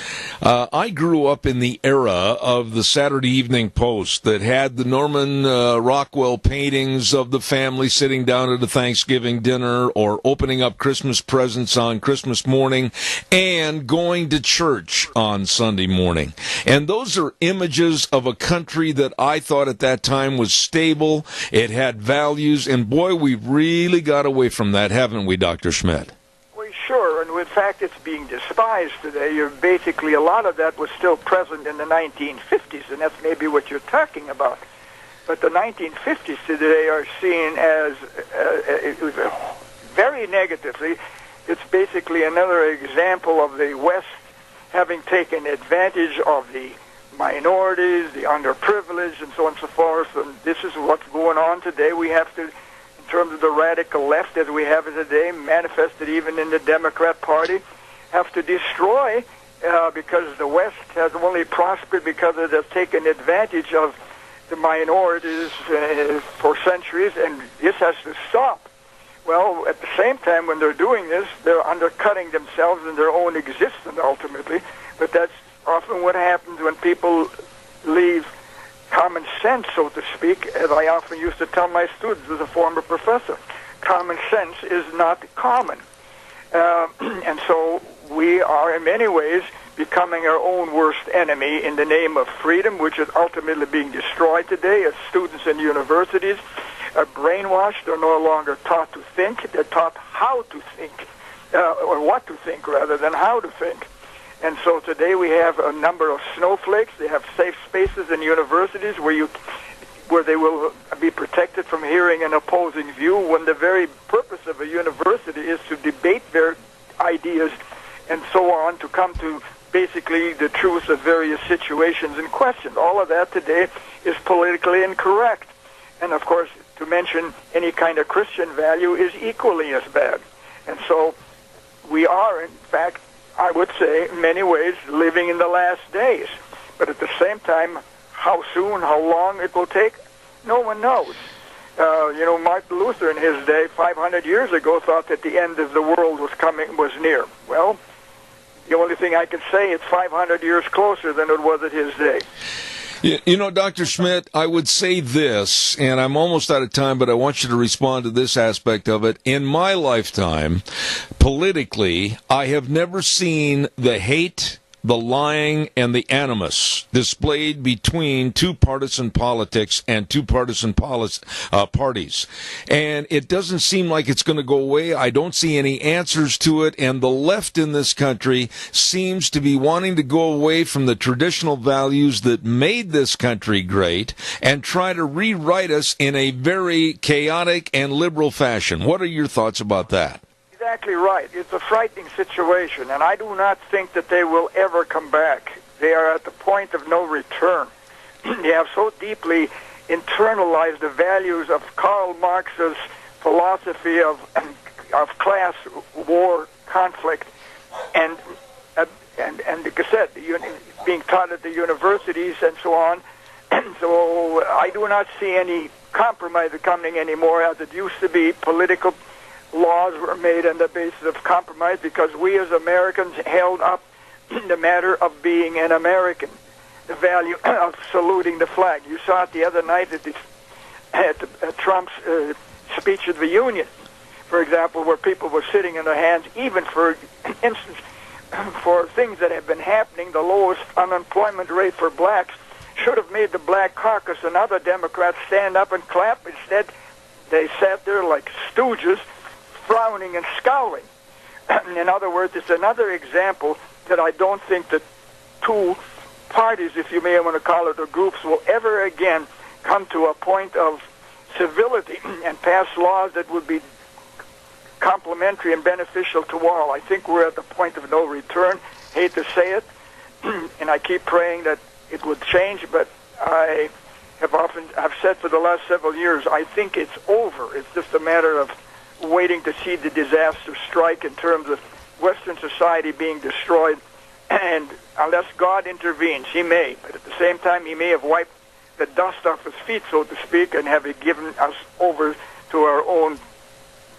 Speaker 2: I grew up in the era of the Saturday Evening Post that had the Norman Rockwell paintings of the family sitting down at a Thanksgiving dinner or opening up Christmas presents on Christmas morning and going to church on Sunday morning. And those are images of a country that I thought at that time was stable. It had values, and boy, we've really got away from that, haven't we, Dr. Schmidt?
Speaker 15: Well, sure, and in fact, it's being despised today. Basically, a lot of that was still present in the 1950s, and that's maybe what you're talking about. But the 1950s today are seen as very negatively. It's basically another example of the West having taken advantage of the minorities, the underprivileged, and so on and so forth. And this is what's going on today. We have to, in terms of the radical left as we have it today, manifested even in the Democrat Party, have to destroy because the West has only prospered because it has taken advantage of the minorities for centuries, and this has to stop. Well, at the same time, when they're doing this, they're undercutting themselves in their own existence ultimately, but that's often what happens when people leave common sense, so to speak, as I often used to tell my students as a former professor. Common sense is not common. And so we are, in many ways, becoming our own worst enemy in the name of freedom, which is ultimately being destroyed today as students in universities are brainwashed. They're no longer taught to think. They're taught how to think, or what to think rather than how to think. And so today we have a number of snowflakes. They have safe spaces in universities where they will be protected from hearing an opposing view, when the very purpose of a university is to debate their ideas and so on, to come to basically the truth of various situations and questions. All of that today is politically incorrect. And of course, to mention any kind of Christian value is equally as bad. And so we are, in fact, I would say, in many ways, living in the last days. But at the same time, how soon, how long it will take, no one knows. Martin Luther in his day, 500 years ago, thought that the end of the world was near. Well, the only thing I can say, it's 500 years closer than it was at his day.
Speaker 2: You know, Dr. Schmidt, I would say this, and I'm almost out of time, but I want you to respond to this aspect of it. In my lifetime, politically, I have never seen the hate, the lying, and the animus displayed between two partisan politics and two partisan parties. And it doesn't seem like it's going to go away. I don't see any answers to it. And the left in this country seems to be wanting to go away from the traditional values that made this country great and try to rewrite us in a very chaotic and liberal fashion. What are your thoughts about that?
Speaker 15: Exactly right. It's a frightening situation, and I do not think that they will ever come back. They are at the point of no return. They have so deeply internalized the values of Karl Marx's philosophy of class war conflict, and like I said, being taught at the universities and so on. So I do not see any compromise coming anymore as it used to be. Political laws were made on the basis of compromise because we as Americans held up the matter of being an American, the value of saluting the flag. You saw it the other night at Trump's speech of the Union, for example, where people were sitting in their hands, even for instance, for things that have been happening. The lowest unemployment rate for blacks should have made the Black Caucus and other Democrats stand up and clap. Instead, they sat there like stooges, frowning and scowling. In other words, it's another example that I don't think that two parties, if you may want to call it, or groups, will ever again come to a point of civility and pass laws that would be complementary and beneficial to all. I think we're at the point of no return. Hate to say it, and I keep praying that it would change, but I've said for the last several years, I think it's over. It's just a matter of waiting to see the disaster strike in terms of Western society being destroyed. And unless God intervenes, he may. But at the same time, he may have wiped the dust off his feet, so to speak, and have given us over to our own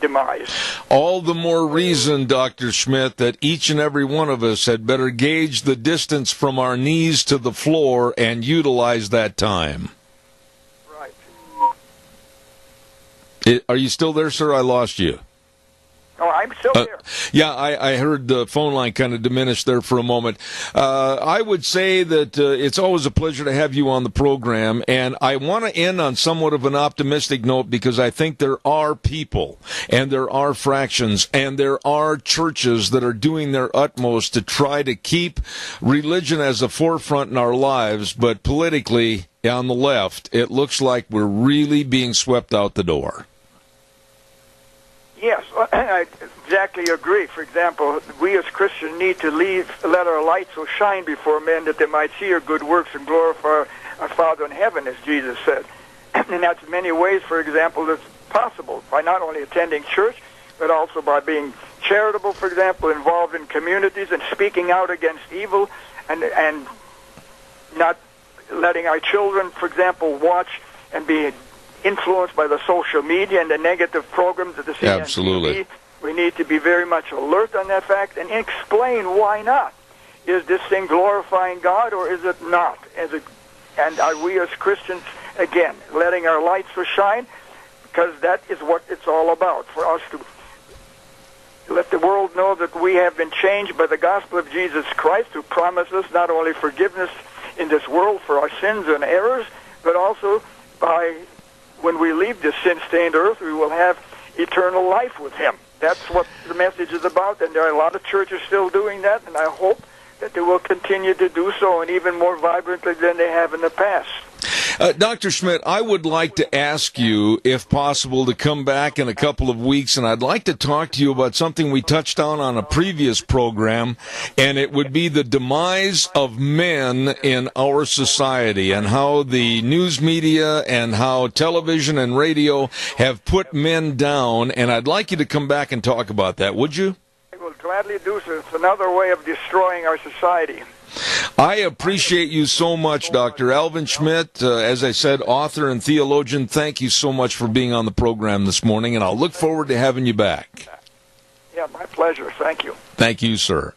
Speaker 15: demise.
Speaker 2: All the more reason, Dr. Schmidt, that each and every one of us had better gauge the distance from our knees to the floor and utilize that time.
Speaker 15: Right.
Speaker 2: Are you still there, sir? I lost you.
Speaker 15: Oh, I'm still there.
Speaker 2: Yeah, I heard the phone line kind of diminish there for a moment. I would say that it's always a pleasure to have you on the program, and I want to end on somewhat of an optimistic note because I think there are people, and there are fractions, and there are churches that are doing their utmost to try to keep religion as a forefront in our lives, but politically, on the left, it looks like we're really being swept out the door.
Speaker 15: Yes, I exactly agree. For example, we as Christians need to let our light so shine before men that they might see our good works and glorify our Father in heaven, as Jesus said. And that's in many ways, for example, that's possible by not only attending church, but also by being charitable, for example, involved in communities and speaking out against evil and not letting our children, for example, watch and be influenced by the social media and the negative programs that the CNTV.
Speaker 2: Absolutely.
Speaker 15: We need to be very much alert on that fact and explain why not. Is this thing glorifying God or is it not? And are we as Christians, again, letting our lights so shine? Because that is what it's all about, for us to let the world know that we have been changed by the gospel of Jesus Christ, who promises not only forgiveness in this world for our sins and errors, but also by when we leave this sin-stained earth, we will have eternal life with Him. That's what the message is about, and there are a lot of churches still doing that, and I hope that they will continue to do so, and even more vibrantly than they have in the past.
Speaker 2: Dr. Schmidt, I would like to ask you, if possible, to come back in a couple of weeks, and I'd like to talk to you about something we touched on a previous program, and it would be the demise of men in our society and how the news media and how television and radio have put men down, and I'd like you to come back and talk about that, would you?
Speaker 15: I will gladly do so. It's another way of destroying our society.
Speaker 2: I appreciate you so much, Dr. Alvin Schmidt. As I said, author and theologian, thank you so much for being on the program this morning, and I'll look forward to having you back.
Speaker 15: Yeah, my pleasure. Thank you.
Speaker 2: Thank you, sir.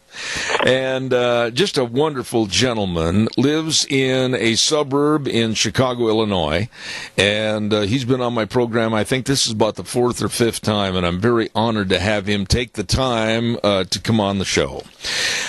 Speaker 2: And just a wonderful gentleman, lives in a suburb in Chicago, Illinois, and he's been on my program. I think this is about the fourth or fifth time, and I'm very honored to have him take the time to come on the show.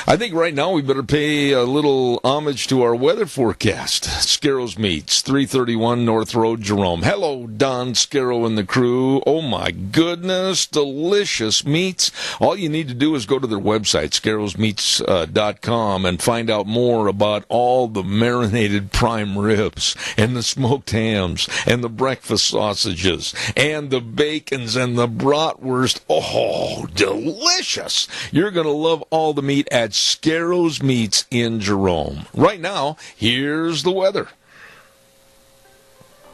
Speaker 2: I think right now we better pay a little homage to our weather forecast. Scarrows Meats, 331 North Road, Jerome. Hello, Don Scarrow and the crew. Oh, my goodness, delicious meats. All you need to do is go to their website, scarrowsmeats.com, and find out more about all the marinated prime ribs and the smoked hams and the breakfast sausages and the bacons and the bratwurst. Oh, delicious. You're going to love all the meat at Scarrows Meats in Jerome. Right now, here's the weather.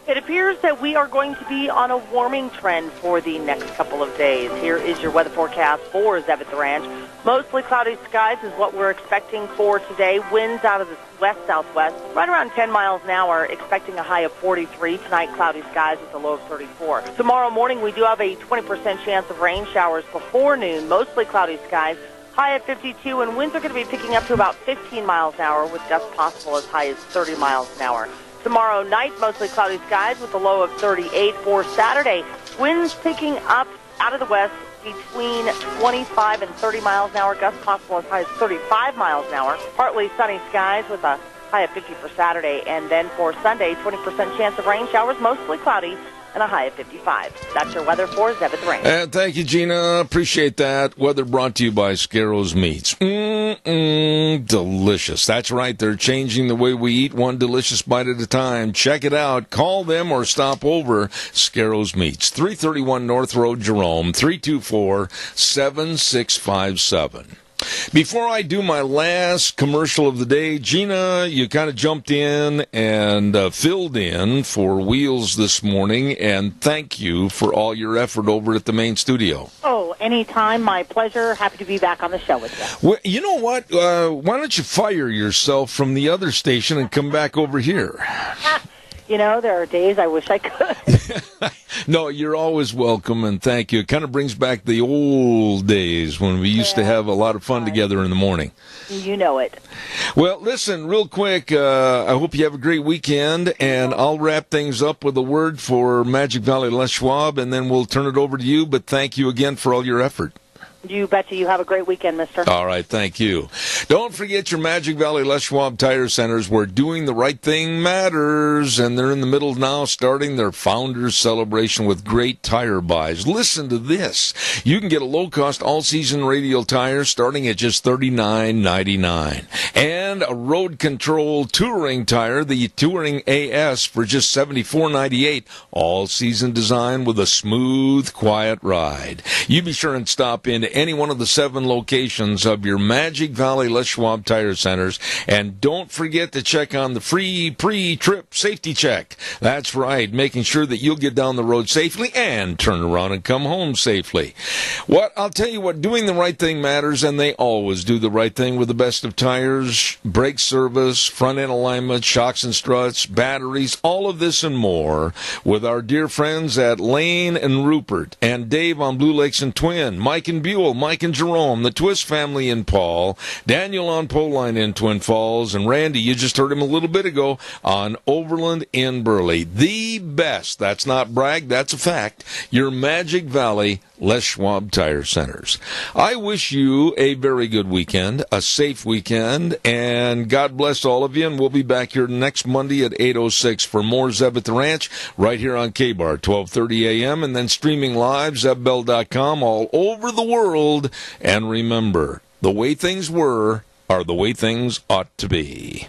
Speaker 4: It appears that we are going to be on a warming trend for the next couple of days. Here is your weather forecast for Zebeth Ranch. Mostly cloudy skies is what we're expecting for today. Winds out of the west-southwest, right around 10 miles an hour, expecting a high of 43. Tonight, cloudy skies with a low of 34. Tomorrow morning, we do have a 20% chance of rain showers before noon. Mostly cloudy skies, high at 52, and winds are going to be picking up to about 15 miles an hour with gusts possible as high as 30 miles an hour. Tomorrow night, mostly cloudy skies with a low of 38. For Saturday, winds picking up out of the west between 25 and 30 miles an hour. Gusts possible as high as 35 miles an hour. Partly sunny skies with a high of 50 for Saturday. And then for Sunday, 20% chance of rain showers, mostly cloudy, and a high of 55. That's your weather for Zebeth Ranch.
Speaker 2: And thank you, Gina. Appreciate that. Weather brought to you by Scarrows Meats. Delicious. That's right. They're changing the way we eat, one delicious bite at a time. Check it out. Call them or stop over. Scarrows Meats, 331 North Road, Jerome, 324-7657. Before I do my last commercial of the day, Gina, you kind of jumped in and filled in for Wheels this morning, and thank you for all your effort over at the main studio.
Speaker 16: Oh, anytime. My pleasure. Happy to be back on the show with you.
Speaker 2: Well, you know what? Why don't you fire yourself from the other station and come back over here?
Speaker 16: There are days I wish I could.
Speaker 2: No, you're always welcome, and thank you. It kind of brings back the old days when we used to have a lot of fun together in the morning.
Speaker 16: You know it.
Speaker 2: Well, listen, real quick, I hope you have a great weekend, and I'll wrap things up with a word for Magic Valley Les Schwab, and then we'll turn it over to you, but thank you again for all your effort.
Speaker 16: You betcha. You have a great weekend, mister.
Speaker 2: All right, thank you. Don't forget your Magic Valley Les Schwab Tire Centers, where doing the right thing matters, and they're in the middle now starting their Founders Celebration with great tire buys. Listen to this. You can get a low-cost all-season radial tire starting at just $39.99, and a road control touring tire, the Touring AS, for just $74.98, all-season design with a smooth, quiet ride. You be sure and stop in any one of the 7 locations of your Magic Valley Les Schwab Tire Centers. And don't forget to check on the free pre-trip safety check. That's right, making sure that you'll get down the road safely and turn around and come home safely. I'll tell you what, doing the right thing matters, and they always do the right thing with the best of tires, brake service, front-end alignment, shocks and struts, batteries, all of this and more with our dear friends at Lane and Rupert, and Dave on Blue Lakes and Twin, Mike and Buell, Mike and Jerome, the Twist family in Paul, Daniel on Poline in Twin Falls, and Randy, you just heard him a little bit ago, on Overland in Burley. The best, that's not brag, that's a fact, your Magic Valley Les Schwab Tire Centers. I wish you a very good weekend, a safe weekend, and God bless all of you, and we'll be back here next Monday at 8:06 for more Zeb at the Ranch, right here on K-Bar, 12:30 a.m., and then streaming live, zebbell.com, all over the world. And remember, the way things were are the way things ought to be.